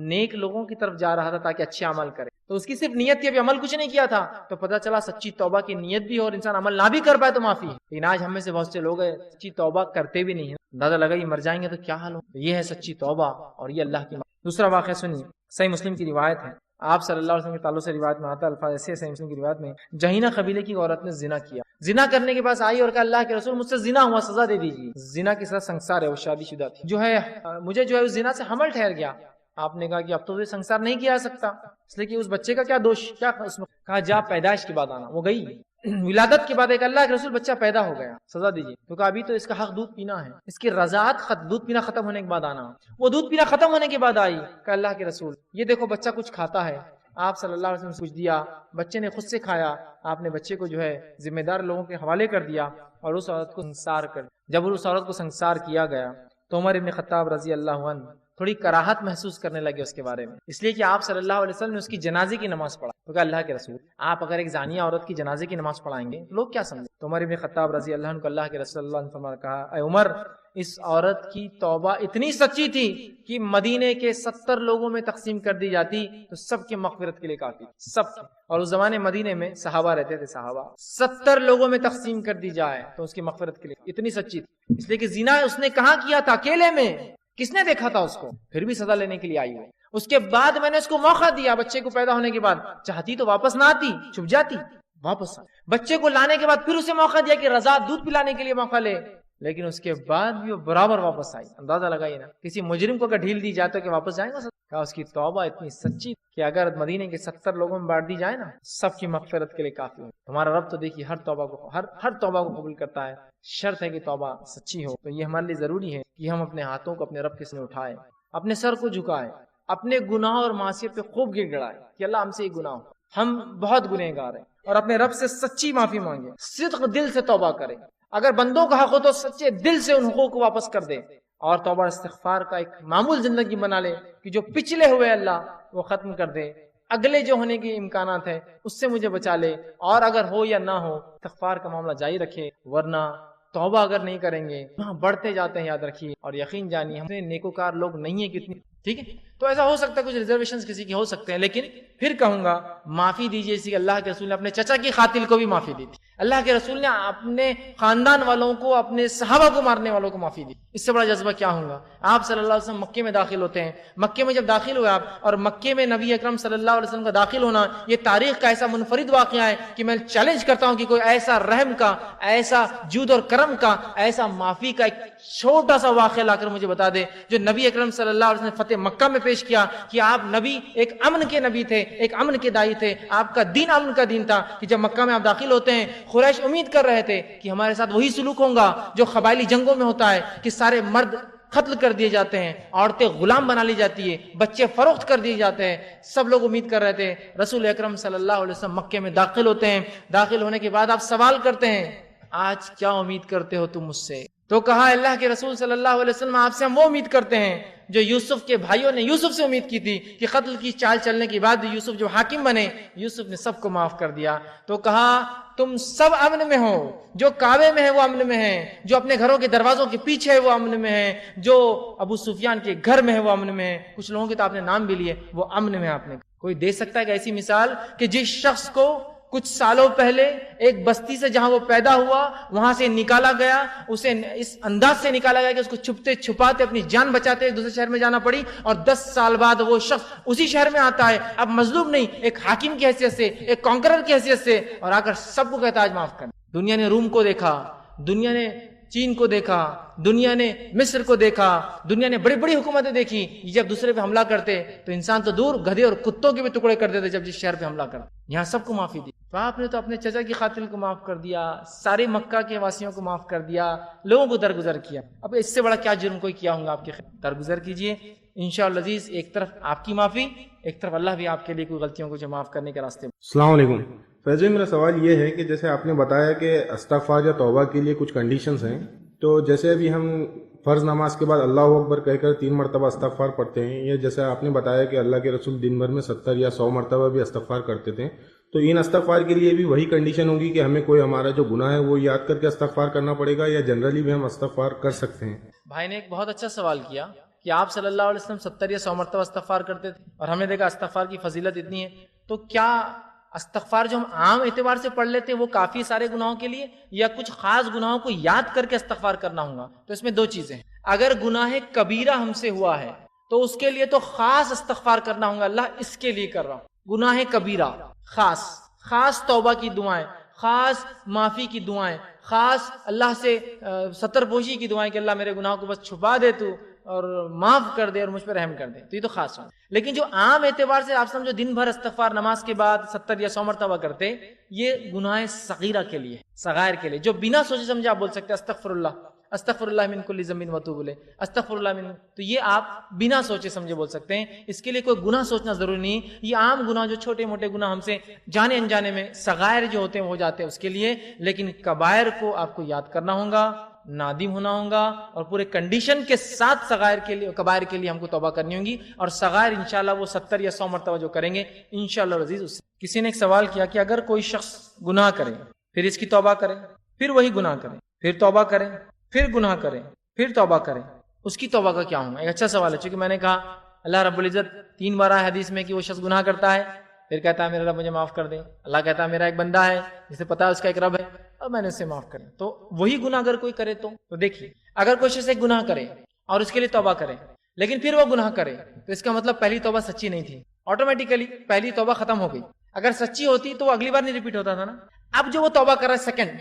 نیک لوگوں کی طرف جا رہا تھا تاکہ اچھے عمل کرے۔ تو اس کی صرف نیت تھی، ابھی عمل کچھ نہیں کیا تھا، تو پتہ چلا سچی توبہ کی نیت بھی ہو اور انسان عمل نہ بھی کر پائے تو معافی ہے۔ لیکن آج ہم میں سے بہت سے لوگ ہیں سچی توبہ کرتے بھی نہیں ہیں، اندازہ لگا یہ مر جائیں گے تو کیا حال ہو۔ یہ ہے سچی توبہ اور یہ اللہ کی معافی۔ دوسرا واقعہ سنیے، صحیح مسلم کی روایت ہے، آپ صلی اللہ علیہ وسلم کے تعلق سے روایت میں آتا ہے، الفاظ ایسے صحیح مسلم کی روایت میں، جہینہ قبیلے کی عورت نے زنا کیا، زنا کرنے کے پاس آئی اور کہا اللہ کے رسول مجھ سے زنا ہوا، سزا دے دیجیے۔ زنا کی سزا سنگسار ہے، وہ شادی شدہ تھی، جو ہے مجھے جو ہے اس زنا سے حمل ٹھہر گیا۔ آپ نے کہا کہ اب تو سنگسار نہیں کیا سکتا، اس لیے کہ اس بچے کا کیا دوش، کیا اس میں کہا جا پیدائش کے بعد آنا، وہ گئی ولادت کے بعد ایک اللہ کے رسول بچہ پیدا ہو گیا، سزا دیجیے، تو کہا ابھی تو اس کا حق دودھ پینا ہے، اس کی رضاعت دودھ پینا ختم ہونے کے بعد آنا۔ وہ دودھ پینا ختم ہونے کے بعد آئی، کہ اللہ کے رسول یہ دیکھو بچہ کچھ کھاتا ہے۔ آپ صلی اللہ علیہ وسلم نے کچھ دیا، بچے نے خود سے کھایا، آپ نے بچے کو جو ہے ذمہ دار لوگوں کے حوالے کر دیا اور اس عورت کو سنسار کر دیا۔ جب اس عورت کو سنسار کیا گیا تو عمر ابن خطاب رضی اللہ عنہ تھوڑی کراہت محسوس کرنے لگے اس کے بارے میں، اس لیے کہ آپ صلی اللہ علیہ وسلم نے اس کی جنازے کی نماز پڑھا. تو کہا اللہ کے رسول آپ اگر ایک زانیہ عورت کی جنازے کی نماز پڑھائیں گے لوگ کیا سمجھیں؟ تو عمر بن خطاب رضی اللہ عنہ کو اللہ کے رسول اللہ علیہ وسلم نے کہا اے عمر، اس عورت کی توبہ اتنی سچی تھی کہ مدینے کے 70 لوگوں میں تقسیم کر دی جاتی تو سب کی مغفرت کے لیے کافی، سب کی. اور اس زمانے مدینے میں صحابہ رہتے تھے، صحابہ 70 لوگوں میں تقسیم کر دی جائے تو اس کی مغفرت کے لیے اتنی سچی تھی. اس لیے کہ زنا اس نے کہاں کیا تھا؟ اکیلے میں. کس نے دیکھا تھا اس کو؟ پھر بھی سزا لینے کے لیے آئی ہوئی. اس کے بعد میں نے اس کو موقع دیا، بچے کو پیدا ہونے کے بعد چاہتی تو واپس نہ آتی، چھپ جاتی، واپس بچے کو لانے کے بعد پھر اسے موقع دیا کہ رضا دودھ پلانے کے لیے موقع لے، لیکن اس کے بعد بھی وہ برابر واپس آئی. اندازہ لگائیے نا، کسی مجرم کو اگر ڈھیل دی جائے تو کہ واپس جائیں گا؟ کہا اس کی توبہ اتنی سچی کہ اگر مدینے کے 70 لوگوں میں بانٹ دی جائے نا سب کی مغفرت کے لیے کافی ہو. ہمارا رب تو دیکھیے ہر توبہ کو قبول کرتا ہے، شرط ہے کہ توبہ سچی ہو. تو یہ ہمارے لیے ضروری ہے کہ ہم اپنے ہاتھوں کو اپنے رب کے سامنے اٹھائیں، اپنے سر کو جھکائیں، اپنے گناہ اور معصیت پہ خوب گڑ گڑائیں کہ اللہ ہم سے یہ گناہ ہو، ہم بہت گنہگار ہیں، اور اپنے رب سے سچی معافی مانگیں، صدق دل سے توبہ کریں. اگر بندوں کا حق ہو تو سچے دل سے ان حقوق کو واپس کر دے، اور توبہ استغفار کا ایک معمول زندگی بنا لے کہ جو پچھلے ہوئے اللہ وہ ختم کر دے، اگلے جو ہونے کے امکانات ہیں اس سے مجھے بچا لے، اور اگر ہو یا نہ ہو استغفار کا معاملہ جاری رکھے. ورنہ توبہ اگر نہیں کریں گے وہاں بڑھتے جاتے ہیں، یاد رکھیے. اور یقین جانیے ہم سے نیکوکار لوگ نہیں ہیں کتنی، ٹھیک ہے. تو ایسا ہو سکتا ہے کچھ ریزرویشنز کسی کے ہو سکتے ہیں، لیکن پھر کہوں گا معافی دیجیے. اسی کہ اللہ کے رسول نے اپنے چچا کی قاتل کو بھی معافی دی تھی. اللہ کے رسول نے اپنے خاندان والوں کو، اپنے صحابہ کو مارنے والوں کو معافی دی. اس سے بڑا جذبہ کیا ہوگا؟ آپ صلی اللہ علیہ وسلم مکے میں داخل ہوتے ہیں. مکے میں جب داخل ہوئے آپ، اور مکے میں نبی اکرم صلی اللہ علیہ وسلم کا داخل ہونا یہ تاریخ کا ایسا منفرد واقعہ ہے کہ میں چیلنج کرتا ہوں کہ کوئی ایسا رحم کا، ایسا جود اور کرم کا، ایسا معافی کا ایک چھوٹا سا واقعہ لا کر مجھے بتا دے جو نبی اکرم صلی اللہ علیہ وسلم نے فتح مکہ میں پیش کیا کہ آپ نبی ایک امن کے نبی تھے، ایک امن کے دائی تھے، آپ کا دین امن کا دین تھا. کہ جب مکہ میں آپ داخل ہوتے ہیں قریش امید کر رہے تھے کہ ہمارے ساتھ وہی سلوک ہوگا جو قبائلی جنگوں میں ہوتا ہے کہ سارے مرد قتل کر دیے جاتے ہیں، عورتیں غلام بنا لی جاتی ہے، بچے فروخت کر دیے جاتے ہیں. سب لوگ امید کر رہے تھے. رسول اکرم صلی اللہ علیہ وسلم مکے میں داخل ہوتے ہیں. داخل ہونے کے بعد آپ سوال کرتے ہیں آج کیا امید کرتے ہو تم مجھ سے؟ تو کہا اللہ کے رسول صلی اللہ علیہ وسلم آپ سے ہم وہ امید کرتے ہیں جو یوسف کے بھائیوں نے یوسف سے امید کی تھی کہ قتل کی چال چلنے کے بعد یوسف جو حاکم بنے، یوسف نے سب کو معاف کر دیا. تو کہا تم سب امن میں ہو، جو کعبے میں ہے وہ امن میں ہے، جو اپنے گھروں کے دروازوں کے پیچھے ہے وہ امن میں ہے، جو ابو سفیان کے گھر میں ہے وہ امن میں ہے. کچھ لوگوں کے تو آپ نے نام بھی لیے، وہ امن میں. آپ نے کوئی دے سکتا ہے کہ ایسی مثال کہ جس شخص کو کچھ سالوں پہلے ایک بستی سے جہاں وہ پیدا ہوا وہاں سے نکالا گیا، اسے اس انداز سے نکالا گیا کہ اس کو چھپتے چھپاتے اپنی جان بچاتے ایک دوسرے شہر میں جانا پڑی، اور 10 سال بعد وہ شخص اسی شہر میں آتا ہے، اب مظلوم نہیں، ایک حاکم کی حیثیت سے، ایک کانکرر کی حیثیت سے، اور آ کر سب کو کہتا ہے آج معاف کرنا. دنیا نے روم کو دیکھا، دنیا نے چین کو دیکھا، دنیا نے مصر کو دیکھا، دنیا نے بڑی بڑی حکومتیں دیکھی. جب دوسرے پہ حملہ کرتے تو انسان تو دور گدھے اور کتوں کے بھی ٹکڑے کر دیتے. جب جس شہر پہ حملہ کرتے یہاں سب کو معافی دی. تو آپ نے تو اپنے چچا کی قاتل کو معاف کر دیا، سارے مکہ کے واسیوں کو معاف کر دیا، لوگوں کو درگزر کیا. اب اس سے بڑا کیا جرم کوئی کیا ہوں گا آپ کے خیر؟ درگزر کیجئے انشاءاللہ عزیز. ایک طرف آپ کی معافی، ایک طرف اللہ بھی آپ کے لیے کوئی غلطیوں کو جو معاف کرنے کے راستے. السلام علیکم. فیض بھائی، میرا سوال یہ ہے کہ جیسے آپ نے بتایا کہ استغفار یا توبہ کے لیے کچھ کنڈیشنز ہیں، تو جیسے ابھی ہم فرض نماز کے بعد اللہ اکبر کہہ کر 3 مرتبہ استغفار پڑھتے ہیں، یا جیسے آپ نے بتایا کہ اللہ کے رسول دن بھر میں 70 یا 100 مرتبہ بھی استغفار کرتے تھے، تو ان استغفار کے لیے بھی وہی کنڈیشن ہوگی کہ ہمیں کوئی ہمارا جو گناہ ہے وہ یاد کر کے استغفار کرنا پڑے گا، یا جنرلی بھی ہم استغفار کر سکتے ہیں؟ بھائی نے ایک بہت اچھا سوال کیا کہ آپ صلی اللہ علیہ وسلم 70 یا 100 مرتبہ استغفار کرتے تھے، اور ہم نے دیکھا استغفار کی فضیلت اتنی ہے، تو کیا استغفار جو ہم عام اعتبار سے پڑھ لیتے ہیں وہ کافی سارے گناہوں کے لیے، یا کچھ خاص گناہوں کو یاد کر کے استغفار کرنا ہوگا؟ تو اس میں 2 چیزیں ہیں. اگر گناہ کبیرہ ہم سے ہوا ہے تو اس کے لیے تو خاص استغفار کرنا ہوگا، اللہ اس کے لیے کر رہا ہوں. گناہ کبیرہ خاص توبہ کی دعائیں، خاص معافی کی دعائیں، خاص اللہ سے ستر پوشی کی دعائیں کہ اللہ میرے گناہوں کو بس چھپا دے تو، اور معاف کر دے اور مجھ پہ رحم کر دے، تو یہ تو خاص ہوں. لیکن جو عام اعتبار سے آپ سمجھو دن بھر استغفار نماز کے بعد 70 یا 100 مرتبہ کرتے، یہ گناہ صغیرہ کے لیے، صغائر کے لیے، جو بنا سوچے سمجھے آپ بول سکتے ہیں استغفر اللہ من کل ذنب واتوب الیہ، استغفر اللہ من، تو یہ آپ بنا سوچے سمجھے بول سکتے ہیں. اس کے لیے کوئی گناہ سوچنا ضروری نہیں. یہ عام گناہ جو چھوٹے موٹے گناہ ہم سے جانے انجانے میں صغائر جو ہوتے ہیں ہو جاتے ہیں اس کے لیے، لیکن کبائر کو آپ کو یاد کرنا ہوگا، نادم ہونا ہوگا اور پورے کنڈیشن کے ساتھ صغائر کے لیے کبائر کے لیے ہم کو توبہ کرنی ہوگی. اور صغائر انشاءاللہ وہ 70 یا 100 مرتبہ جو کریں گے انشاءاللہ العزیز. اس کسی نے ایک سوال کیا کہ اگر کوئی شخص گناہ کرے پھر اس کی توبہ کرے پھر وہی گناہ کرے پھر توبہ کرے پھر گناہ کرے پھر توبہ کرے, اس کی توبہ کا کیا ہوگا؟ ایک اچھا سوال ہے, چونکہ میں نے کہا اللہ رب العزت 3 بار آیا حدیث میں کہ وہ شخص گناہ کرتا ہے پھر کہتا ہے میرا رب مجھے معاف کر دے. اللہ کہتا ہے میرا ایک بندہ ہے جسے پتا ہے اس کا ایک رب ہے اور میں نے اسے معاف کر دیا. تو وہی گناہ اگر کوئی کرے تو دیکھیے, اگر کوئی شخص ایک گناہ کرے اور اس کے لیے توبہ کرے لیکن پھر وہ گناہ کرے تو اس کا مطلب پہلی توبہ سچی نہیں تھی, آٹومیٹیکلی پہلی توبہ ختم ہو گئی. اگر سچی ہوتی تو وہ اگلی بار نہیں ریپیٹ ہوتا تھا نا. اب جو وہ توبہ کر رہا ہے سیکنڈ,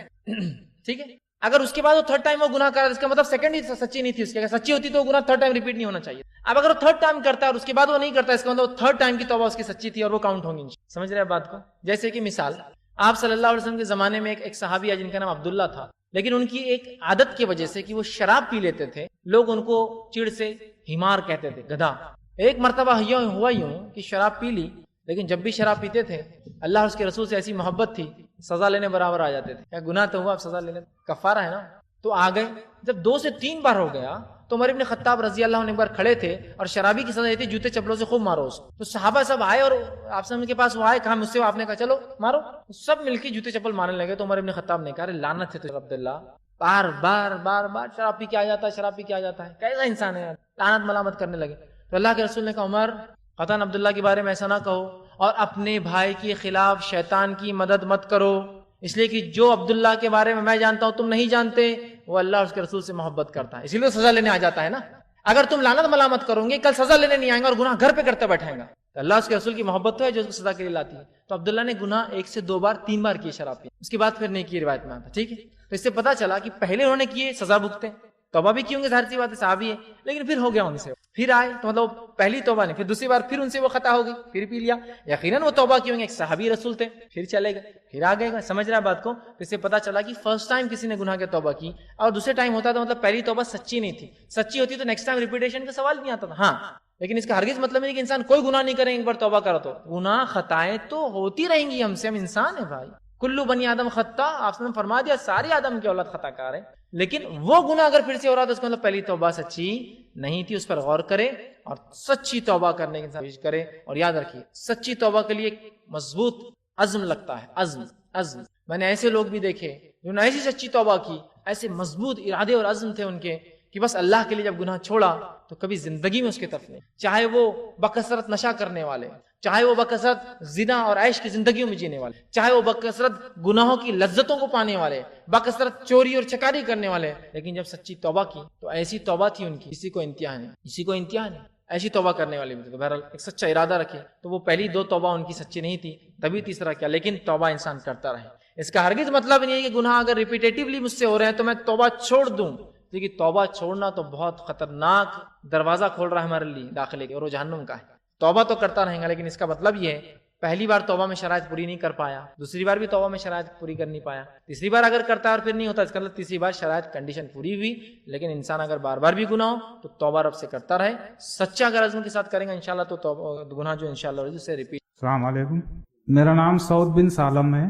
ٹھیک ہے, اگر اس کے بعد وہ 3rd ٹائم وہ گناہ کر رہا ہے اس کا مطلب سیکنڈ ہی سچی نہیں تھی اس کی. اگر سچی ہوتی تو وہ گناہ 3rd ٹائم ریپیٹ نہیں ہونا چاہیے. اب اگر وہ 3rd ٹائم کرتا ہے اور اس کے بعد وہ نہیں کرتا اس کا مطلب 3rd ٹائم کی توبہ اس کی سچی تھی اور وہ کاؤنٹ ہوں گی. سمجھ رہے ہیں بات کو؟ جیسے کہ مثال, آپ صلی اللہ علیہ وسلم کے زمانے میں ایک صحابی ہے جن کا نام عبداللہ تھا, لیکن ان کی ایک عادت کی وجہ سے کہ وہ شراب پی لیتے تھے, لوگ ان کو چڑ سے ہمار کہتے تھے, گدھا. ایک مرتبہ ہوا یوں کہ شراب پی لی, لیکن جب بھی شراب پیتے تھے اللہ اور اس کے رسول سے ایسی محبت تھی سزا لینے برابر آ جاتے تھے. کیا گناہ تو ہوا, اب سزا لینے کفارہ ہے نا, تو آ گئے. جب 2 سے 3 بار ہو گیا تو عمر ابن خطاب رضی اللہ عنہ ایک بار کھڑے تھے اور شرابی کی سزا دیتی جوتے چپلوں سے خوب مارو اس کو. تو صحابہ سب آئے اور آپ کے پاس وہ آئے, کہا مجھ سے, آپ نے کہا چلو مارو. سب مل کے جوتے چپل مارنے لگے. تو عمر ابن خطاب نے کہا لعنت ہے تو عبداللہ, بار بار شراب پی کے آ جاتا ہے, شراب پی کے آ جاتا ہے, کیسا انسان ہے یار, لعنت ملامت کرنے لگے. تو اللہ کے رسول نے کہا عمر قطعاً عبداللہ کے بارے میں ایسا نہ کہو اور اپنے بھائی کے خلاف شیطان کی مدد مت کرو, اس لیے کہ جو عبداللہ کے بارے میں جانتا ہوں تم نہیں جانتے, وہ اللہ اور اس کے رسول سے محبت کرتا ہے, اسی لیے سزا لینے آ جاتا ہے نا. اگر تم لعنت ملامت کرو گے کل سزا لینے نہیں آئیں گے اور گناہ گھر پہ کرتے بیٹھیں گا. تو اللہ اس کے رسول کی محبت تو ہے جو اس کو سزا کے لیے لاتی ہے. تو عبداللہ نے گناہ 1 سے 2 بار 3 بار کیے شراب پی, اس کے بعد پھر نہیں کی, روایت میں آتا. ٹھیک ہے, تو اس سے پتا چلا کہ پہلے انہوں نے کیے سزا بھگتے, توبہ بھی کی ہوں گے, ظاہر سی بات ہے صحابی ہے, لیکن پھر ہو گیا ان سے, پھر آئے تو مطلب پہلی توبہ نہیں, پھر دوسری بار پھر ان سے وہ خطا ہو گئی, پھر پی لیا. یقیناً وہ توبہ کی ہوں گے, ایک صحابی رسول تھے, پھر چلے گئے, پھر آ گئے. سمجھ رہا ہے بات کو؟ تو اس سے پتا چلا کہ فرسٹ ٹائم کسی نے گناہ کی توبہ کی اور دوسرے ٹائم ہوتا تو مطلب پہلی توبہ سچی نہیں تھی. سچی ہوتی تو نیکسٹ ٹائم ریپیٹیشن کا سوال نہیں آتا تھا. ہاں, لیکن اس کا ہرگز مطلب نہیں کہ انسان کوئی گناہ نہیں کرے ایک بار توبہ کرو تو. گناہ خطائیں تو ہوتی رہیں گی, ہم سے, ہم انسان ہیں بھائی, کلو بنی آدم خطا, آپ نے فرما دیا ساری آدم کی اولاد خطا کار ہے. لیکن وہ گناہ اگر پھر سے ہو رہا تو اس کا مطلب پہلی توبہ سچی نہیں تھی. اس پر غور کرے اور سچی توبہ کرنے کی کوشش کرے. اور یاد رکھیے سچی توبہ کے لیے ایک مضبوط عزم لگتا ہے, عزم. میں نے ایسے لوگ بھی دیکھے جنہوں نے ایسی سچی توبہ کی, ایسے مضبوط ارادے اور عزم تھے ان کے کہ بس اللہ کے لیے جب گناہ چھوڑا تو کبھی زندگی میں اس کی طرف نہیں, چاہے وہ بکثرت نشہ کرنے والے, چاہے وہ بکثرت زنا اور عیش کی زندگیوں میں جینے والے, چاہے وہ بکثرت گناہوں کی لذتوں کو پانے والے, بکثرت چوری اور چکاری کرنے والے, لیکن جب سچی توبہ کی تو ایسی توبہ تھی ان کی اسی کو امتحان ہے. ایسی توبہ کرنے والے بھی. بہرحال ایک سچا ارادہ رکھے. تو وہ پہلی 2 توبہ ان کی سچی نہیں تھی, تبھی تیسرا کیا, لیکن توبہ انسان کرتا رہے. اس کا ہرگز مطلب نہیں ہے کہ گناہ اگر ریپیٹیٹیولی مجھ سے ہو رہے ہیں تو میں توبہ چھوڑ دوں. کیونکہ توبہ چھوڑنا تو بہت خطرناک دروازہ کھول رہا ہے ہمارے لیے داخلے کے, اور وہ جہنم کا ہے. توبہ تو کرتا رہیں گا, لیکن اس کا مطلب یہ ہے پہلی بار توبہ میں شرائط پوری نہیں کر پایا, دوسری بار بھی توبہ میں شرائط پوری کر نہیں پایا, تیسری بار اگر کرتا ہے اور پھر نہیں ہوتا اس کا مطلب تیسری بار شرائط کنڈیشن پوری ہوئی. لیکن انسان اگر بار بار بھی گناہ ہو تو توبہ رب سے کرتا رہے, سچا اگر عزم کے ساتھ کریں گا انشاءاللہ تو گناہ جو انشاءاللہ سے ریپیٹ. السلام علیکم, میرا نام سعود بن سالم ہے,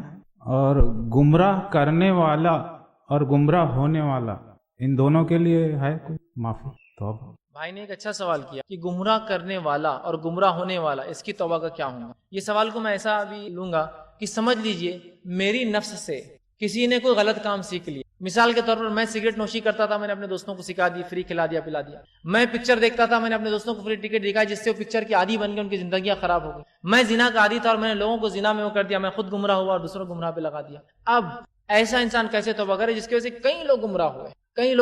اور گمراہ کرنے والا اور گمراہ ہونے والا ان دونوں کے لیے ہے کوئی معافی توبہ؟ بھائی نے ایک اچھا سوال کیا کہ گمراہ کرنے والا اور گمراہ ہونے والا اس کی توبہ کا کیا ہوگا. یہ سوال کو میں ایسا بھی لوں گا کہ سمجھ لیجئے میری نفس سے کسی نے کوئی غلط کام سیکھ لیا. مثال کے طور پر میں سگریٹ نوشی کرتا تھا, میں نے اپنے دوستوں کو سکھا دی, فری کھلا دیا پلا دیا. میں پکچر دیکھتا تھا, میں نے اپنے دوستوں کو فری ٹکٹ دکھایا, جس سے وہ پکچر کی عادی بن گئے, ان کی زندگیاں خراب ہو گئی. میں زنا کا عادی تھا اور میں نے لوگوں کو زنا میں وہ کر دیا, میں خود گمراہ ہوا اور دوسروں کو گمراہ پہ لگا دیا. اب ایسا انسان کیسے توبہ کرے جس کی وجہ سے کئی لوگ گمراہ ہوئے,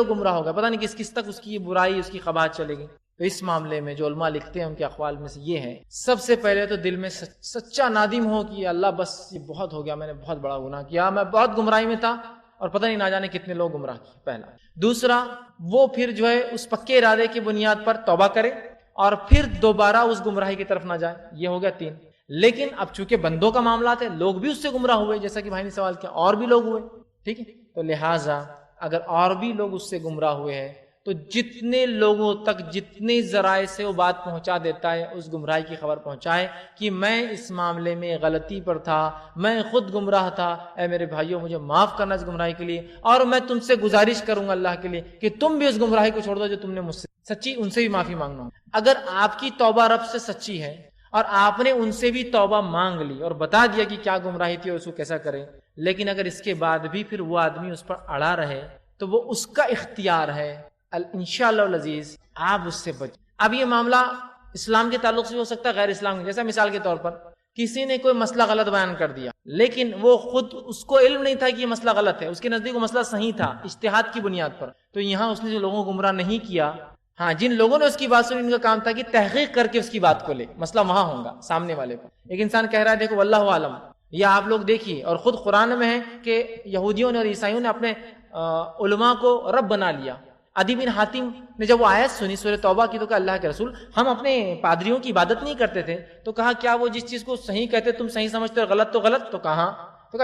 گمراہ ہو گئے, پتہ نہیں کس تک اس کی برائی, اس کی خباثت چلے گی. تو اس معاملے میں جو علماء لکھتے ہیں ان کے اقوال میں سے یہ ہے, سب سے پہلے تو دل میں سچا نادم ہو کہ اللہ بس یہ بہت ہو گیا, میں نے بہت بڑا گناہ کیا, میں بہت گمراہی میں تھا اور پتہ نہیں نہ جانے کتنے لوگ گمراہ کیے. پہلا. دوسرا, وہ پھر جو ہے اس پکے ارادے کی بنیاد پر توبہ کرے اور پھر دوبارہ اس گمراہی کی طرف نہ جائے. یہ ہو گیا 3. لیکن اب چونکہ بندوں کا معاملات ہے, لوگ بھی اس سے گمراہ ہوئے, جیسا کہ بھائی نے سوال کیا, اور بھی لوگ ہوئے, ٹھیک ہے, تو لہٰذا اگر اور بھی لوگ اس سے گمراہ ہوئے ہیں تو جتنے لوگوں تک جتنے ذرائع سے وہ بات پہنچا دیتا ہے اس گمراہی کی خبر پہنچائے کہ میں اس معاملے میں غلطی پر تھا، میں خود گمراہ تھا، اے میرے بھائیوں مجھے معاف کرنا اس گمراہی کے لیے، اور میں تم سے گزارش کروں گا اللہ کے لیے کہ تم بھی اس گمراہی کو چھوڑ دو جو تم نے مجھ سے سچی، ان سے بھی معافی مانگنا۔ اگر آپ کی توبہ رب سے سچی ہے اور آپ نے ان سے بھی توبہ مانگ لی اور بتا دیا کہ کیا گمراہی تھی اور اس کو کیسا کرے، لیکن اگر اس کے بعد بھی پھر وہ آدمی اس پر اڑا رہے تو وہ اس کا اختیار ہے، انشاءاللہ العزیز آپ اس سے بچ۔ اب یہ معاملہ اسلام کے تعلق سے ہو سکتا ہے، غیر اسلام کے، جیسا مثال کے طور پر کسی نے کوئی مسئلہ غلط بیان کر دیا لیکن وہ خود اس کو علم نہیں تھا کہ یہ مسئلہ غلط ہے، اس کے نزدیک وہ مسئلہ صحیح تھا اجتہاد کی بنیاد پر، تو یہاں اس نے جو لوگوں کو گمراہ نہیں کیا، ہاں جن لوگوں نے اس کی بات سنی ان کا کام تھا کہ تحقیق کر کے اس کی بات کو لے، مسئلہ وہاں ہوگا سامنے والے پر۔ ایک انسان کہہ رہا ہے دیکھو واللہ عالم، یا آپ لوگ دیکھیے، اور خود قرآن میں ہے کہ یہودیوں نے اور عیسائیوں نے اپنے علماء کو رب بنا لیا۔ عدی بن حاتم نے جب وہ آیت سنی سورہ توبہ کی تو کہا اللہ کے رسول ہم اپنے پادریوں کی عبادت نہیں کرتے تھے، تو کہا کیا وہ جس چیز کو صحیح کہتے تم صحیح سمجھتے اور غلط تو غلط، تو کہا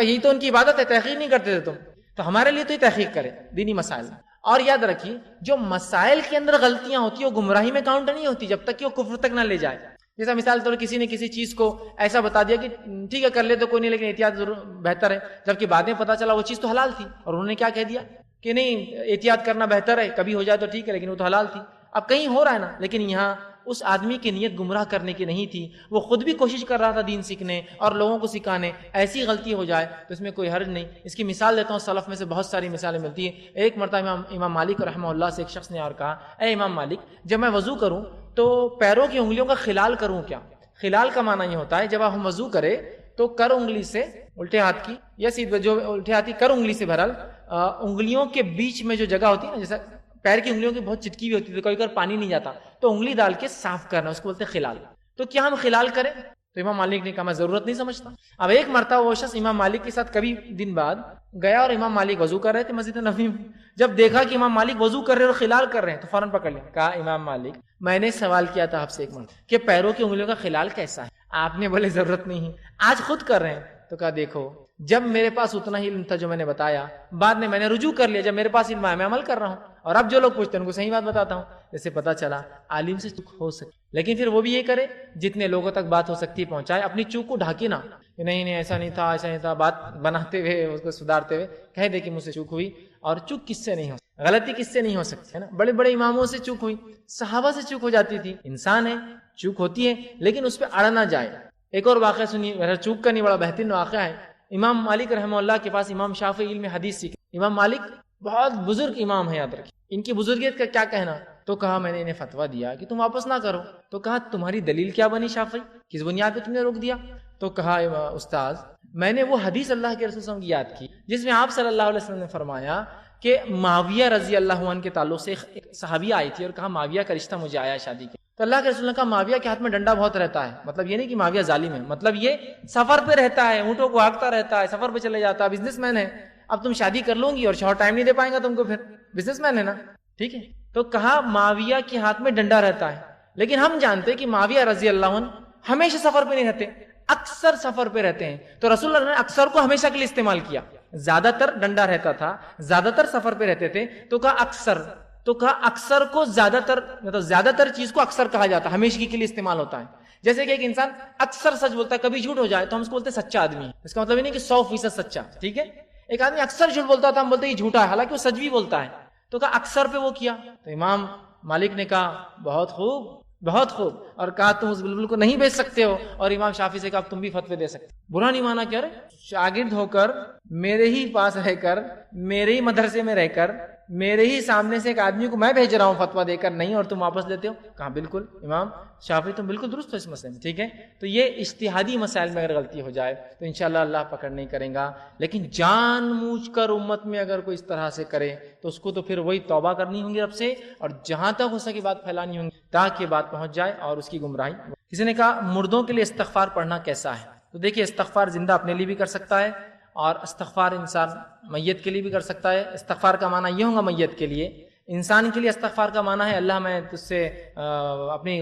یہی تو ان کی عبادت ہے، تحقیق نہیں کرتے تھے تم، تو ہمارے لیے تو یہ تحقیق کرے دینی مسائل۔ اور یاد رکھیے جو مسائل کے اندر غلطیاں ہوتی ہیں وہ گمراہی میں کاؤنٹ نہیں ہوتی جب تک کہ وہ کفر تک نہ لے جائے۔ جیسا مثال طور کسی نے کسی چیز کو ایسا بتا دیا کہ ٹھیک ہے کر لے تو کوئی نہیں لیکن احتیاط ضرور بہتر ہے، جبکہ بعد میں پتا چلا وہ چیز تو حلال تھی اور انہوں نے کیا کہہ دیا کہ نہیں احتیاط کرنا بہتر ہے، کبھی ہو جائے تو ٹھیک ہے لیکن وہ تو حلال تھی۔ اب کہیں ہو رہا ہے نا، لیکن یہاں اس آدمی کی نیت گمراہ کرنے کی نہیں تھی، وہ خود بھی کوشش کر رہا تھا دین سیکھنے اور لوگوں کو سکھانے، ایسی غلطی ہو جائے تو اس میں کوئی حرج نہیں۔ اس کی مثال دیتا ہوں، سلف میں سے بہت ساری مثالیں ملتی ہیں۔ ایک مرتبہ امام مالک رحمہ اللہ سے ایک شخص نے اور کہا اے امام مالک جب میں وضو کروں تو پیروں کی انگلیوں کا خلال کروں کیا؟ خلال کا معنی یہ ہوتا ہے جب ہم وضو کرے تو کر انگلی سے الٹے ہاتھ کی یا سیدھے جو الٹے ہاتھ کی کر انگلی سے بہرحال انگلیوں کے بیچ میں جو جگہ ہوتی ہے نا، جیسا پیر کی انگلیوں کی بہت چٹکی ہوئی ہوتی ہے تو کبھی کبھی پانی نہیں جاتا تو انگلی ڈال کے صاف کرنا، اس کو بولتے ہیں خلال۔ تو کیا ہم خلال کریں؟ تو امام مالک نے کہا میں ضرورت نہیں سمجھتا۔ اب ایک مرتبہ وہ شخص امام مالک کے ساتھ کبھی دن بعد گیا اور امام مالک وضو کر رہے تھے مسجد نبوی میں، جب دیکھا کہ امام مالک وضو کر رہے اور خلال کر رہے ہیں تو فوراً پکڑ لیا، کہا امام مالک میں نے سوال کیا تھا آپ سے ایک مرتبہ کہ پیروں کی انگلیوں کا خلال کیسا ہے، آپ نے بولے ضرورت نہیں ہے، آج خود کر رہے ہیں۔ تو کہا دیکھو جب میرے پاس اتنا ہی علم تھا جو میں نے بتایا، بعد میں نے رجوع کر لیا، جب میرے پاس علم ہے میں عمل کر رہا ہوں، اور اب جو لوگ پوچھتے ہیں ان کو صحیح بات بتاتا ہوں۔ جیسے پتا چلا عالم سے چوک ہو سکتی، لیکن پھر وہ بھی یہ کرے جتنے لوگوں تک بات ہو سکتی پہنچائے، اپنی چوک کو ڈھاکے نہ کہ نہیں ایسا نہیں تھا ایسا نہیں تھا، بات بناتے ہوئے اس کو سدھارتے ہوئے کہہ دے کہ مجھ سے چوک ہوئی، اور چوک کس سے نہیں ہو سکتی، غلطی کس سے نہیں ہو سکتی ہے نا، بڑے بڑے اماموں سے چوک ہوئی، صحابہ سے چوک ہو جاتی تھی، انسان ہے چوک ہوتی ہے لیکن اس پہ اڑ نہ جائے۔ ایک اور واقعہ سنیے، چوک کا نہیں بڑا بہترین واقعہ ہے۔ امام مالک رحمہ اللہ کے پاس امام شافعی علم حدیث سیکھے۔ امام مالک بہت بزرگ امام ہے، یاد رکھیں ان کی بزرگیت کا کیا کہنا۔ تو کہا میں نے انہیں فتویٰ دیا کہ تم واپس نہ کرو، تو کہا تمہاری دلیل کیا بنی شافعی، کس بنیاد پہ تم نے روک دیا؟ تو کہا استاذ میں نے وہ حدیث اللہ کے رسول صلی اللہ علیہ وسلم کی یاد کی جس میں آپ صلی اللہ علیہ وسلم نے فرمایا کہ معاویہ رضی اللہ عنہ کے تعلق سے ایک صحابیہ آئی تھی اور کہا معاویہ کا رشتہ مجھے آیا شادی کے، تو اللہ کے رسول نے کہا معاویہ کے ہاتھ میں ڈنڈا بہت رہتا ہے، مطلب یہ نہیں کہ معاویہ ظالم ہے، مطلب یہ سفر پہ رہتا ہے، اونٹوں کو ہانکتا رہتا ہے، سفر پہ چلے جاتا ہے، بزنس مین ہے، اب تم شادی کر لوں گی اور شوہر ٹائم نہیں دے پائیں گا تم کو، پھر بزنس مین ہے نا، ٹھیک ہے۔ تو کہا معاویہ کے ہاتھ میں ڈنڈا رہتا ہے، لیکن ہم جانتے کہ معاویہ رضی اللہ عنہ ہمیشہ سفر پہ نہیں رہتے، اکثر سفر پہ رہتے ہیں، تو رسول اللہ نے اکثر کو ہمیشہ کے لیے استعمال کیا، زیادہ تر ڈنڈا رہتا تھا، زیادہ تر سفر پہ رہتے تھے، تو کہا اکثر، تو کہا اکثر کو زیادہ تر، مطلب زیادہ تر چیز کو اکثر کہا جاتا ہے، ہمیشگی کے لیے استعمال ہوتا ہے۔ جیسے کہ ایک انسان اکثر سچ بولتا ہے، کبھی جھوٹ ہو جائے تو ہم اس کو بولتے ہیں سچا آدمی، اس کا مطلب یہ نہیں کہ 100% سچا، ٹھیک ہے۔ ایک آدمی اکثر جھوٹ بولتا تھا، ہم بولتے ہیں یہ جھوٹا ہے، حالانکہ وہ سچ بھی بولتا ہے، تو کہا اکثر پہ وہ کیا۔ تو امام مالک نے کہا بہت خوب بہت خوب، اور کہا تم اس بلبل کو نہیں بیچ سکتے ہو، اور امام شافعی سے کہا تم بھی فتوے دے سکتے، برا نہیں مانا، کیا رہے شاگرد ہو کر میرے ہی پاس رہ کر، میرے ہی مدرسے میں رہ کر، میرے ہی سامنے سے ایک آدمی کو میں بھیج رہا ہوں فتویٰ دے کر نہیں، اور تم واپس لیتے ہو؟ کہا بالکل امام شافعی تم بالکل درست ہو اس مسئلے میں، ٹھیک ہے۔ تو یہ اجتہادی مسائل میں اگر غلطی ہو جائے تو انشاءاللہ اللہ پکڑ نہیں کریں گا، لیکن جان بوجھ کر امت میں اگر کوئی اس طرح سے کرے تو اس کو تو پھر وہی توبہ کرنی ہوں گی رب سے، اور جہاں تک ہو سکے بات پھیلانی ہوں گی تاکہ بات پہنچ جائے اور اس کی گمراہی۔ کسی نے کہا مردوں کے لیے استغفار پڑھنا کیسا ہے؟ تو دیکھیے استغفار زندہ اپنے لیے بھی کر سکتا ہے، اور استغفار انسان میت کے لیے بھی کر سکتا ہے۔ استغفار کا معنی یہ ہوگا میت کے لیے، انسان کے لیے استغفار کا معنی ہے اللہ میں تجھ سے اپنے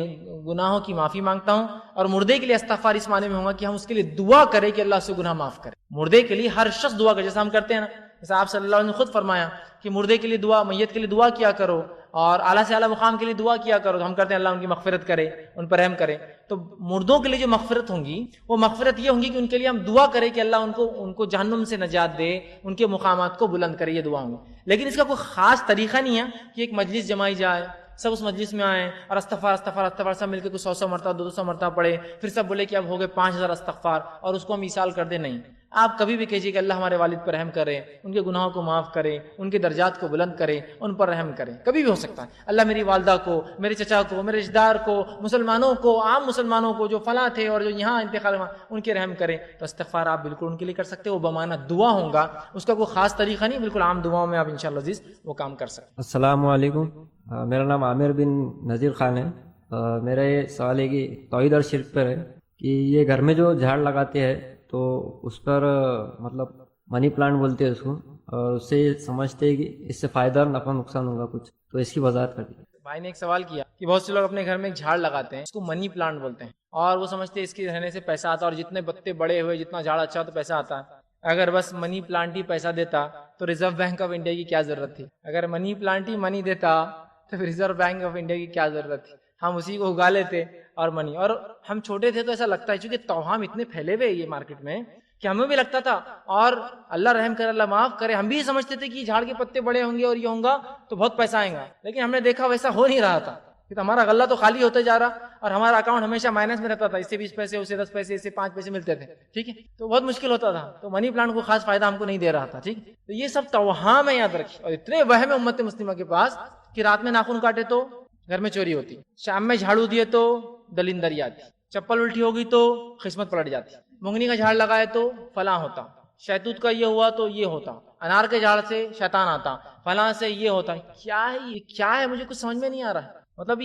گناہوں کی معافی مانگتا ہوں، اور مردے کے لیے استغفار اس معنی میں ہوگا کہ ہم اس کے لیے دعا کریں کہ اللہ اس سے گناہ معاف کرے۔ مردے کے لیے ہر شخص دعا کرے، جیسا ہم کرتے ہیں نا، جیسا آپ صلی اللہ علیہ وسلم نے خود فرمایا کہ مردے کے لیے دعا، میت کے لیے دعا کیا کرو، اور اعلیٰ سے اعلیٰ مقام کے لیے دعا کیا کرو. تو ہم کرتے ہیں اللہ ان کی مغفرت کرے, ان پر رحم کرے. تو مردوں کے لیے جو مغفرت ہوں گی وہ مغفرت یہ ہوں گی کہ ان کے لیے ہم دعا کریں کہ اللہ ان کو جہنم سے نجات دے, ان کے مقامات کو بلند کرے, یہ دعا ہوں گی. لیکن اس کا کوئی خاص طریقہ نہیں ہے کہ ایک مجلس جمائی جائے, سب اس مجلس میں آئیں اور استغفار استغفار استغفار سب مل کے کچھ 100 مرتبہ 200 مرتبہ پڑھے, پھر سب بولے کہ اب ہو گئے 5000 استغفار اور اس کو ہم ایصال کر دیں. نہیں, آپ کبھی بھی کہیے کہ اللہ ہمارے والد پر رحم کرے, ان کے گناہوں کو معاف کرے, ان کے درجات کو بلند کرے, ان پر رحم کرے. کبھی بھی ہو سکتا ہے اللہ میری والدہ کو, میرے چچا کو, میرے رشتہ دار کو, مسلمانوں کو, عام مسلمانوں کو جو فلاں تھے اور جو یہاں انتقال ہوئے ان کے رحم کرے. تو استغفار آپ بالکل ان کے لیے کر سکتے, وہ بمانہ دعا ہوگا, اس کا کوئی خاص طریقہ نہیں, بالکل عام دعاؤں میں آپ انشاءاللہ عزیز وہ کام کر سکتے. السلام علیکم, میرا نام عامر بن نذیر خان ہے. میرا یہ سوال ہے کہ توحید اور شرک پر ہے کہ یہ گھر میں جو جھاڑ لگاتے ہیں تو اس پر مطلب منی پلانٹ بولتے ہیں اس کو, اور اس سے سمجھتے ہیں کہ اس سے فائدہ اور نفع نقصان ہوگا کچھ, تو اس کی وضاحت کر دیجیے. بھائی نے ایک سوال کیا کہ بہت سے لوگ اپنے گھر میں ایک جھاڑ لگاتے ہیں, اس کو منی پلانٹ بولتے ہیں, اور وہ سمجھتے ہیں اس کے رہنے سے پیسہ آتا ہے, اور جتنے پتے بڑے ہوئے جتنا جھاڑ اچھا تو پیسہ آتا ہے. اگر بس منی پلانٹ ہی پیسہ دیتا تو ریزرو بینک آف انڈیا کی کیا ضرورت تھی؟ اگر منی پلانٹ ہی منی دیتا تو پھر ریزرو بینک آف انڈیا کی کیا ضرورت تھی؟ ہم اسی کو اگا لیتے اور منی. اور ہم چھوٹے تھے تو ایسا لگتا ہے, چونکہ توہم اتنے پھیلے ہوئے یہ مارکیٹ میں کہ ہمیں بھی لگتا تھا, اور اللہ رحم کرے اللہ معاف کرے, ہم بھی سمجھتے تھے کہ جھاڑ کے پتے بڑے ہوں گے اور یہ ہوں گا تو بہت پیسہ آئے گا. لیکن ہم نے دیکھا ویسا ہو نہیں رہا تھا, کہ ہمارا غلہ تو خالی ہوتا جا رہا اور ہمارا اکاؤنٹ ہمیشہ مائنس میں رہتا تھا. اس سے 20 پیسے, اس سے 10 پیسے, اس سے 5 پیسے ملتے تھے. ٹھیک ہے, تو بہت مشکل ہوتا تھا. تو منی پلانٹ کو خاص فائدہ ہم کو نہیں دے رہا تھا. ٹھیک, تو یہ سب توہم ہے, یاد رکھیے. اور اتنے وہم ہے امت مسلمہ کے پاس کہ رات میں ناخن کاٹے تو گھر میں چوری ہوتی, شام میں جھاڑو دیے تو دلندری آتی, چپل الٹی ہوگی تو قسمت پلٹ جاتی, مونگنی کا جھاڑ لگائے تو فلاں ہوتا, شہتوت کا یہ ہوا تو یہ ہوتا, انار کے جھاڑ سے شیطان آتا, فلاں سے یہ ہوتا. کیا ہے یہ, کیا ہے, مجھے کچھ سمجھ میں نہیں آ رہا ہے. مطلب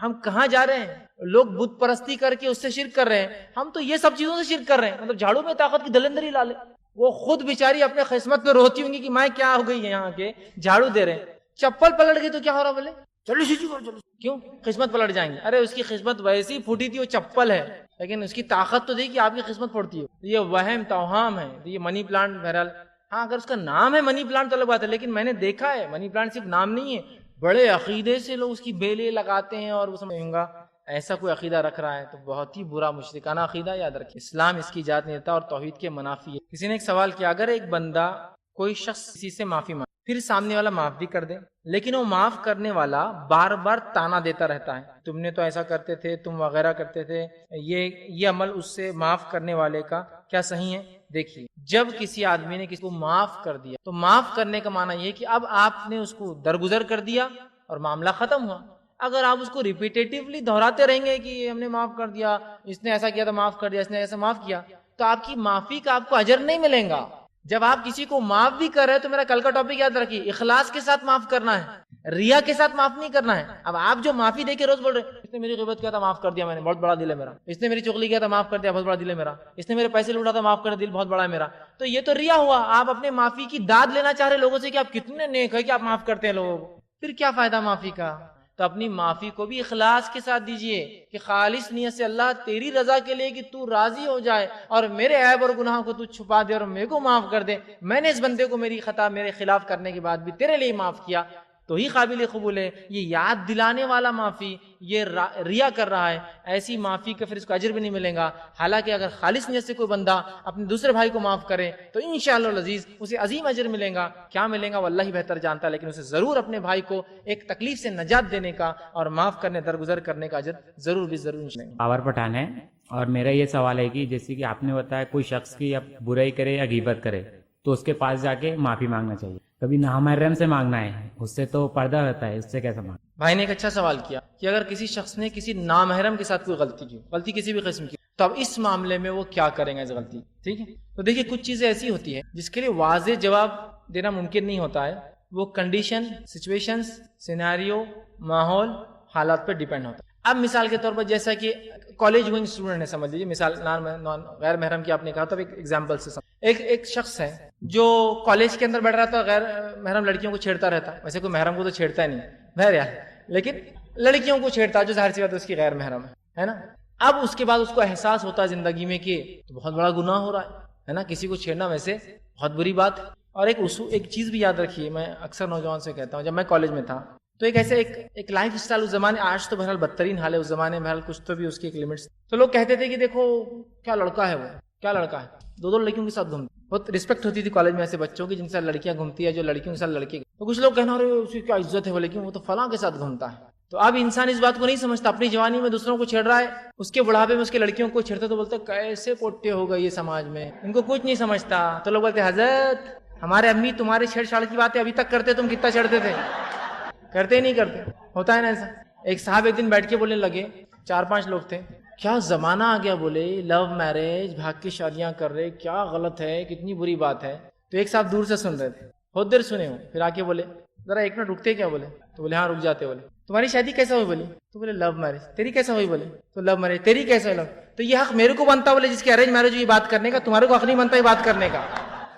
ہم کہاں جا رہے ہیں؟ لوگ بت پرستی کر کے اس سے شرک کر رہے ہیں, ہم تو یہ سب چیزوں سے شرک کر رہے ہیں. مطلب جھاڑو میں طاقت کی دلندری لا لے, وہ خود بیچاری اپنے قسمت پہ روتی ہوں گی کہ میں کیا ہو گئی ہے یہاں کے جھاڑو دے رہے ہیں. چپل پلٹ گئی تو کیا ہو رہا, بولے چلو سیدھی کرو, چلو, کیوں قسمت پلٹ جائیں گے؟ ارے اس کی قسمت ویسی پھوٹی تھی, وہ چپل ہے, لیکن اس کی طاقت تو دی کہ آپ کی قسمت پھوٹتی ہے. یہ وہم توہم ہے. یہ منی پلانٹ بہرحال, ہاں اگر اس کا نام ہے منی پلانٹ تو الگ بات ہے, لیکن میں نے دیکھا ہے منی پلانٹ صرف نام نہیں ہے, بڑے عقیدے سے لوگ اس کی بیلیں لگاتے ہیں, اور وہ سمجھیں گا ایسا کوئی عقیدہ رکھ رہا ہے تو بہت ہی برا مشرکانہ عقیدہ. یاد رکھیں اسلام اس کی اجازت نہیں دیتا اور توحید کے منافی ہے. کسی نے ایک سوال کیا, اگر ایک بندہ کوئی شخص کسی سے معافی مانگے پھر سامنے والا معاف بھی کر دے, لیکن وہ معاف کرنے والا بار بار تانا دیتا رہتا ہے, تم نے تو ایسا کرتے تھے, تم وغیرہ کرتے تھے, یہ عمل اس سے معاف کرنے والے کا کیا صحیح ہے؟ دیکھیے, جب کسی آدمی نے کسی کو معاف کر دیا تو معاف کرنے کا معنی یہ کہ اب آپ نے اس کو درگزر کر دیا اور معاملہ ختم ہوا. اگر آپ اس کو ریپیٹیٹیولی دہراتے رہیں گے کہ ہم نے معاف کر دیا, اس نے ایسا کیا تو معاف کر دیا, اس نے ایسا معاف کیا, تو آپ کی معافی کا آپ کو اجر نہیں ملے گا. جب آپ کسی کو معاف بھی کر رہے تو میرا کل کا ٹاپک یاد رکھیے, اخلاص کے ساتھ معاف کرنا ہے, ریا کے ساتھ معاف نہیں کرنا ہے. اب آپ جو معافی دے کے روز بول رہے, اس نے میری غیبت کیا تھا معاف کر دیا میں نے, بہت بڑا دل ہے میرا, اس نے میری چغلی کیا تھا معاف کر دیا, بہت بڑا دل ہے میرا, اس نے میرے پیسے لوٹا تھا معاف کر دیا, دل بہت بڑا ہے میرا, تو یہ تو ریا ہوا. آپ اپنے معافی کی داد لینا چاہ رہے لوگوں سے کہ آپ کتنے نیک ہے کہ آپ معاف کرتے ہیں لوگوں کو, پھر کیا فائدہ معافی کا؟ تو اپنی معافی کو بھی اخلاص کے ساتھ دیجئے کہ خالص نیت سے اللہ تیری رضا کے لیے کہ تو راضی ہو جائے اور میرے عیب اور گناہوں کو تو چھپا دے اور میرے کو معاف کر دے. میں نے اس بندے کو میری خطا میرے خلاف کرنے کے بعد بھی تیرے لیے معاف کیا تو ہی قابل قبول ہے. یہ یاد دلانے والا معافی, یہ ریا کر رہا ہے, ایسی معافی کا پھر اس کو اجر بھی نہیں ملے گا. حالانکہ اگر خالص نیت سے کوئی بندہ اپنے دوسرے بھائی کو معاف کرے تو انشاءاللہ العزیز اسے عظیم اجر ملے گا. کیا ملے گا وہ اللہ ہی بہتر جانتا ہے, لیکن اسے ضرور اپنے بھائی کو ایک تکلیف سے نجات دینے کا اور معاف کرنے درگزر کرنے کا اجر ضرور بھی ضرور ملے گا. پاور پٹھان ہے, اور میرا یہ سوال ہے کہ جیسے کہ آپ نے بتایا کوئی شخص کی اب برائی کرے یا غیبت کرے تو اس کے پاس جا کے معافی مانگنا چاہیے, کبھی نامحرم سے مانگنا ہے, اس سے تو پردہ رہتا ہے, اس سے کیسا مانگنا؟ بھائی نے ایک اچھا سوال کیا کہ اگر کسی شخص نے کسی نامحرم کے ساتھ کوئی غلطی کسی بھی قسم کی, تو اب اس معاملے میں وہ کیا کریں گا اس غلطی؟ ٹھیک ہے, تو دیکھیے کچھ چیزیں ایسی ہوتی ہیں جس کے لیے واضح جواب دینا ممکن نہیں ہوتا ہے, وہ کنڈیشن, سچویشنز, سینیریو, ماحول, حالات پہ ڈیپینڈ ہوتا ہے. اب مثال کے طور پر جیسا کہ کالج گوئنگ اسٹوڈنٹ ہے, سمجھ لیجیے, مثال غیر محرم کی آپ نے کہا تو ایک ایگزامپل سے ایک شخص ہے جو کالج کے اندر بیٹھ رہا تھا, غیر محرم لڑکیوں کو چھیڑتا رہتا. ویسے کوئی محرم کو تو چھیڑتا ہی نہیں بہرحال, لیکن لڑکیوں کو چھیڑتا, جو ظاہر سی بات ہے اس کی غیر محرم ہے نا. اب اس کے بعد اس کو احساس ہوتا ہے زندگی میں کہ تو بہت بڑا گناہ ہو رہا ہے نا, کسی کو چھیڑنا ویسے بہت بری بات ہے. اور ایک چیز بھی یاد رکھیے, میں اکثر نوجوان سے کہتا ہوں, جب میں کالج میں تھا تو ایک ایسے ایک لائف اسٹائل اس زمانے, آج تو بہرحال بدترین حال ہے, اس زمانے میں بہرحال کچھ تو بھی اس کی ایک لمٹس. تو لوگ کہتے تھے کہ دیکھو کیا لڑکا ہے, وہ کیا لڑکا ہے, دو لڑکیوں کے ساتھ گھومتا. بہت رسپیکٹ ہوتی تھی کالج میں ایسے بچوں کی جن کے ساتھ لڑکیاں گھومتی ہے, جو لڑکیوں کے ساتھ لڑکے. تو کچھ لوگ کہنا رہے اس کی کیا عزت ہے وہ, لیکن وہ تو فلاں کے ساتھ گھومتا ہے. تو اب انسان اس بات کو نہیں سمجھتا, اپنی جوانی میں دوسروں کو چھیڑ رہا ہے, اس کے بڑھاپے میں اس کی لڑکیوں کو چھیڑتا, تو بولتے کیسے پوٹے ہو گئے یہ سماج میں, ان کو کچھ نہیں سمجھتا. تو لوگ بولتے حضرت ہمارے امی تمہارے چھیڑ چھاڑ کی باتیں ابھی تک کرتے, تم کتنا چھیڑتے تھے, کرتے نہیں کرتے, ہوتا ہے نا ایسا. ایک صاحب ایک دن بیٹھ کے بولنے لگے, 4-5 لوگ تھے, کیا زمانہ آ گیا, بولے لو میرج, بھاگ کی شادیاں کر رہے, کیا غلط ہے, کتنی بری بات ہے. تو ایک صاحب دور سے سن رہے تھے, بہت دیر سنے ہو, پھر آ کے بولے ذرا 1 منٹ رکتے کیا, بولے. تو بولے ہاں رک جاتے. بولے تمہاری شادی کیسا ہوئی, بولی تو بولے لو میرج. تیری کیسا ہوئی, بولے تو لو میرج. تیری کیسا ہے لو, تو یہ حق میرے کو بنتا, بولے جس کی ارینج میرج ہوئی بات کرنے کا, تمہارے کو حق نہیں بنتا یہ بات کرنے کا.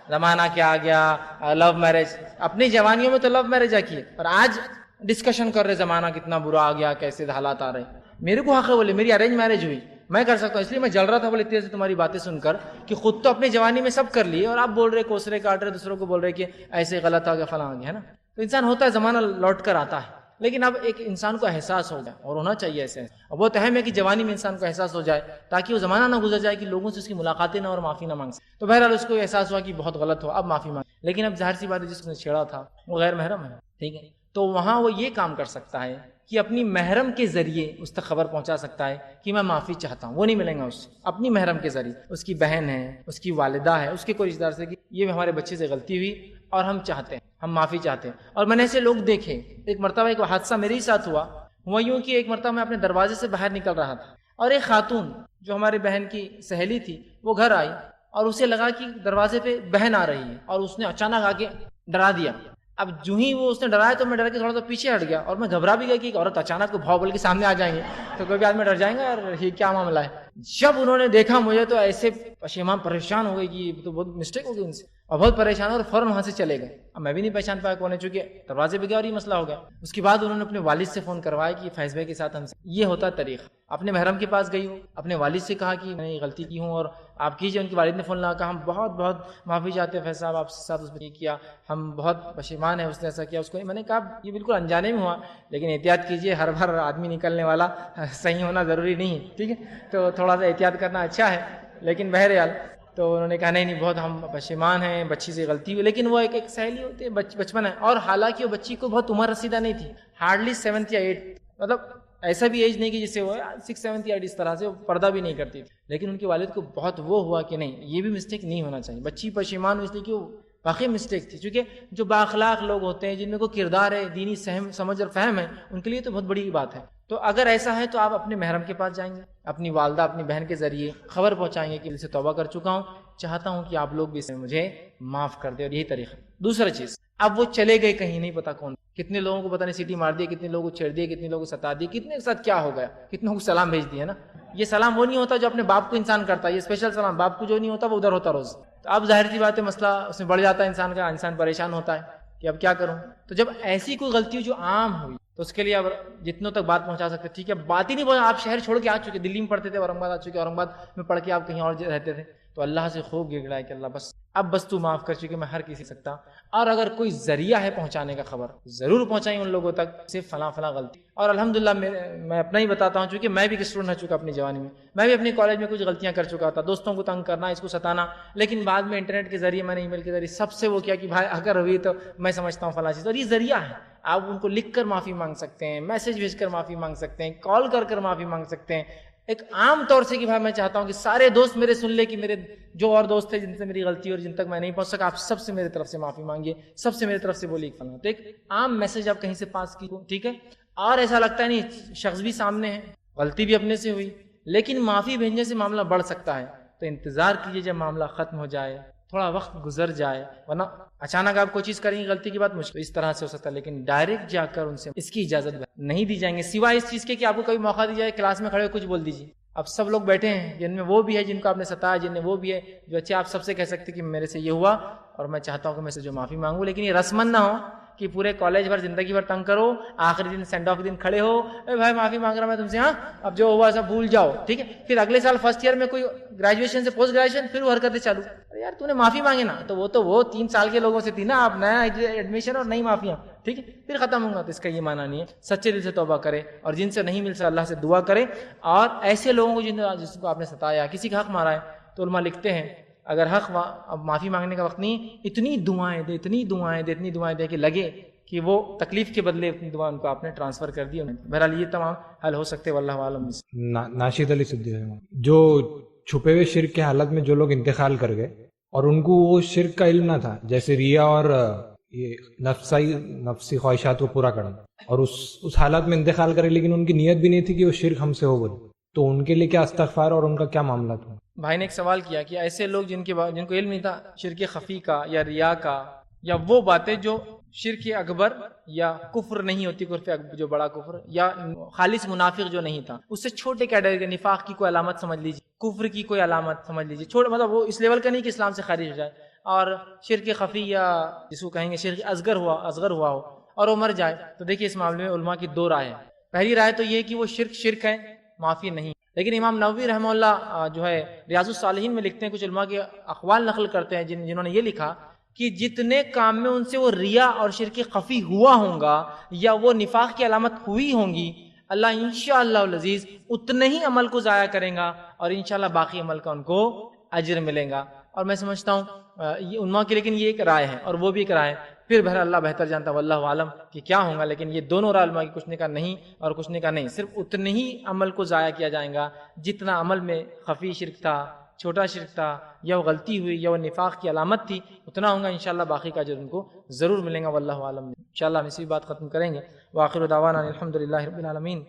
زمانہ کیا آ گیا, لو میرج. اپنی جوانیوں میں تو لو میرج کی, اور آج ڈسکشن کر رہے زمانہ کتنا برا آ گیا, کیسے حالات آ رہے. میرے کو حق ہے, بولے میری ارینج میرج ہوئی, میں کر سکتا ہوں, اس لیے میں جل رہا تھا, بولے اتنی سے تمہاری باتیں سن کر کہ خود تو اپنی جوانی میں سب کر لیے, اور آپ بول رہے کوسرے کاٹ رہے, دوسروں کو بول رہے کہ ایسے غلط آ گیا فلاں آ گیا, ہے نا. تو انسان ہوتا ہے, زمانہ لوٹ کر آتا ہے, لیکن اب ایک انسان کو احساس ہو گیا, اور ہونا چاہیے ایسے. اور بہت اہم ہے کہ جوانی میں انسان کو احساس ہو جائے, تاکہ وہ زمانہ نہ گزر جائے کہ لوگوں سے اس کی ملاقاتیں نہ اور معافی نہ مانگ سکے. تو بہرحال اس کو احساس ہوا کہ بہت غلط ہو, اب معافی مانگ. لیکن اب ظاہر سی بات ہے, جس نے چھیڑا تھا وہ غیر محرم ہے, ٹھیک ہے. تو وہاں وہ یہ کام کر سکتا ہے کہ اپنی محرم کے ذریعے اس تک خبر پہنچا سکتا ہے کہ میں معافی چاہتا ہوں. وہ نہیں ملیں گا اس سے, اپنی محرم کے ذریعے, اس کی بہن ہے, اس کی والدہ ہے, اس کے کوئی رشتہ دار سے کہ یہ ہمارے بچے سے غلطی ہوئی اور ہم چاہتے ہیں, ہم معافی چاہتے ہیں. اور میں نے ایسے لوگ دیکھے, ایک مرتبہ ایک حادثہ میرے ہی ساتھ ہوا یوں کہ ایک مرتبہ میں اپنے دروازے سے باہر نکل رہا تھا, اور ایک خاتون جو ہمارے بہن کی سہیلی تھی وہ گھر آئی, اور اسے لگا کہ دروازے پہ بہن آ رہی ہے, اور اس نے اچانک آ کے ڈرا دیا. اب جو ہی وہ اس نے ڈرایا تو میں ڈر کے تھوڑا سا پیچھے ہٹ گیا, اور میں گھبرا بھی گیا کہ ایک عورت اچانک کو بھاؤ بول کے سامنے آ جائیں گے تو کوئی بھی آدمی ڈر جائیں گا, اور یہ کیا معاملہ ہے. جب انہوں نے دیکھا مجھے تو ایسے پشیمان پریشان ہو گئی کہ یہ تو بہت مسٹیک ہو گئی ان سے, اور بہت پریشان, اور فوراً وہاں سے چلے گئے. اب میں بھی نہیں پہچان پایا کون ہے, چونکہ دروازے پہ گیا اور یہ مسئلہ ہو گیا. اس کے بعد انہوں نے اپنے والد سے فون کروایا کہ فیض بھائی کے ساتھ ہم سے یہ ہوتا طریقہ. اپنے محرم کے پاس گئی ہوں, اپنے والد سے کہا کہ میں نے یہ غلطی کی ہوں اور آپ کیجیے. ان کے والد نے فون لگا, کہا ہم بہت بہت معافی چاہتے ہیں فیض صاحب, آپ کے ساتھ اس نے یہ کیا, ہم بہت پشیمان ہیں, اس نے ایسا کیا, اس کو. میں نے کہا یہ بالکل انجانے میں ہوا, لیکن احتیاط کیجیے, ہر بار آدمی نکلنے والا صحیح ہونا ضروری نہیں ہے, ٹھیک ہے. تو تھوڑا سا احتیاط کرنا اچھا ہے. لیکن بہرحال تو انہوں نے کہا نہیں بہت ہم پشیمان ہیں, بچی سے غلطی ہوئی. لیکن وہ ایک سہیلی ہوتی ہے, بچپن ہے, اور حالانکہ وہ بچی کو بہت عمر رسیدہ نہیں تھی, ہارڈلی 7 یا 8, مطلب ایسا بھی ایج نہیں کہ جس سے وہ 6, 7 یا 8 اس طرح سے پردہ بھی نہیں کرتی تھی. لیکن ان کے والد کو بہت وہ ہوا کہ نہیں یہ بھی مسٹیک نہیں ہونا چاہیے. بچی پشیمان اس لیے کہ وہ واقعی مسٹیک تھی, چونکہ جو بااخلاق لوگ ہوتے ہیں, جن میں کوئی کردار ہے, دینی سمجھ اور فہم ہے, ان کے لیے تو بہت بڑی بات ہے. تو اگر ایسا ہے تو آپ اپنے محرم کے پاس جائیں گے, اپنی والدہ اپنی بہن کے ذریعے خبر پہنچائیں گے کہ دل سے توبہ کر چکا ہوں, چاہتا ہوں کہ آپ لوگ بھی اس میں مجھے معاف کر دیں, اور یہی طریقہ. دوسرا چیز, اب وہ چلے گئے کہیں, نہیں پتا کون, کتنے لوگوں کو پتہ نہیں سیٹی مار دی, کتنے لوگوں کو چھیڑ دیے, کتنے لوگوں کو ستا دی, کتنے کے ساتھ کیا ہو گیا, کتنوں کو سلام بھیج دیے نا. یہ سلام وہ نہیں ہوتا جو اپنے باپ کو انسان کرتا ہے, یہ اسپیشل سلام باپ کو جو نہیں ہوتا وہ ادھر ہوتا روز. تو اب ظاہر سی بات ہے مسئلہ اس میں بڑھ جاتا ہے انسان کا, انسان پریشان ہوتا ہے کہ اب کیا کروں. تو جب ایسی کوئی غلطی جو عام ہوئی تو اس کے لیے اب جتنوں تک بات پہنچا سکتے, ٹھیک ہے, بات ہی نہیں پہنچا, آپ شہر چھوڑ کے آ چکے, دلی میں پڑھتے تھے, اورنگ آباد آ چکے, اورنگ آباد میں پڑھ کے آپ کہیں اور رہتے تھے, تو اللہ سے خوب گڑگڑائے کہ اللہ بس تو معاف کر, چکے میں ہر کسی سکتا. اور اگر کوئی ذریعہ ہے پہنچانے کا خبر ضرور پہنچائیں ان لوگوں تک, صرف فلاں غلطی. اور الحمدللہ میں اپنا ہی بتاتا ہوں, چونکہ میں بھی اسٹوڈنٹ رہ چکا اپنی جوانی میں, میں بھی اپنے کالج میں کچھ غلطیاں کر چکا تھا, دوستوں کو تنگ کرنا, اس کو ستانا. لیکن بعد میں انٹرنیٹ کے ذریعے, میں نے ای میل کے ذریعے سب سے وہ کیا کہ بھائی اگر ہوئی تو میں سمجھتا ہوں فلاں چیز, اور یہ ذریعہ ہے. آپ ان کو لکھ کر معافی مانگ سکتے ہیں, میسج بھیج کر معافی مانگ سکتے ہیں, کال کر معافی مانگ سکتے ہیں. ایک عام طور سے کہ بھائی میں چاہتا ہوں کہ سارے دوست میرے سن لے کہ میرے جو اور دوست تھے جن سے میری غلطی اور جن تک میں نہیں پہنچ سکا, آپ سب سے میری طرف سے معافی مانگیے, سب سے میری طرف سے بولیے فلاں. تو ایک عام میسج آپ کہیں سے پاس کی, ٹھیک ہے. اور ایسا لگتا ہے نہیں شخص بھی سامنے ہے, غلطی بھی اپنے سے ہوئی, لیکن معافی بھیجنے سے معاملہ بڑھ سکتا ہے. تو انتظار کیجیے جب معاملہ ختم ہو جائے, تھوڑا وقت گزر جائے, ورنہ اچانک آپ کوئی چیز کریں گے غلطی کی بات مشکل اس طرح سے ہو سکتا ہے. لیکن ڈائریکٹ جا کر ان سے اس کی اجازت نہیں دی جائیں گے, سوائے اس چیز کے کہ آپ کو کبھی موقع دی جائے کلاس میں کھڑے ہو کچھ بول دیجیے. اب سب لوگ بیٹھے ہیں, جن میں وہ بھی ہے جن کو آپ نے ستایا, جن میں وہ بھی ہے جو اچھے, آپ سب سے کہہ سکتے کہ میرے سے یہ ہوا اور میں چاہتا ہوں کہ میں سے جو معافی مانگوں. لیکن یہ رسمن نہ ہو کہ پورے کالج بھر زندگی بھر تنگ کرو, آخری دن سینڈ آف کے دن کھڑے ہو, اے بھائی معافی مانگ رہا میں تم سے, ہاں اب جو ہوا سب بھول جاؤ, ٹھیک ہے. پھر اگلے سال فرسٹ ایئر میں کوئی گریجویشن سے پوسٹ گریجویشن, پھر وہ حرکتیں چالو. ارے یار تو نے معافی مانگے نا, تو وہ 3 سال کے لوگوں سے تھی نا, آپ نیا ایڈمیشن اور نئی معافیاں, ٹھیک ہے, پھر ختم ہوگا. تو اس کا یہ معنی نہیں ہے. سچے دل سے توبہ کرے, اور جن سے نہیں مل سکا اللہ سے دعا کرے. اور ایسے لوگوں کو جس کو آپ نے ستایا, کسی کا حق مارا ہے, تو علماء لکھتے ہیں اگر حق اب معافی مانگنے کا وقت نہیں, اتنی دعائیں دے, اتنی دعائیں دے کہ لگے کہ وہ تکلیف کے بدلے اتنی دعا ان کو آپ نے ٹرانسفر کر دی. بہرحال یہ تمام حل ہو سکتے, واللہ عالم. ناشد علی صدیقی جو چھپے ہوئے شرک کے حالت میں جو لوگ انتقال کر گئے اور ان کو وہ شرک کا علم نہ تھا, جیسے ریا اور یہ نفسی خواہشات کو پورا کرنا, اور اس حالت میں انتقال کرے لیکن ان کی نیت بھی نہیں تھی کہ وہ شرک ہم سے ہو بولے, تو ان کے لیے کیا استغفار اور ان کا کیا معاملہ تھا؟ بھائی نے ایک سوال کیا کہ ایسے لوگ جن کو علم نہیں تھا شرک خفی کا یا ریا کا, یا وہ باتیں جو شرک اکبر یا کفر نہیں ہوتی, جو بڑا کفر, یا خالص منافق جو نہیں تھا, اس سے چھوٹے کیٹیگری کے نفاق کی کوئی علامت سمجھ لیجیے, کفر کی کوئی علامت سمجھ لیجیے, چھوٹے مطلب وہ اس لیول کا نہیں کہ اسلام سے خارج ہو جائے, اور شرک خفی یا جس کو کہیں گے شرک اصغر ہوا ہو اور وہ مر جائے, تو دیکھیے اس معاملے میں علماء کی دو رائے ہیں. پہلی رائے تو یہ کہ وہ شرک ہے, معافی نہیں. لیکن امام نووی رحمہ اللہ جو ہے ریاض الصالحین میں لکھتے ہیں, کچھ علماء کے اقوال نقل کرتے ہیں جنہوں نے یہ لکھا کہ جتنے کام میں ان سے وہ ریا اور شرک خفی ہوا ہوں گا یا وہ نفاق کی علامت ہوئی ہوں گی, اللہ انشاءاللہ العزیز اتنے ہی عمل کو ضائع کریں گا, اور انشاءاللہ باقی عمل کا ان کو اجر ملیں گا. اور میں سمجھتا ہوں یہ علماء کی لیکن یہ ایک رائے ہے, اور وہ بھی ایک رائے ہے. پھر بہر اللہ بہتر جانتا ہے, واللہ عالم کہ کیا ہوگا, لیکن یہ دونوں رائے علماء کی, کچھ نے کہا نہیں اور کچھ نے کہا نہیں, صرف اتنے ہی عمل کو ضائع کیا جائے گا جتنا عمل میں خفی شرک تھا, چھوٹا شرک تھا, یا وہ غلطی ہوئی یا وہ نفاق کی علامت تھی, اتنا ہوگا. انشاءاللہ باقی کا اجر ان کو ضرور ملیں گا, واللہ عالم. انشاءاللہ ہم اسی بات ختم کریں گے. وآخر دعوانا الحمدللہ رب العالمین.